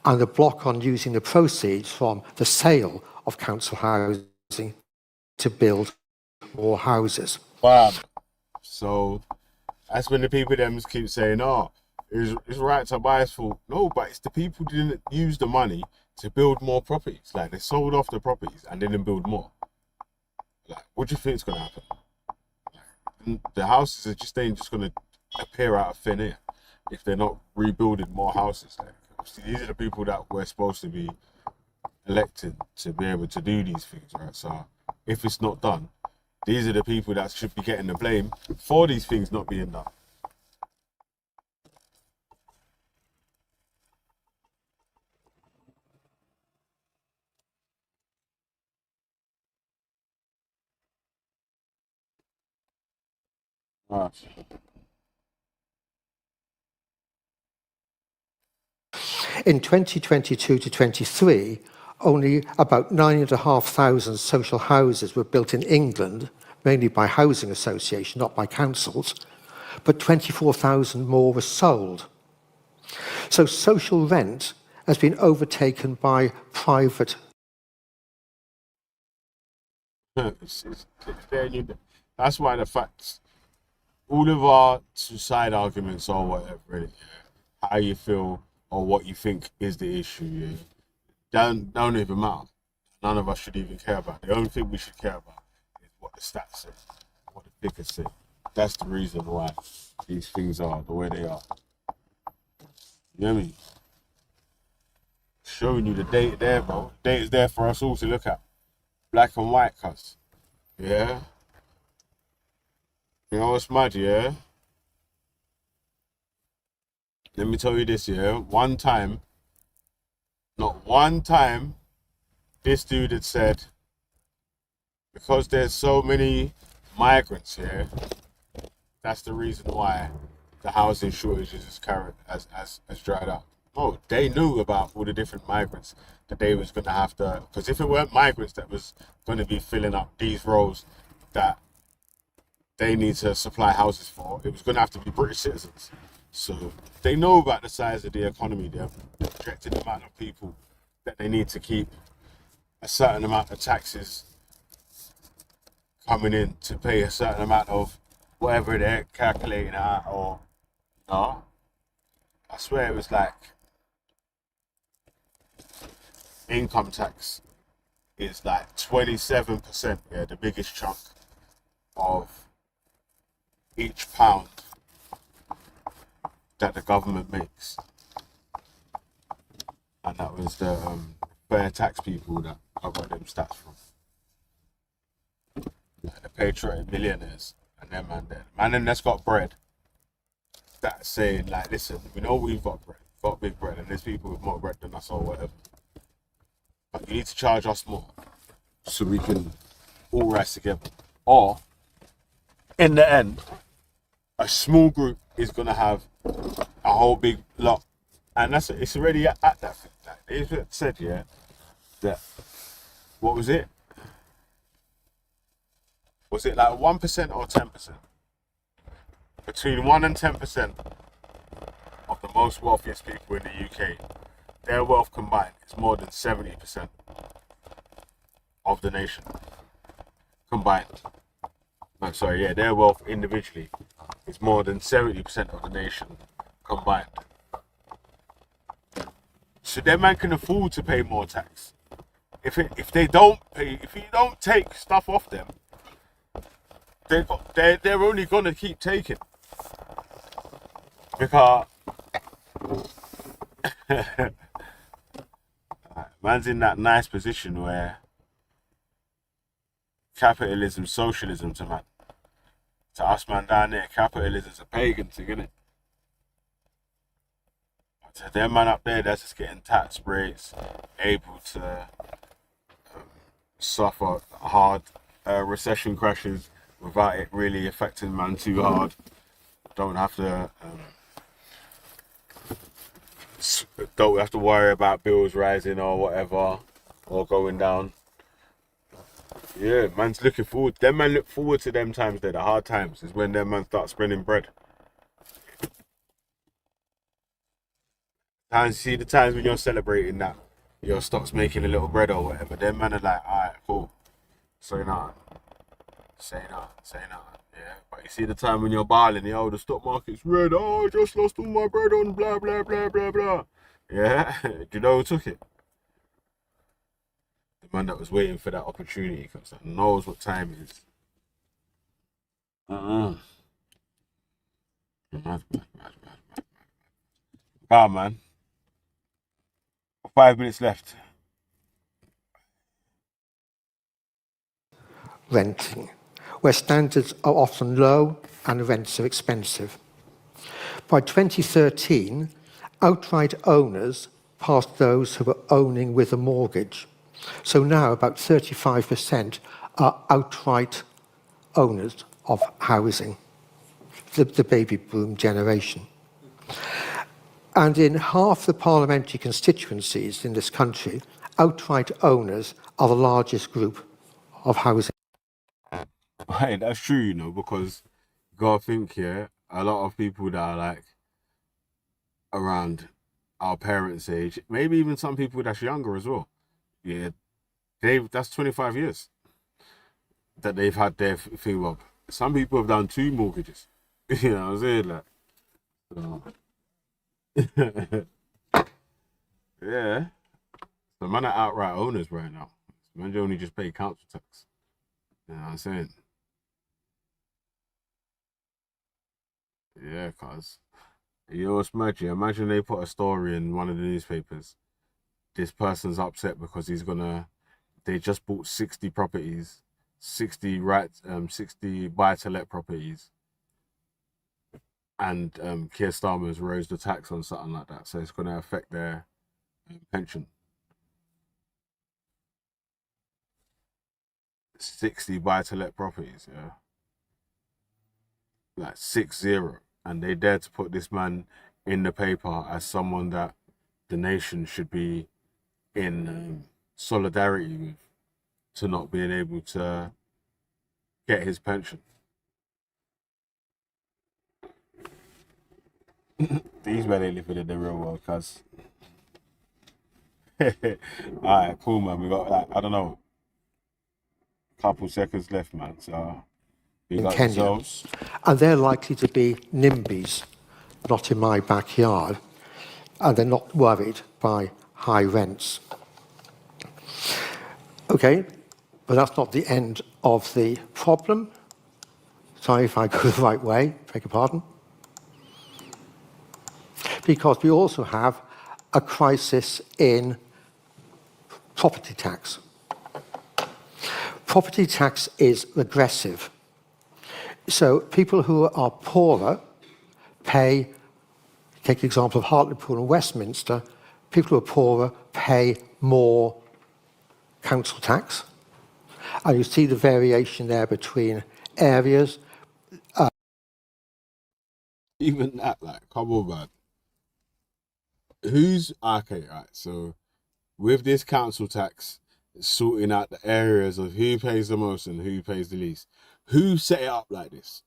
and the block on using the proceeds from the sale of council housing to build more houses. wow. So that's when the people them keep saying, "Oh, it's right to buy it's full." No, but it's the people who didn't use the money to build more properties. Like, they sold off the properties and didn't build more. Like, what do you think is going to happen? The houses are just ain't just going to appear out of thin air if they're not rebuilding more houses. Like, obviously, these are the people that were supposed to be elected to be able to do these things, right? So if it's not done, these are the people that should be getting the blame for these things not being done. Right. In 2022 to 23, only about 9,500 social houses were built in England, mainly by housing associations, not by councils, but 24,000 more were sold. So social rent has been overtaken by private. That's why the facts, all of our side arguments or whatever, how you feel or what you think is the issue, don't even matter. None of us should even care about. The only thing we should care about is what the stats say, what the figures say. That's the reason why these things are the way they are. You know what I mean? Showing you the data there, bro. The data's there for us all to look at. Black and white, cuz. Yeah? You know what's mad, yeah? Let me tell you this, yeah? Not one time, this dude had said, because there's so many migrants here, that's the reason why the housing shortages has dried up. Oh, they knew about all the different migrants that they was going to have to, because if it weren't migrants that was going to be filling up these roles that they need to supply houses for, it was going to have to be British citizens. So they know about the size of the economy. They've projected the amount of people that they need to keep, a certain amount of taxes coming in to pay a certain amount of whatever they're calculating at, or no. I swear it was like income tax is like 27%, yeah, the biggest chunk of each pound that the government makes. And that was the fair tax people that I got them stats from. The patriotic millionaires and them man that's got bread, that's saying like, listen, we know we've got bread, got big bread, and there's people with more bread than us or whatever, but you need to charge us more so we can all rise together. Or in the end, a small group is gonna have a whole big lot, and it's already at that thing. Like, it said, yeah, that what was it? Was it like 1% or 10%? Between 1 and 10% of the most wealthiest people in the UK, their wealth combined is more than 70% of the nation combined. I'm sorry, yeah, their wealth individually is more than 70% of the nation combined. So their man can afford to pay more tax. If they don't pay, if you don't take stuff off them, they're only gonna keep taking, because man's in that nice position where capitalism, socialism to man. To us man down there, capitalism's a pagan thing, isn't it? But to them man up there, that's just getting tax breaks, able to suffer hard recession crashes without it really affecting man too hard. Don't have to worry about bills rising or whatever, or going down. Yeah, man's looking forward. Them man look forward to them times there. The hard times is when them man start spending bread. And see the times when you're celebrating that your stock's making a little bread or whatever. Them man are like, alright, cool. Say nothing. Yeah, but you see the time when you're balling, the stock market's red. Oh, I just lost all my bread on blah blah blah blah blah. Yeah, do you know who took it? The man that was waiting for that opportunity, because that knows what time it is. Mad. Man. 5 minutes left. Renting, where standards are often low and rents are expensive. By 2013, outright owners passed those who were owning with a mortgage. So now about 35% are outright owners of housing, the baby boom generation. And in half the parliamentary constituencies in this country, outright owners are the largest group of housing. Right, that's true, you know, because you gotta think, yeah, a lot of people that are like around our parents' age, maybe even some people that's younger as well, yeah, that's 25 years that they've had their thing up. Some people have done 2 mortgages. You know what I'm saying? Like, so. Yeah. The man are outright owners right now. Man, only just pay council tax. You know what I'm saying? Yeah, cuz. You know what's magic? Imagine they put a story in one of the newspapers. This person's upset because they just bought 60 properties, 60 buy-to-let properties, and Keir Starmer's raised the tax on something like that, so it's gonna affect their pension. 60 buy-to-let properties, yeah, like 60, and they dare to put this man in the paper as someone that the nation should be in solidarity with, to not being able to get his pension. These men ain't living in the real world, cuz. Alright, cool, man. We got, like, I don't know, couple seconds left, man. So we In got Kenya, yourselves. and they're likely to be NIMBYs, not in my backyard, and they're not worried by high rents. Okay, but that's not the end of the problem. Sorry if I go the right way, beg your pardon. Because we also have a crisis in property tax. Property tax is regressive. So people who are poorer pay, take the example of Hartlepool and Westminster, people who are poorer pay more council tax. And you see the variation there between areas. Even that, like, come on, man. Who's okay, right? So with this council tax, sorting out the areas of who pays the most and who pays the least. Who set it up like this?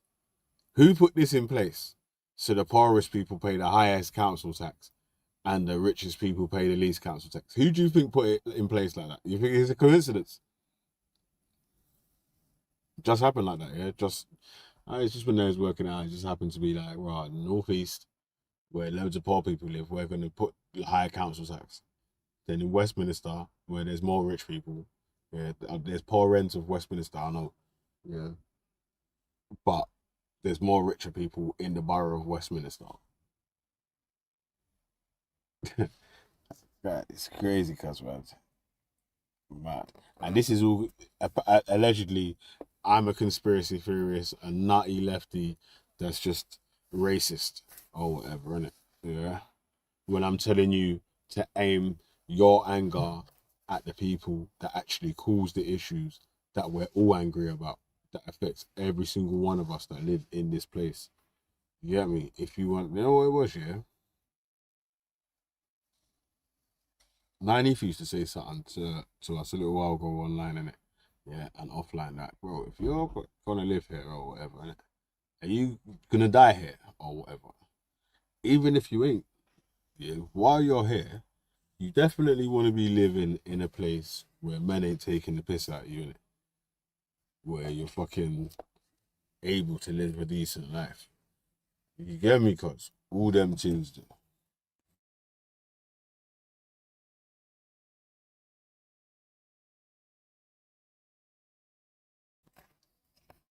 Who put this in place? So the poorest people pay the highest council tax and the richest people pay the least council tax. Who do you think put it in place like that? You think it's a coincidence? Just happened like that, yeah? It's just when they was working out, it just happened to be like, right, northeast, where loads of poor people live, we're going to put higher council tax. Then in Westminster, where there's more rich people, yeah, there's poor ends of Westminster, I know, yeah, but there's more richer people in the borough of Westminster. Right, it's crazy, cuz, man. Mad. And this is all allegedly. I'm a conspiracy theorist, a nutty lefty that's just racist or whatever, innit? Yeah. When I'm telling you to aim your anger at the people that actually cause the issues that we're all angry about, that affects every single one of us that live in this place. You get me? If you want, you know what it was, yeah? 90 used to say something to us a little while ago online, innit? Yeah, and offline, that, bro, if you're gonna live here or whatever, innit? Are you gonna die here or whatever? Even if you ain't, yeah, while you're here, you definitely want to be living in a place where men ain't taking the piss out of you, innit? Where you're fucking able to live a decent life. You get me, cuz? All them things do.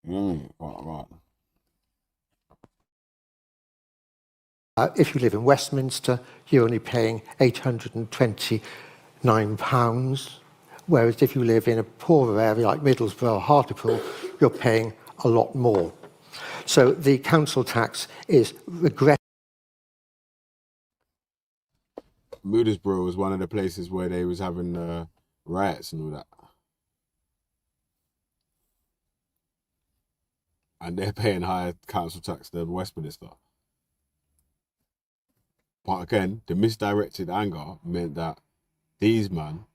You know what I mean? Right. If you live in Westminster, you're only paying £829, whereas if you live in a poorer area like Middlesbrough or Hartlepool, you're paying a lot more. So the council tax is regressive. Middlesbrough was one of the places where they was having riots and all that. And they're paying higher council tax than Westminster. But again, the misdirected anger meant that these men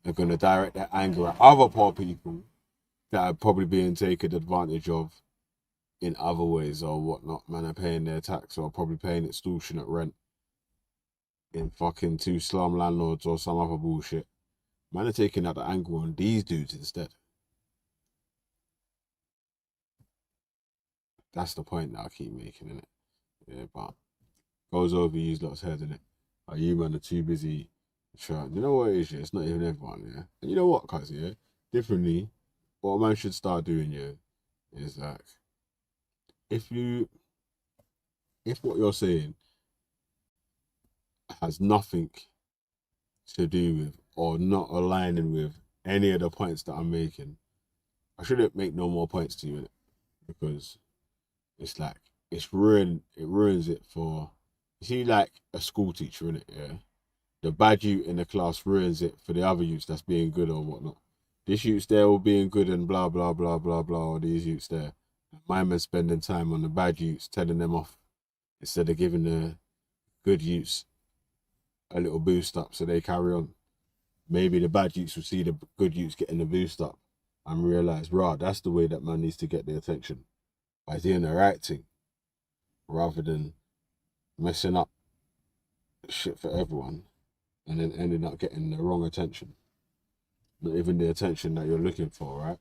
are going to direct their anger at other poor people that are probably being taken advantage of in other ways or whatnot. Man are paying their tax or probably paying extortionate rent in fucking 2 slum landlords or some other bullshit. Man are taking out the anger on these dudes instead. That's the point that I keep making, innit? Yeah, but goes over you lot's head, innit? Like, you man are too busy Sure. You know what it is, yeah? It's not even everyone, yeah. And you know what, cuz, yeah? Differently, what a man should start doing, yeah, is like if what you're saying has nothing to do with or not aligning with any of the points that I'm making, I shouldn't make no more points to you, innit? Because it's like it ruins it for, you see, like a school teacher, innit, yeah? The bad youth in the class ruins it for the other youths that's being good or whatnot. This youth's there all being good and blah blah blah blah blah, or these youths there. My man's spending time on the bad youths, telling them off instead of giving the good youths a little boost up so they carry on. Maybe the bad youths will see the good youths getting the boost up and realize, rah, that's the way that man needs to get the attention, by doing the right thing rather than messing up shit for everyone and then ending up getting the wrong attention. Not even the attention that you're looking for, right?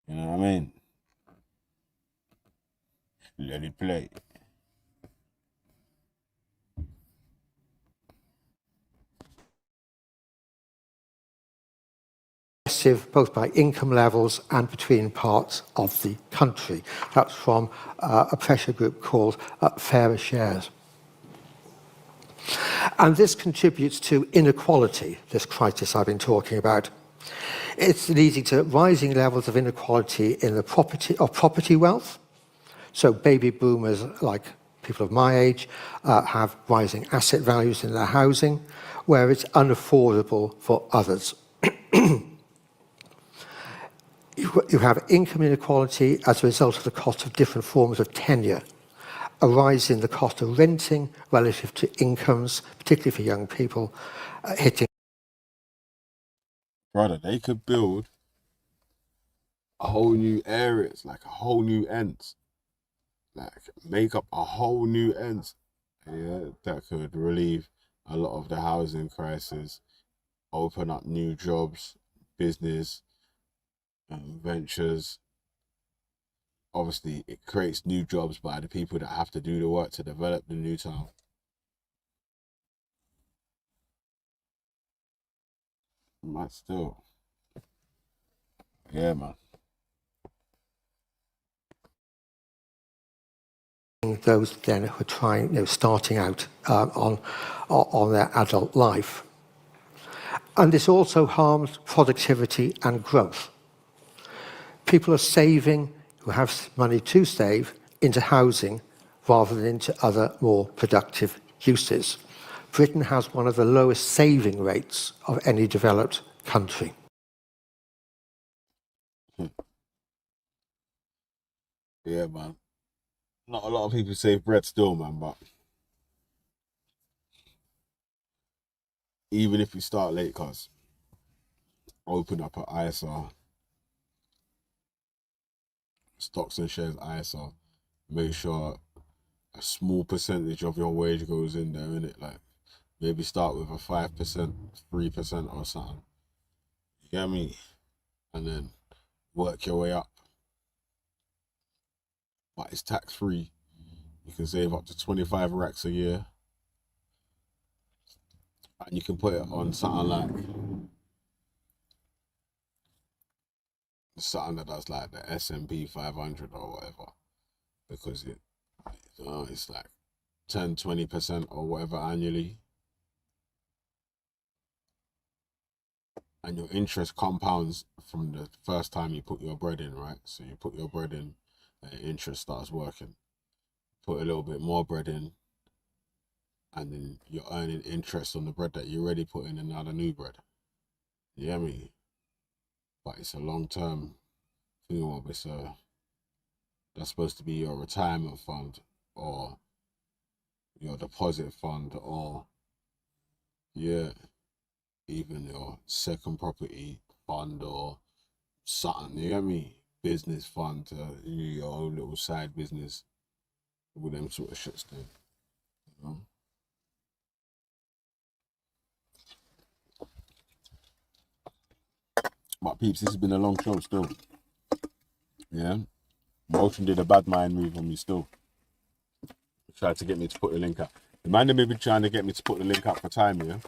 You know what I mean? Let it play. Both by income levels and between parts of the country. That's from a pressure group called Fairer Shares. And this contributes to inequality, this crisis I've been talking about. It's leading to rising levels of inequality in the property wealth. So baby boomers, like people of my age, have rising asset values in their housing, where it's unaffordable for others. You have income inequality as a result of the cost of different forms of tenure, a rise in the cost of renting relative to incomes, particularly for young people, hitting. Brother, they could build a whole new areas, like a whole new ends, like make up a whole new ends, yeah, that could relieve a lot of the housing crisis, open up new jobs, business, ventures. Obviously, it creates new jobs by the people that have to do the work to develop the new town. But still, yeah, man. Those then who are trying, starting out on their adult life. And this also harms productivity and growth. People are saving, who have money to save, into housing rather than into other more productive uses. Britain has one of the lowest saving rates of any developed country. Yeah, man. Not a lot of people save bread still, man, but even if you start late, cuz open up an ISR, stocks and shares ISR, make sure a small percentage of your wage goes in there, innit? Like maybe start with a 5%, 3% or something. You get me? And then work your way up. But it's tax free. You can save up to 25 racks a year. And you can put it on something that does like the S&P 500 or whatever. Because it's like 10, 20% or whatever annually. And your interest compounds from the first time you put your bread in, right? So you put your bread in, and interest starts working. Put a little bit more bread in, and then you're earning interest on the bread that you already put in and now the new bread. You get me? But it's a long-term thing. That's supposed to be your retirement fund or your deposit fund or, yeah, even your second property fund or something, you get me? Business fund to your own little side business with them sort of shits there. You know? But peeps, this has been a long show still. Yeah. Motion did a bad mind move on me still. tried to get me to put the link up. The man that may be trying to get me to put the link up for time, yeah.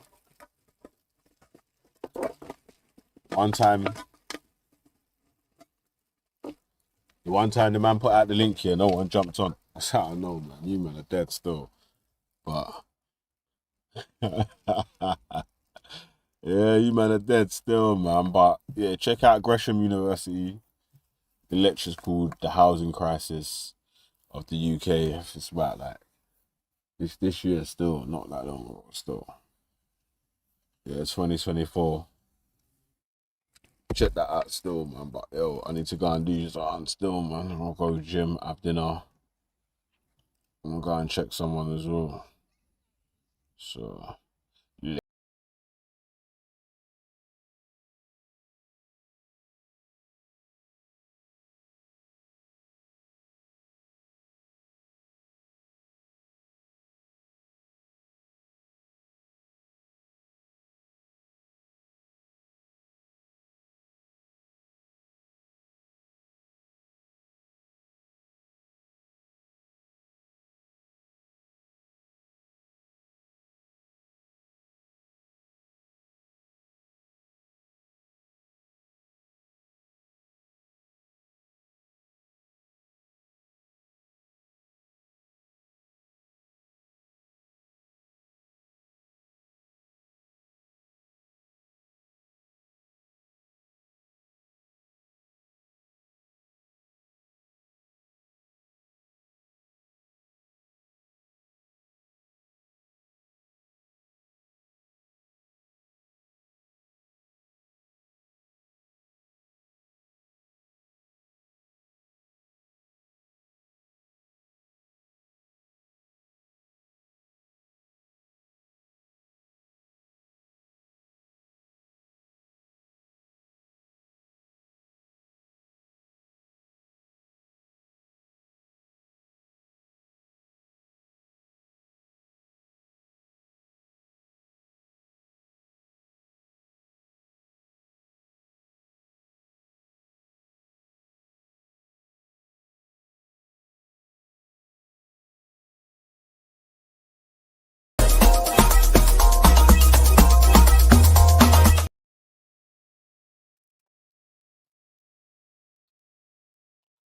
One time, the man put out the link here, no one jumped on. I said, I know, man, you men are dead still. But yeah, you man are dead still, man. But yeah, check out Gresham University. The lecture's called The Housing Crisis of the UK. It's about like this year still, not that long ago still. Yeah, 2024. Check that out still, man. But yo, I need to go and do something still, man. I'm gonna go gym, have dinner. I'm gonna go and check someone as well. So yeah.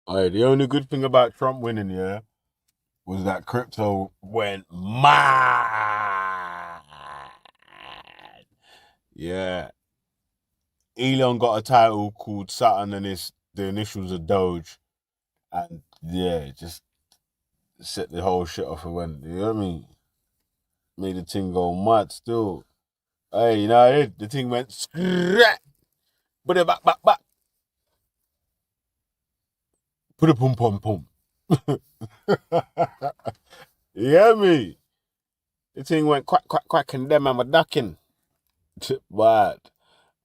Alright, the only good thing about Trump winning, yeah, was that crypto went mad. Yeah. Elon got a title called Saturn and it's the initials of Doge. And yeah, it just set the whole shit off and went, you know what I mean? Made the thing go mad still. Hey, you know, the thing went scrap. Put it back. Put it pum pum pum. You hear me? The thing went quack, and them I'm a ducking. Bad.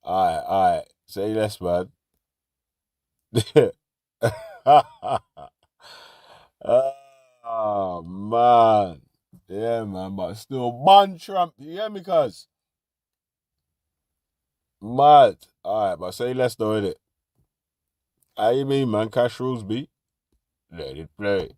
Alright. Say less, man. Oh, man. Yeah, man, but still, man, Trump. You hear me, cuz? Mad. Alright, but say less, though, innit? How you mean, man? Cash rules, beat? Let it play.